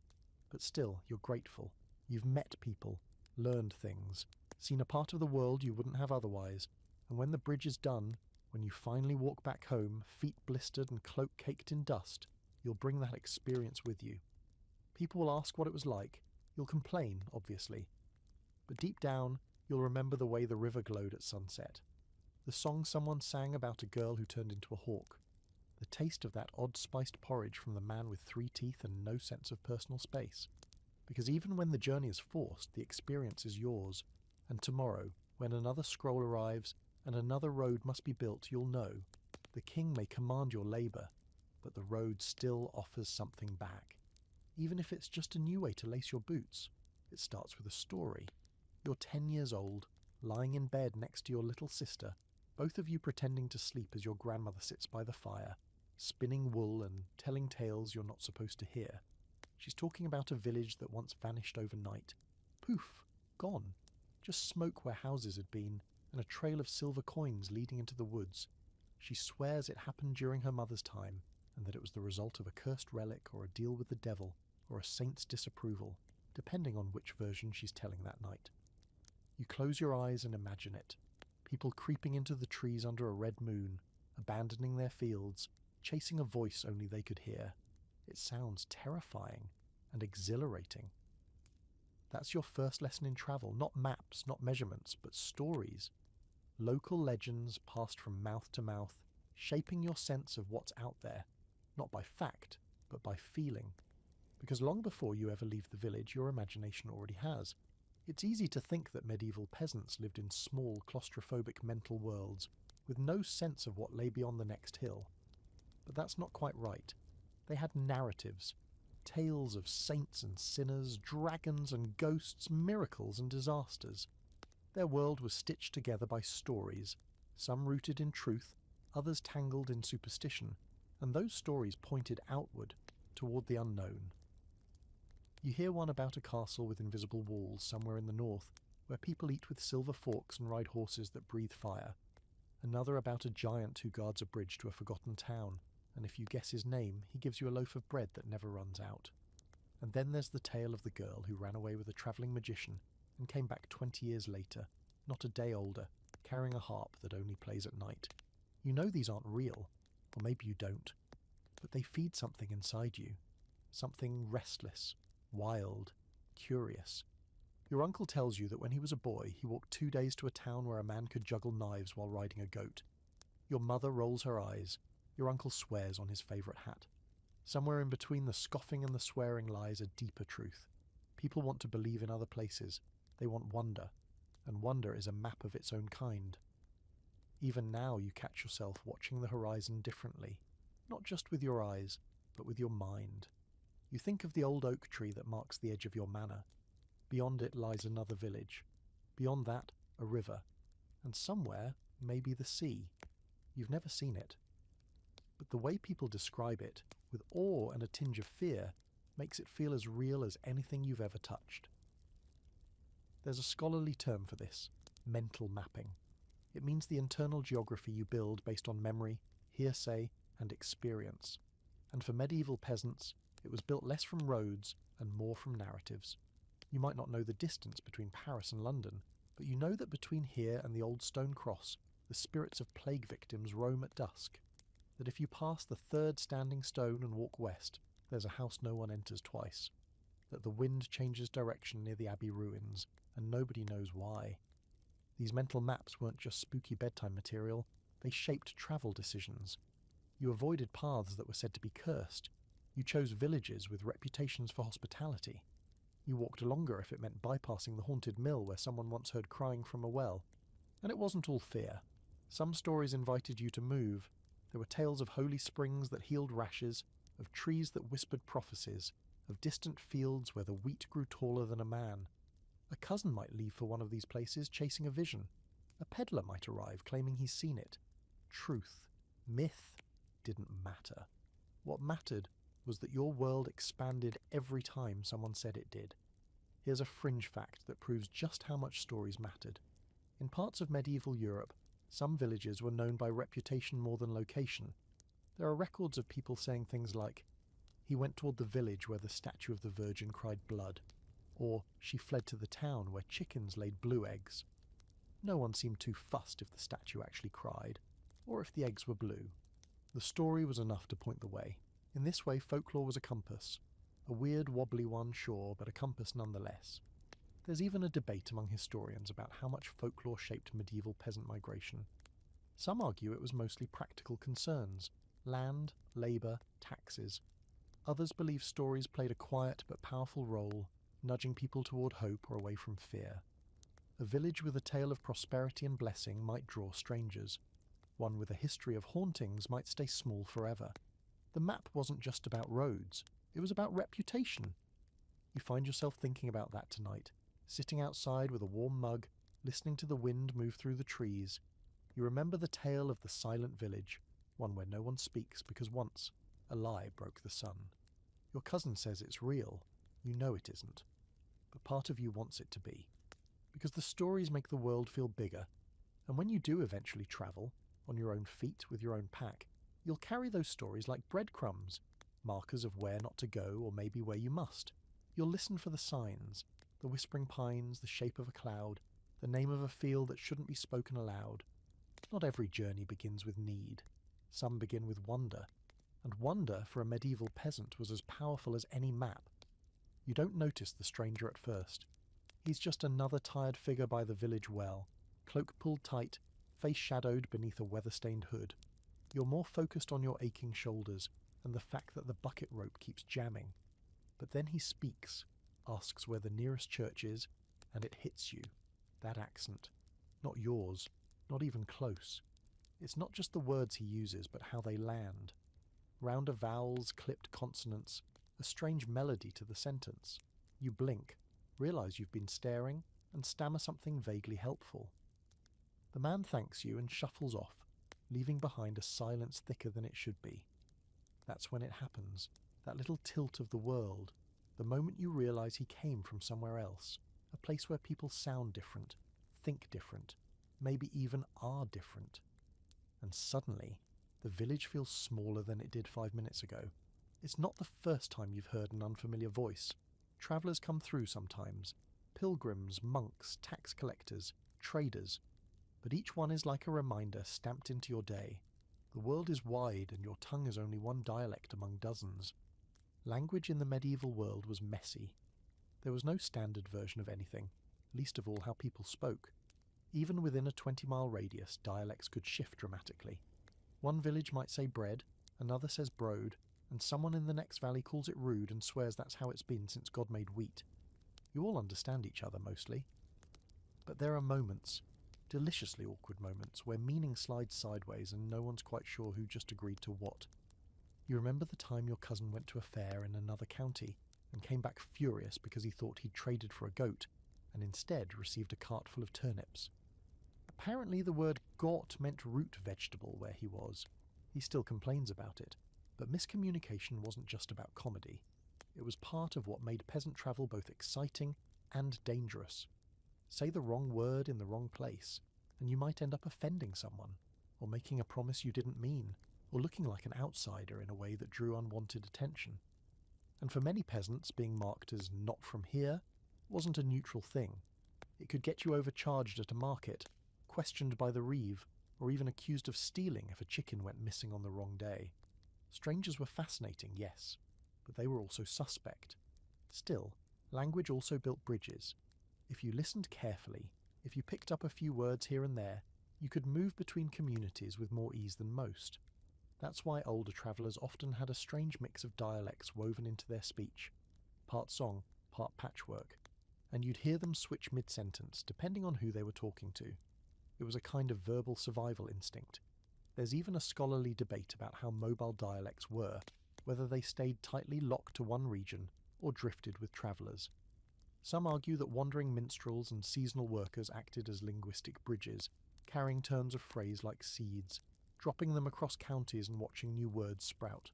But still, you're grateful. You've met people, learned things, seen a part of the world you wouldn't have otherwise, and when the bridge is done, when you finally walk back home, feet blistered and cloak caked in dust, you'll bring that experience with you. People will ask what it was like. You'll complain, obviously. But deep down, you'll remember the way the river glowed at sunset. The song someone sang about a girl who turned into a hawk. The taste of that odd-spiced porridge from the man with 3 teeth and no sense of personal space. Because even when the journey is forced, the experience is yours. And tomorrow, when another scroll arrives and another road must be built, you'll know. The king may command your labour, but the road still offers something back. Even if it's just a new way to lace your boots. It starts with a story. You're 10 years old, lying in bed next to your little sister, both of you pretending to sleep as your grandmother sits by the fire, spinning wool and telling tales you're not supposed to hear. She's talking about a village that once vanished overnight. Poof, gone. Just smoke where houses had been, and a trail of silver coins leading into the woods. She swears it happened during her mother's time, and that it was the result of a cursed relic or a deal with the devil, or a saint's disapproval, depending on which version she's telling that night. You close your eyes and imagine it. People creeping into the trees under a red moon, abandoning their fields, chasing a voice only they could hear. It sounds terrifying and exhilarating. That's your first lesson in travel, not maps, not measurements, but stories. Local legends passed from mouth to mouth, shaping your sense of what's out there, not by fact, but by feeling. Because long before you ever leave the village, your imagination already has. It's easy to think that medieval peasants lived in small, claustrophobic mental worlds, with no sense of what lay beyond the next hill. But that's not quite right. They had narratives, tales of saints and sinners, dragons and ghosts, miracles and disasters. Their world was stitched together by stories, some rooted in truth, others tangled in superstition, and those stories pointed outward, toward the unknown. You hear one about a castle with invisible walls somewhere in the north, where people eat with silver forks and ride horses that breathe fire. Another about a giant who guards a bridge to a forgotten town, and if you guess his name, he gives you a loaf of bread that never runs out. And then there's the tale of the girl who ran away with a travelling magician and came back 20 years later, not a day older, carrying a harp that only plays at night. You know these aren't real, or maybe you don't, but they feed something inside you, something restless, wild, curious. Your uncle tells you that when he was a boy, he walked 2 days to a town where a man could juggle knives while riding a goat. Your mother rolls her eyes. Your uncle swears on his favourite hat. Somewhere in between the scoffing and the swearing lies a deeper truth. People want to believe in other places. They want wonder, and wonder is a map of its own kind. Even now you catch yourself watching the horizon differently, not just with your eyes, but with your mind. You think of the old oak tree that marks the edge of your manor. Beyond it lies another village. Beyond that, a river. And somewhere, maybe the sea. You've never seen it. But the way people describe it, with awe and a tinge of fear, makes it feel as real as anything you've ever touched. There's a scholarly term for this, mental mapping. It means the internal geography you build based on memory, hearsay, and experience. And for medieval peasants, it was built less from roads and more from narratives. You might not know the distance between Paris and London, but you know that between here and the old stone cross, the spirits of plague victims roam at dusk. That if you pass the third standing stone and walk west, there's a house no one enters twice. That the wind changes direction near the abbey ruins, and nobody knows why. These mental maps weren't just spooky bedtime material, they shaped travel decisions. You avoided paths that were said to be cursed. You chose villages with reputations for hospitality. You walked longer if it meant bypassing the haunted mill where someone once heard crying from a well. And it wasn't all fear. Some stories invited you to move. There were tales of holy springs that healed rashes, of trees that whispered prophecies, of distant fields where the wheat grew taller than a man. A cousin might leave for one of these places chasing a vision. A peddler might arrive claiming he's seen it. Truth, myth, didn't matter. What mattered was that your world expanded every time someone said it did. Here's a fringe fact that proves just how much stories mattered. In parts of medieval Europe, some villages were known by reputation more than location. There are records of people saying things like, "He went toward the village where the statue of the Virgin cried blood," or "She fled to the town where chickens laid blue eggs." No one seemed too fussed if the statue actually cried, or if the eggs were blue. The story was enough to point the way. In this way, folklore was a compass. A weird, wobbly one, sure, but a compass nonetheless. There's even a debate among historians about how much folklore shaped medieval peasant migration. Some argue it was mostly practical concerns: land, labour, taxes. Others believe stories played a quiet but powerful role, nudging people toward hope or away from fear. A village with a tale of prosperity and blessing might draw strangers. One with a history of hauntings might stay small forever. The map wasn't just about roads, it was about reputation. You find yourself thinking about that tonight, sitting outside with a warm mug, listening to the wind move through the trees. You remember the tale of the silent village, one where no one speaks because once a lie broke the sun. Your cousin says it's real. You know it isn't. But part of you wants it to be. Because the stories make the world feel bigger. And when you do eventually travel, on your own feet with your own pack, you'll carry those stories like breadcrumbs, markers of where not to go or maybe where you must. You'll listen for the signs, the whispering pines, the shape of a cloud, the name of a field that shouldn't be spoken aloud. Not every journey begins with need. Some begin with wonder. And wonder for a medieval peasant was as powerful as any map. You don't notice the stranger at first. He's just another tired figure by the village well, cloak pulled tight, face shadowed beneath a weather-stained hood. You're more focused on your aching shoulders and the fact that the bucket rope keeps jamming. But then he speaks, asks where the nearest church is, and it hits you. That accent. Not yours, not even close. It's not just the words he uses, but how they land. Rounder vowels, clipped consonants, a strange melody to the sentence. You blink, realize you've been staring, and stammer something vaguely helpful. The man thanks you and shuffles off, leaving behind a silence thicker than it should be. That's when it happens, that little tilt of the world, the moment you realize he came from somewhere else, a place where people sound different, think different, maybe even are different. And suddenly, the village feels smaller than it did 5 minutes ago. It's not the first time you've heard an unfamiliar voice. Travellers come through sometimes. Pilgrims, monks, tax collectors, traders. But each one is like a reminder stamped into your day. The world is wide and your tongue is only one dialect among dozens. Language in the medieval world was messy. There was no standard version of anything, least of all how people spoke. Even within a 20-mile radius, dialects could shift dramatically. One village might say bread, another says broad, and someone in the next valley calls it rude and swears that's how it's been since God made wheat. You all understand each other mostly. But there are moments, deliciously awkward moments, where meaning slides sideways and no one's quite sure who just agreed to what. You remember the time your cousin went to a fair in another county and came back furious because he thought he'd traded for a goat and instead received a cart full of turnips. Apparently the word gort meant root vegetable where he was. He still complains about it, but miscommunication wasn't just about comedy. It was part of what made peasant travel both exciting and dangerous. Say the wrong word in the wrong place, and you might end up offending someone, or making a promise you didn't mean, or looking like an outsider in a way that drew unwanted attention. And for many peasants, being marked as not from here wasn't a neutral thing. It could get you overcharged at a market, questioned by the reeve, or even accused of stealing if a chicken went missing on the wrong day. Strangers were fascinating, yes, but they were also suspect. Still, language also built bridges. If you listened carefully, if you picked up a few words here and there, you could move between communities with more ease than most. That's why older travellers often had a strange mix of dialects woven into their speech, part song, part patchwork, and you'd hear them switch mid-sentence depending on who they were talking to. It was a kind of verbal survival instinct. There's even a scholarly debate about how mobile dialects were, whether they stayed tightly locked to one region or drifted with travellers. Some argue that wandering minstrels and seasonal workers acted as linguistic bridges, carrying turns of phrase like seeds, dropping them across counties and watching new words sprout.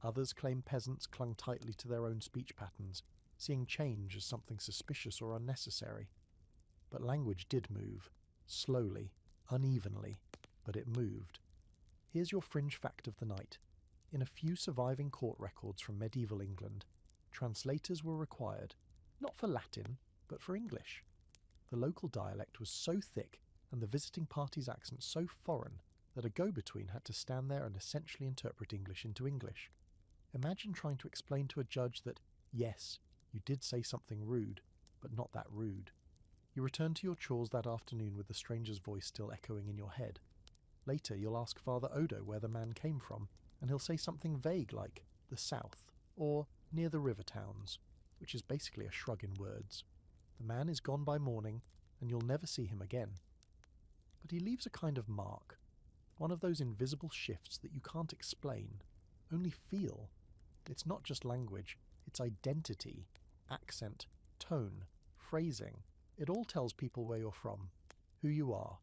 Others claim peasants clung tightly to their own speech patterns, seeing change as something suspicious or unnecessary. But language did move, slowly, unevenly, but it moved. Here's your fringe fact of the night. In a few surviving court records from medieval England, translators were required, not for Latin, but for English. The local dialect was so thick and the visiting party's accent so foreign that a go-between had to stand there and essentially interpret English into English. Imagine trying to explain to a judge that, yes, you did say something rude, but not that rude. You return to your chores that afternoon with the stranger's voice still echoing in your head. Later you'll ask Father Odo where the man came from, and he'll say something vague like, the south, or near the river towns, which is basically a shrug in words. The man is gone by morning, and you'll never see him again. But he leaves a kind of mark, one of those invisible shifts that you can't explain, only feel. It's not just language, it's identity, accent, tone, phrasing. It all tells people where you're from, who you are,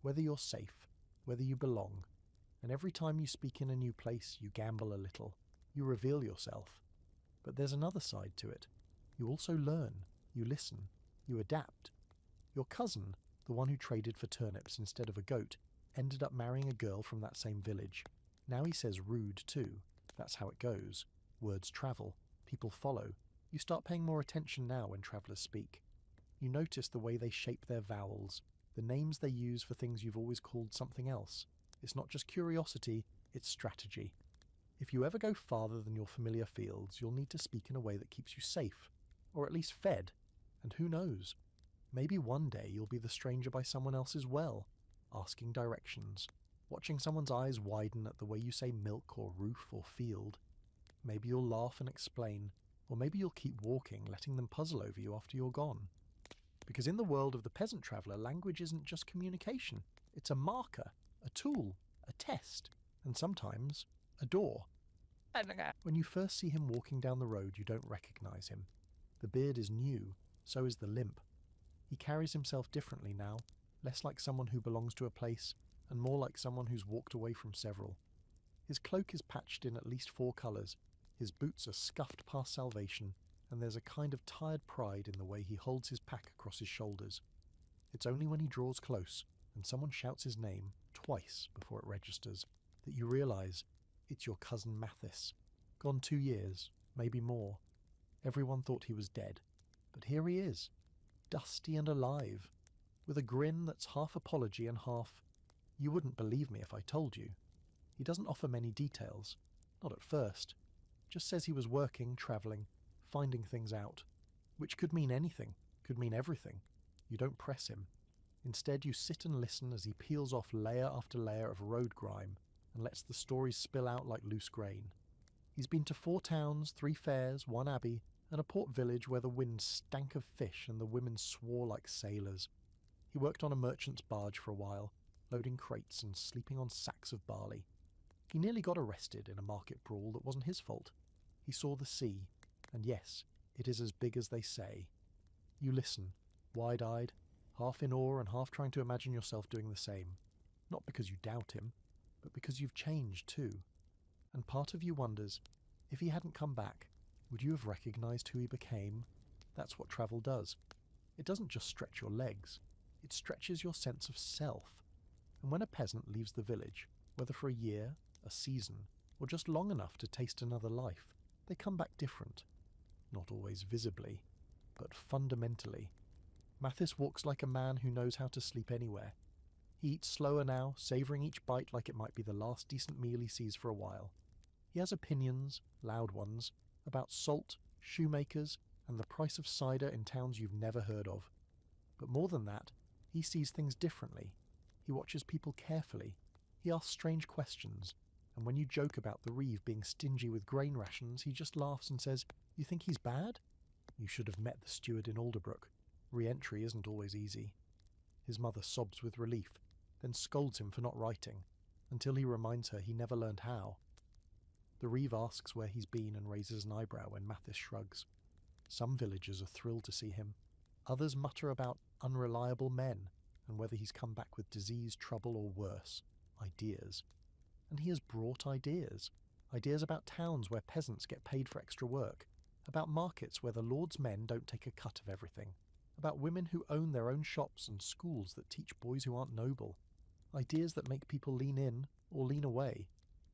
whether you're safe, whether you belong. And every time you speak in a new place, you gamble a little, you reveal yourself. But there's another side to it. You also learn, you listen, you adapt. Your cousin, the one who traded for turnips instead of a goat, ended up marrying a girl from that same village. Now he says rude too. That's how it goes. Words travel. People follow. You start paying more attention now when travellers speak. You notice the way they shape their vowels, the names they use for things you've always called something else. It's not just curiosity, it's strategy. If you ever go farther than your familiar fields, you'll need to speak in a way that keeps you safe, or at least fed. And who knows? Maybe one day you'll be the stranger by someone else's well, asking directions, watching someone's eyes widen at the way you say milk or roof or field. Maybe you'll laugh and explain, or maybe you'll keep walking, letting them puzzle over you after you're gone. Because in the world of the peasant traveller, language isn't just communication. It's a marker, a tool, a test, and sometimes a door. When you first see him walking down the road, you don't recognise him. The beard is new, so is the limp. He carries himself differently now, less like someone who belongs to a place, and more like someone who's walked away from several. His cloak is patched in at least 4 colours, his boots are scuffed past salvation, and there's a kind of tired pride in the way he holds his pack across his shoulders. It's only when he draws close, and someone shouts his name, twice before it registers, that you realise it's your cousin Mathis. Gone 2 years, maybe more. Everyone thought he was dead, but here he is, dusty and alive, with a grin that's half apology and half, "You wouldn't believe me if I told you." He doesn't offer many details, not at first, just says he was working, travelling, finding things out, which could mean anything, could mean everything. You don't press him. Instead, you sit and listen as he peels off layer after layer of road grime and lets the stories spill out like loose grain. He's been to 4 towns, 3 fairs, 1 abbey, and a port village where the wind stank of fish and the women swore like sailors. He worked on a merchant's barge for a while, loading crates and sleeping on sacks of barley. He nearly got arrested in a market brawl that wasn't his fault. He saw the sea, and yes, it is as big as they say. You listen, wide-eyed, half in awe and half trying to imagine yourself doing the same. Not because you doubt him, but because you've changed too. And part of you wonders, if he hadn't come back, would you have recognised who he became? That's what travel does. It doesn't just stretch your legs, it stretches your sense of self. And when a peasant leaves the village, whether for a year, a season, or just long enough to taste another life, they come back different. Not always visibly, but fundamentally. Mathis walks like a man who knows how to sleep anywhere. He eats slower now, savouring each bite like it might be the last decent meal he sees for a while. He has opinions, loud ones, about salt, shoemakers, and the price of cider in towns you've never heard of. But more than that, he sees things differently. He watches people carefully. He asks strange questions, and when you joke about the Reeve being stingy with grain rations, he just laughs and says, "You think he's bad?" You should have met the steward in Alderbrook. Re-entry isn't always easy. His mother sobs with relief, then scolds him for not writing, until he reminds her he never learned how. The Reeve asks where he's been and raises an eyebrow when Mathis shrugs. Some villagers are thrilled to see him. Others mutter about unreliable men and whether he's come back with disease, trouble, or worse, ideas. And he has brought ideas. Ideas about towns where peasants get paid for extra work, about markets where the Lord's men don't take a cut of everything, about women who own their own shops and schools that teach boys who aren't noble, ideas that make people lean in or lean away,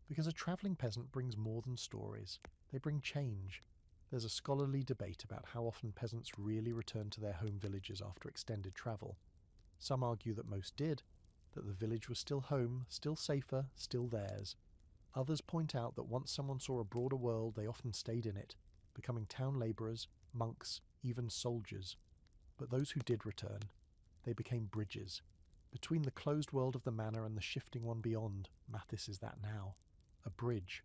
because a travelling peasant brings more than stories. They bring change. There's a scholarly debate about how often peasants really return to their home villages after extended travel. Some argue that most did, that the village was still home, still safer, still theirs. Others point out that once someone saw a broader world, they often stayed in it, becoming town labourers, monks, even soldiers. But those who did return, they became bridges. Between the closed world of the manor and the shifting one beyond, Mathis is that now. A bridge.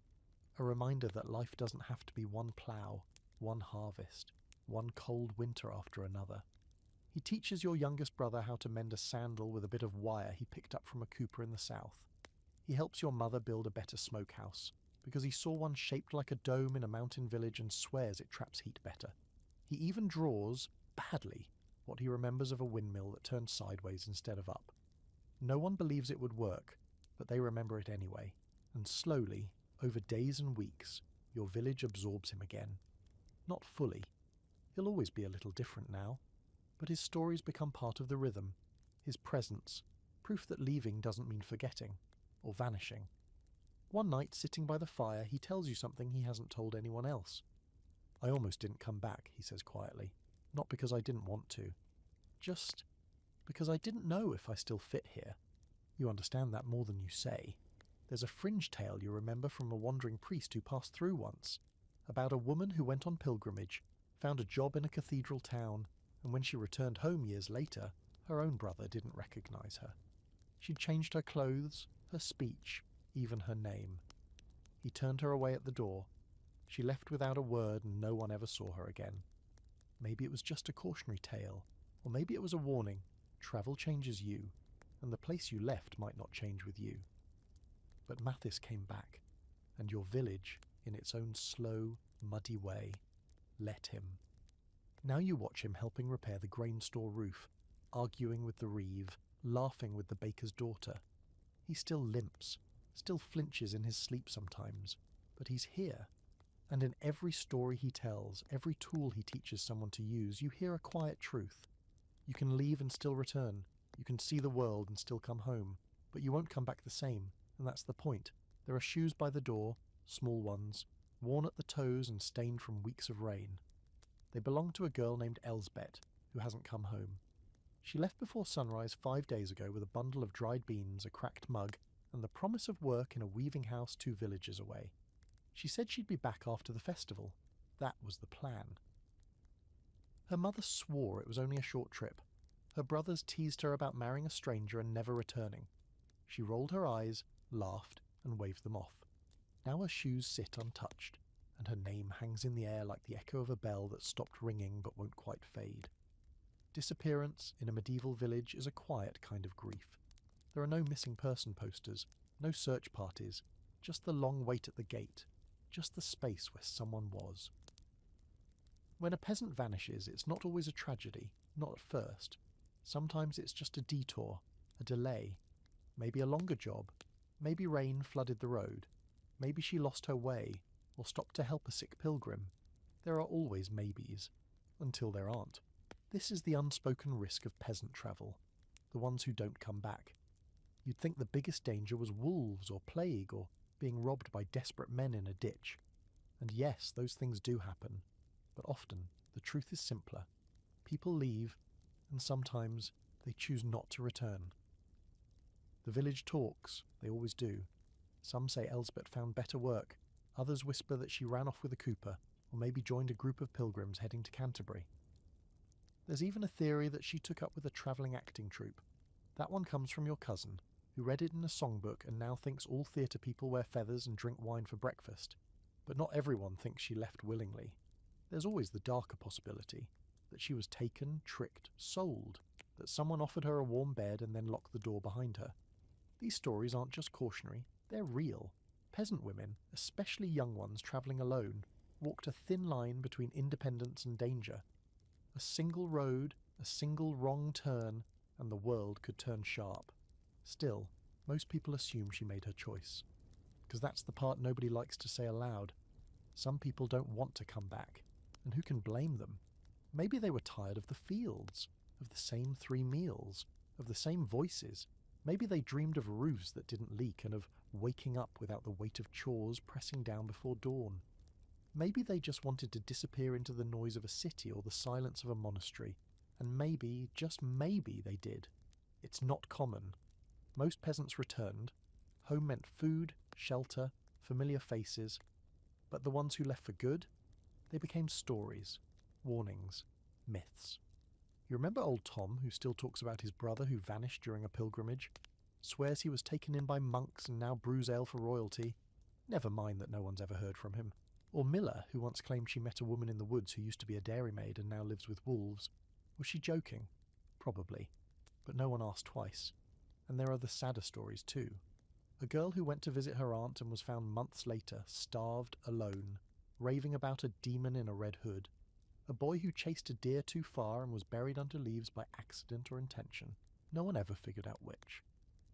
A reminder that life doesn't have to be one plough, one harvest, one cold winter after another. He teaches your youngest brother how to mend a sandal with a bit of wire he picked up from a cooper in the south. He helps your mother build a better smokehouse, because he saw one shaped like a dome in a mountain village and swears it traps heat better. He even draws, badly, what he remembers of a windmill that turned sideways instead of up. No one believes it would work, but they remember it anyway, and slowly, over days and weeks, your village absorbs him again. Not fully. He'll always be a little different now, but his stories become part of the rhythm, his presence, proof that leaving doesn't mean forgetting, or vanishing. One night, sitting by the fire, he tells you something he hasn't told anyone else. "I almost didn't come back," he says quietly, "not because I didn't want to, just because I didn't know if I still fit here." You understand that more than you say. There's a fringe tale you remember from a wandering priest who passed through once, about a woman who went on pilgrimage, found a job in a cathedral town, and when she returned home years later, her own brother didn't recognize her. She'd changed her clothes, her speech, even her name. He turned her away at the door. She left without a word and no one ever saw her again. Maybe it was just a cautionary tale, or maybe it was a warning. Travel changes you, and the place you left might not change with you. But Mathis came back, and your village, in its own slow, muddy way, let him. Now you watch him helping repair the grain store roof, arguing with the reeve, laughing with the baker's daughter. He still limps, still flinches in his sleep sometimes, but he's here. And in every story he tells, every tool he teaches someone to use, you hear a quiet truth. You can leave and still return. You can see the world and still come home, but you won't come back the same, and that's the point. There are shoes by the door, small ones, worn at the toes and stained from weeks of rain. They belong to a girl named Elsbeth, who hasn't come home. She left before sunrise 5 days ago with a bundle of dried beans, a cracked mug, and the promise of work in a weaving house 2 villages away. She said she'd be back after the festival. That was the plan. Her mother swore it was only a short trip. Her brothers teased her about marrying a stranger and never returning. She rolled her eyes, laughed, and waved them off. Now her shoes sit untouched, and her name hangs in the air like the echo of a bell that stopped ringing but won't quite fade. Disappearance in a medieval village is a quiet kind of grief. There are no missing person posters, no search parties, just the long wait at the gate, just the space where someone was. When a peasant vanishes, it's not always a tragedy, not at first. Sometimes it's just a detour, a delay, maybe a longer job, maybe rain flooded the road, maybe she lost her way, or stopped to help a sick pilgrim. There are always maybes, until there aren't. This is the unspoken risk of peasant travel, the ones who don't come back. You'd think the biggest danger was wolves or plague or being robbed by desperate men in a ditch. And yes, those things do happen, but often the truth is simpler. People leave, and sometimes they choose not to return. The village talks, they always do. Some say Elsbeth found better work, others whisper that she ran off with a cooper, or maybe joined a group of pilgrims heading to Canterbury. There's even a theory that she took up with a travelling acting troupe. That one comes from your cousin, who read it in a songbook and now thinks all theatre people wear feathers and drink wine for breakfast. But not everyone thinks she left willingly. There's always the darker possibility, that she was taken, tricked, sold, that someone offered her a warm bed and then locked the door behind her. These stories aren't just cautionary, they're real. Peasant women, especially young ones travelling alone, walked a thin line between independence and danger. A single road, a single wrong turn, and the world could turn sharp. Still, most people assume she made her choice. Because that's the part nobody likes to say aloud. Some people don't want to come back, And who can blame them? Maybe they were tired of the fields, of the same 3 meals, of the same voices. Maybe they dreamed of roofs that didn't leak and of waking up without the weight of chores pressing down before dawn. Maybe they just wanted to disappear into the noise of a city or the silence of a monastery. And maybe, just maybe, they did. It's not common. Most peasants returned. Home meant food, shelter, familiar faces. But the ones who left for good, they became stories, warnings, myths. You remember old Tom, who still talks about his brother who vanished during a pilgrimage? Swears he was taken in by monks and now brews ale for royalty. Never mind that no one's ever heard from him. Or Miller, who once claimed she met a woman in the woods who used to be a dairymaid and now lives with wolves. Was she joking? Probably. But no one asked twice. And there are the sadder stories too. A girl who went to visit her aunt and was found months later, starved, alone, raving about a demon in a red hood. A boy who chased a deer too far and was buried under leaves by accident or intention. No one ever figured out which.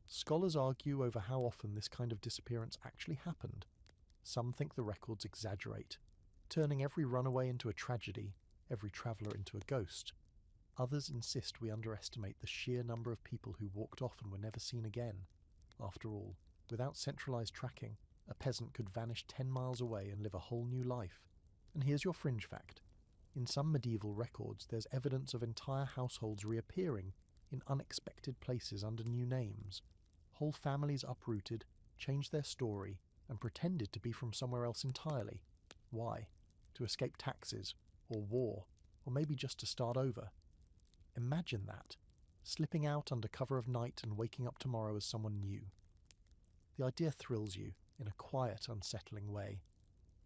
Scholars argue over how often this kind of disappearance actually happened. Some think the records exaggerate, turning every runaway into a tragedy, every traveller into a ghost. Others insist we underestimate the sheer number of people who walked off and were never seen again. After all, without centralised tracking, a peasant could vanish 10 miles away and live a whole new life. And here's your fringe fact. In some medieval records, there's evidence of entire households reappearing in unexpected places under new names. Whole families uprooted, changed their story, and pretended to be from somewhere else entirely. Why? To escape taxes, or war, or maybe just to start over. Imagine that, slipping out under cover of night and waking up tomorrow as someone new. The idea thrills you in a quiet, unsettling way.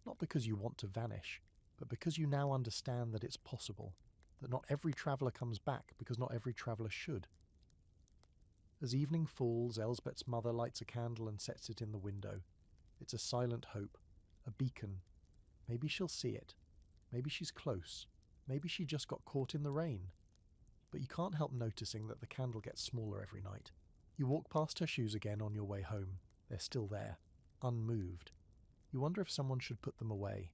Not because you want to vanish, but because you now understand that it's possible, that not every traveller comes back because not every traveller should. As evening falls, Elsbeth's mother lights a candle and sets it in the window. It's a silent hope, a beacon. Maybe she'll see it. Maybe she's close. Maybe she just got caught in the rain. But you can't help noticing that the candle gets smaller every night. You walk past her shoes again on your way home. They're still there, unmoved. You wonder if someone should put them away,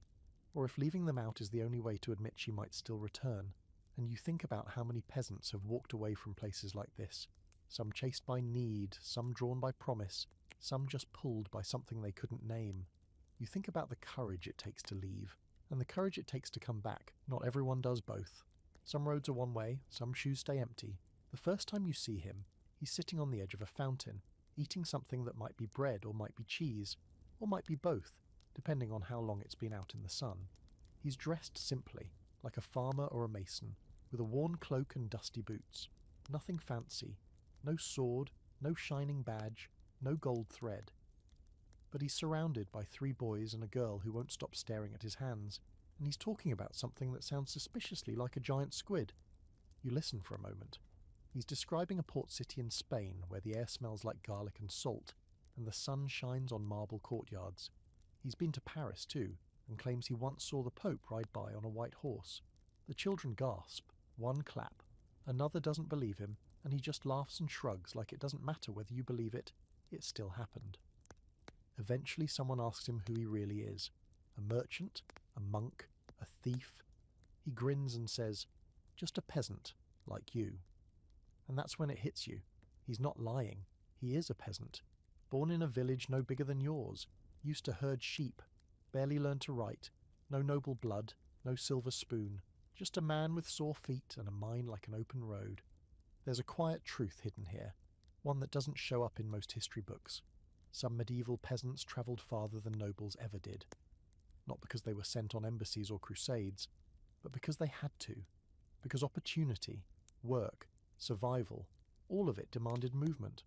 or if leaving them out is the only way to admit she might still return. And you think about how many peasants have walked away from places like this, some chased by need, some drawn by promise, some just pulled by something they couldn't name. You think about the courage it takes to leave, and the courage it takes to come back. Not everyone does both. Some roads are one way, some shoes stay empty. The first time you see him, he's sitting on the edge of a fountain, eating something that might be bread or might be cheese, or might be both, depending on how long it's been out in the sun. He's dressed simply, like a farmer or a mason, with a worn cloak and dusty boots. Nothing fancy, no sword, no shining badge, no gold thread. But he's surrounded by 3 boys and a girl who won't stop staring at his hands, and he's talking about something that sounds suspiciously like a giant squid. You listen for a moment. He's describing a port city in Spain where the air smells like garlic and salt, and the sun shines on marble courtyards. He's been to Paris too, and claims he once saw the Pope ride by on a white horse. The children gasp, one clap, another doesn't believe him, and he just laughs and shrugs like it doesn't matter whether you believe it, it still happened. Eventually someone asks him who he really is. A merchant? A monk? A thief? He grins and says, "Just a peasant, like you." And that's when it hits you. He's not lying. He is a peasant. Born in a village no bigger than yours. Used to herd sheep. Barely learned to write. No noble blood. No silver spoon. Just a man with sore feet and a mind like an open road. There's a quiet truth hidden here. One that doesn't show up in most history books. Some medieval peasants travelled farther than nobles ever did. Not because they were sent on embassies or crusades, but because they had to. Because opportunity, work, survival, all of it demanded movement.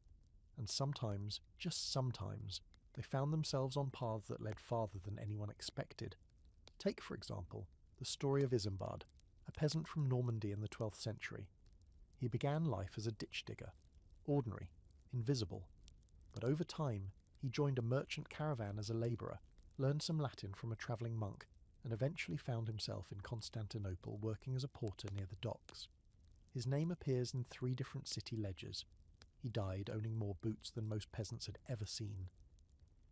And sometimes, just sometimes, they found themselves on paths that led farther than anyone expected. Take, for example, the story of Isambard, a peasant from Normandy in the 12th century. He began life as a ditch digger, ordinary, invisible. But over time, he joined a merchant caravan as a labourer, learned some Latin from a travelling monk, and eventually found himself in Constantinople working as a porter near the docks. His name appears in 3 different city ledgers. He died owning more boots than most peasants had ever seen.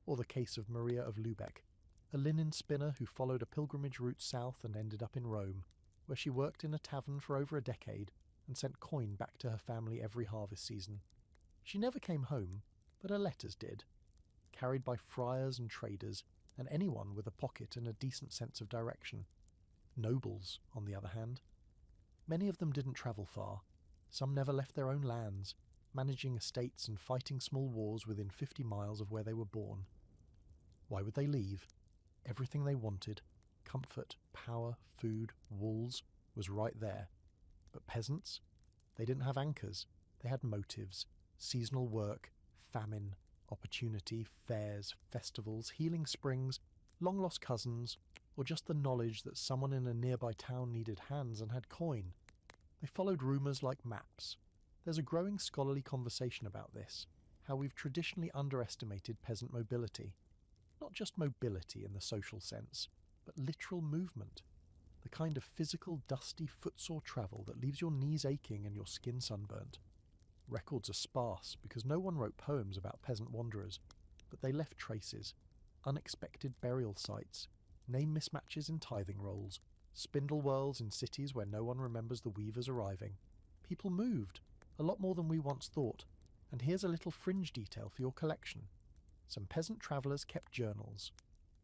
Or the case of Maria of Lübeck, a linen spinner who followed a pilgrimage route south and ended up in Rome, where she worked in a tavern for over a decade and sent coin back to her family every harvest season. She never came home, but her letters did, carried by friars and traders and anyone with a pocket and a decent sense of direction. Nobles, on the other hand. Many of them didn't travel far. Some never left their own lands, managing estates and fighting small wars within 50 miles of where they were born. Why would they leave? Everything they wanted, comfort, power, food, walls, was right there. But peasants? They didn't have anchors. They had motives, seasonal work, famine, opportunity, fairs, festivals, healing springs, long-lost cousins, or just the knowledge that someone in a nearby town needed hands and had coin. They followed rumours like maps. There's a growing scholarly conversation about this, how we've traditionally underestimated peasant mobility. Not just mobility in the social sense, but literal movement. The kind of physical, dusty, footsore travel that leaves your knees aching and your skin sunburnt. Records are sparse because no one wrote poems about peasant wanderers, but they left traces, unexpected burial sites, name mismatches in tithing rolls, spindle whirls in cities where no one remembers the weavers arriving. People moved, a lot more than we once thought, and here's a little fringe detail for your collection. Some peasant travellers kept journals.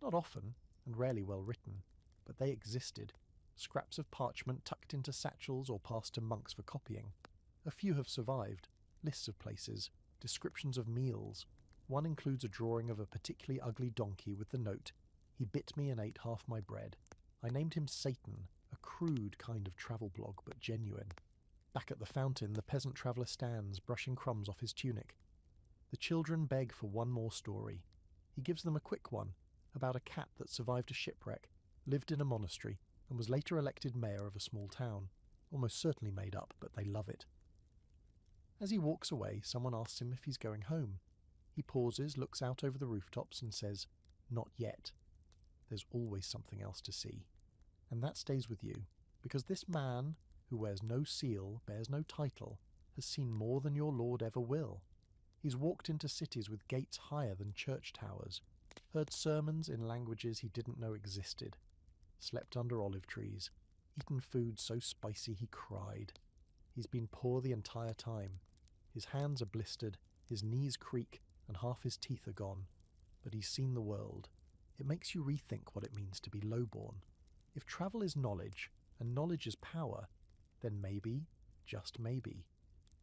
Not often, and rarely well written, but they existed. Scraps of parchment tucked into satchels or passed to monks for copying. A few have survived. Lists of places, descriptions of meals. One includes a drawing of a particularly ugly donkey with the note, "He bit me and ate half my bread." I named him Satan, a crude kind of travel blog, but genuine. Back at the fountain, the peasant traveller stands, brushing crumbs off his tunic. The children beg for one more story. He gives them a quick one, about a cat that survived a shipwreck, lived in a monastery, and was later elected mayor of a small town. Almost certainly made up, but they love it. As he walks away, someone asks him if he's going home. He pauses, looks out over the rooftops and says, "Not yet." There's always something else to see. And that stays with you, because this man, who wears no seal, bears no title, has seen more than your Lord ever will. He's walked into cities with gates higher than church towers, heard sermons in languages he didn't know existed, slept under olive trees, eaten food so spicy he cried. He's been poor the entire time. His hands are blistered, his knees creak, and half his teeth are gone. But he's seen the world. It makes you rethink what it means to be lowborn. If travel is knowledge, and knowledge is power, then maybe, just maybe,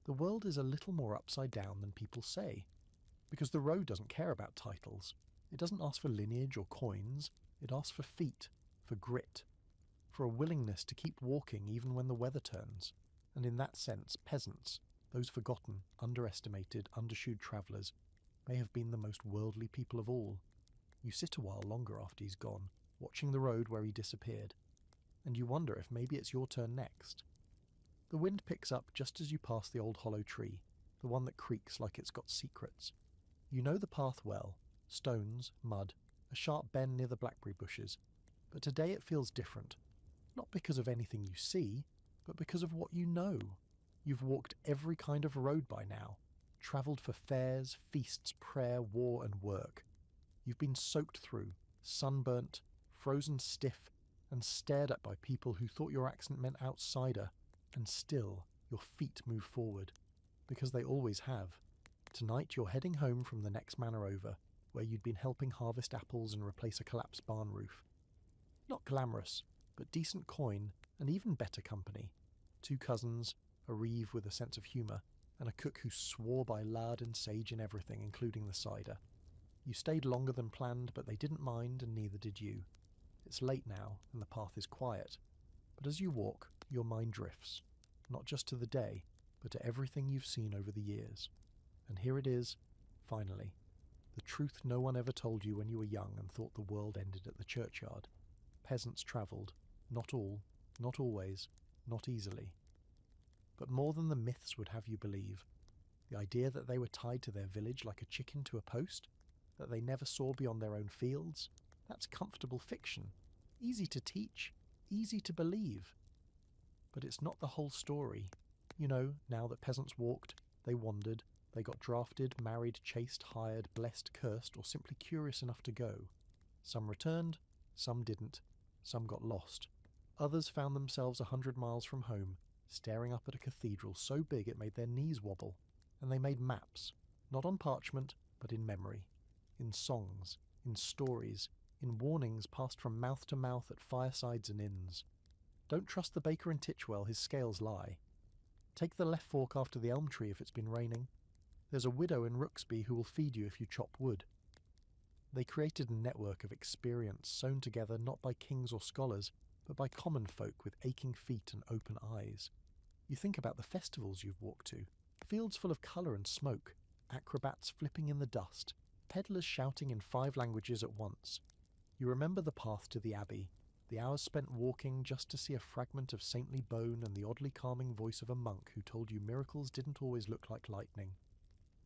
the world is a little more upside down than people say. Because the road doesn't care about titles. It doesn't ask for lineage or coins. It asks for feet, for grit, for a willingness to keep walking even when the weather turns. And in that sense, peasants, those forgotten, underestimated, undershoed travellers, may have been the most worldly people of all. You sit a while longer after he's gone, watching the road where he disappeared, and you wonder if maybe it's your turn next. The wind picks up just as you pass the old hollow tree, the one that creaks like it's got secrets. You know the path well, stones, mud, a sharp bend near the blackberry bushes, but today it feels different, not because of anything you see, but because of what you know. You've walked every kind of road by now, travelled for fairs, feasts, prayer, war and work. You've been soaked through, sunburnt, frozen stiff, and stared at by people who thought your accent meant outsider, and still your feet move forward, because they always have. Tonight you're heading home from the next manor over, where you'd been helping harvest apples and replace a collapsed barn roof. Not glamorous, but decent coin and even better company. 2 cousins, a reeve with a sense of humour, and a cook who swore by lard and sage in everything, including the cider. You stayed longer than planned, but they didn't mind, and neither did you. It's late now, and the path is quiet. But as you walk, your mind drifts, not just to the day, but to everything you've seen over the years. And here it is, finally. The truth no one ever told you when you were young and thought the world ended at the churchyard. Peasants travelled, not all, not always, not easily. But more than the myths would have you believe, the idea that they were tied to their village like a chicken to a post, that they never saw beyond their own fields, that's comfortable fiction, easy to teach, easy to believe. But it's not the whole story. You know, now that peasants walked, they wandered, they got drafted, married, chased, hired, blessed, cursed, or simply curious enough to go. Some returned, Some didn't. Some got lost. Others found themselves 100 miles from home, staring up at a cathedral so big it made their knees wobble. And they made maps, not on parchment, but in memory, in songs, in stories, in warnings passed from mouth to mouth at firesides and inns. Don't trust the baker in Titchwell, his scales lie. Take the left fork after the elm tree if it's been raining. There's a widow in Rooksby who will feed you if you chop wood. They created a network of experience sewn together not by kings or scholars, but by common folk with aching feet and open eyes. You think about the festivals you've walked to, fields full of colour and smoke, acrobats flipping in the dust, peddlers shouting in 5 languages at once. You remember the path to the abbey, the hours spent walking just to see a fragment of saintly bone and the oddly calming voice of a monk who told you miracles didn't always look like lightning.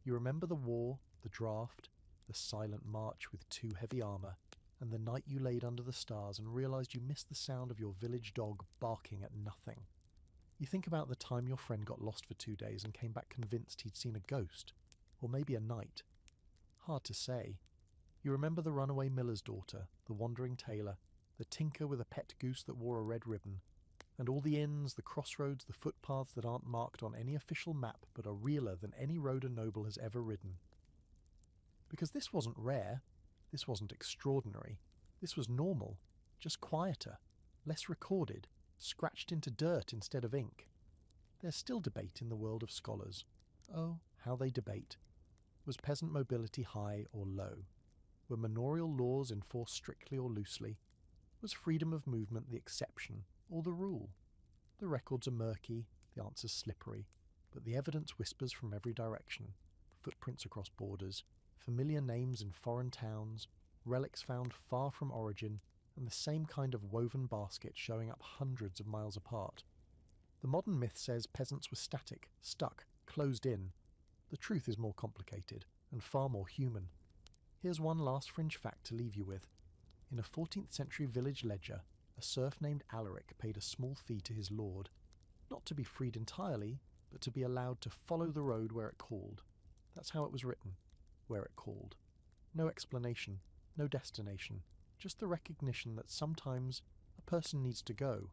You remember the war, the draft, the silent march with 2 heavy armour, and the night you laid under the stars and realised you missed the sound of your village dog barking at nothing. You think about the time your friend got lost for 2 days and came back convinced he'd seen a ghost, or maybe a knight. Hard to say. You remember the runaway miller's daughter, the wandering tailor, the tinker with a pet goose that wore a red ribbon, and all the inns, the crossroads, the footpaths that aren't marked on any official map but are realer than any road a noble has ever ridden. Because this wasn't rare, this wasn't extraordinary, this was normal, just quieter, less recorded, scratched into dirt instead of ink. There's still debate in the world of scholars. Oh, how they debate. Was peasant mobility high or low? Were manorial laws enforced strictly or loosely? Was freedom of movement the exception or the rule? The records are murky, the answers slippery, but the evidence whispers from every direction. Footprints across borders, familiar names in foreign towns, relics found far from origin, and the same kind of woven basket showing up hundreds of miles apart. The modern myth says peasants were static, stuck, closed in. The truth is more complicated, and far more human. Here's one last fringe fact to leave you with. In a 14th century village ledger, a serf named Alaric paid a small fee to his lord, not to be freed entirely, but to be allowed to follow the road where it called. That's how it was written, where it called. No explanation, no destination, just the recognition that sometimes a person needs to go.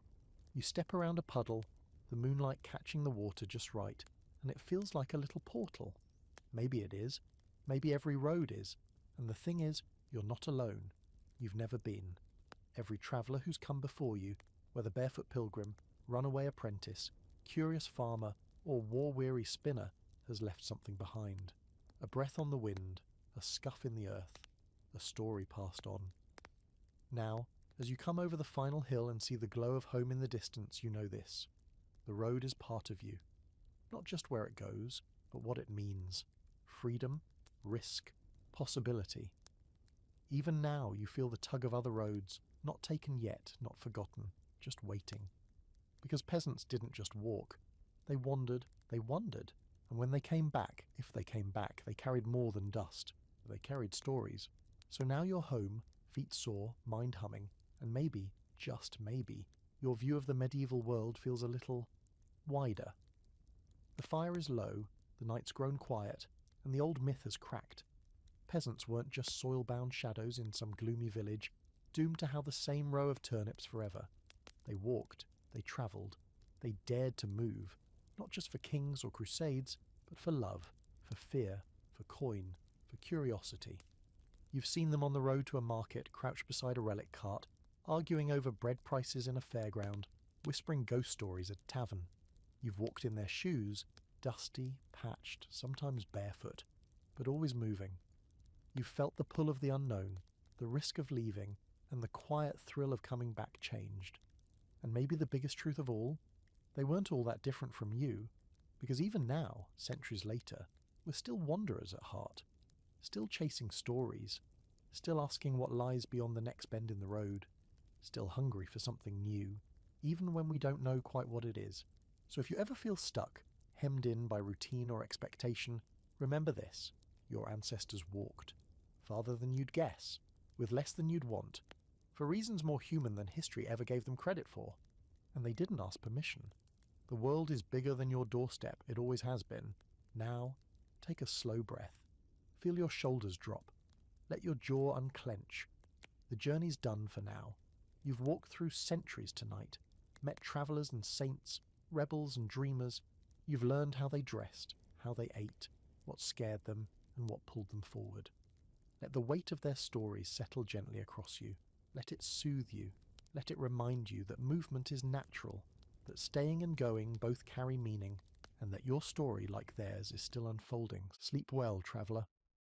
You step around a puddle, the moonlight catching the water just right, and it feels like a little portal. Maybe it is, maybe every road is, and the thing is, you're not alone. You've never been. Every traveller who's come before you, whether barefoot pilgrim, runaway apprentice, curious farmer, or war-weary spinner, has left something behind. A breath on the wind, a scuff in the earth, a story passed on. Now, as you come over the final hill and see the glow of home in the distance, you know this. The road is part of you. Not just where it goes, but what it means. Freedom, risk, possibility. Even now you feel the tug of other roads, not taken yet, not forgotten, just waiting. Because peasants didn't just walk. They wandered, and when they came back, if they came back, they carried more than dust. They carried stories. So now you're home, feet sore, mind humming, and maybe, just maybe, your view of the medieval world feels a little wider. The fire is low, the night's grown quiet, and the old myth has cracked. Peasants weren't just soil-bound shadows in some gloomy village, doomed to how the same row of turnips forever. They walked, they travelled, they dared to move, not just for kings or crusades, but for love, for fear, for coin, for curiosity. You've seen them on the road to a market, crouched beside a relic cart, arguing over bread prices in a fairground, whispering ghost stories at a tavern. You've walked in their shoes, dusty, patched, sometimes barefoot, but always moving. You've felt the pull of the unknown, the risk of leaving, and the quiet thrill of coming back changed. And maybe the biggest truth of all, they weren't all that different from you, because even now, centuries later, we're still wanderers at heart, still chasing stories, still asking what lies beyond the next bend in the road, still hungry for something new, even when we don't know quite what it is. So if you ever feel stuck, hemmed in by routine or expectation, remember this: your ancestors walked, farther than you'd guess, with less than you'd want, for reasons more human than history ever gave them credit for. And they didn't ask permission. The world is bigger than your doorstep, it always has been. Now, take a slow breath. Feel your shoulders drop. Let your jaw unclench. The journey's done for now. You've walked through centuries tonight, met travellers and saints, rebels and dreamers. You've learned how they dressed, how they ate, what scared them, and what pulled them forward. Let the weight of their stories settle gently across you. Let it soothe you. Let it remind you that movement is natural, that staying and going both carry meaning, and that your story, like theirs, is still unfolding. Sleep well, traveller.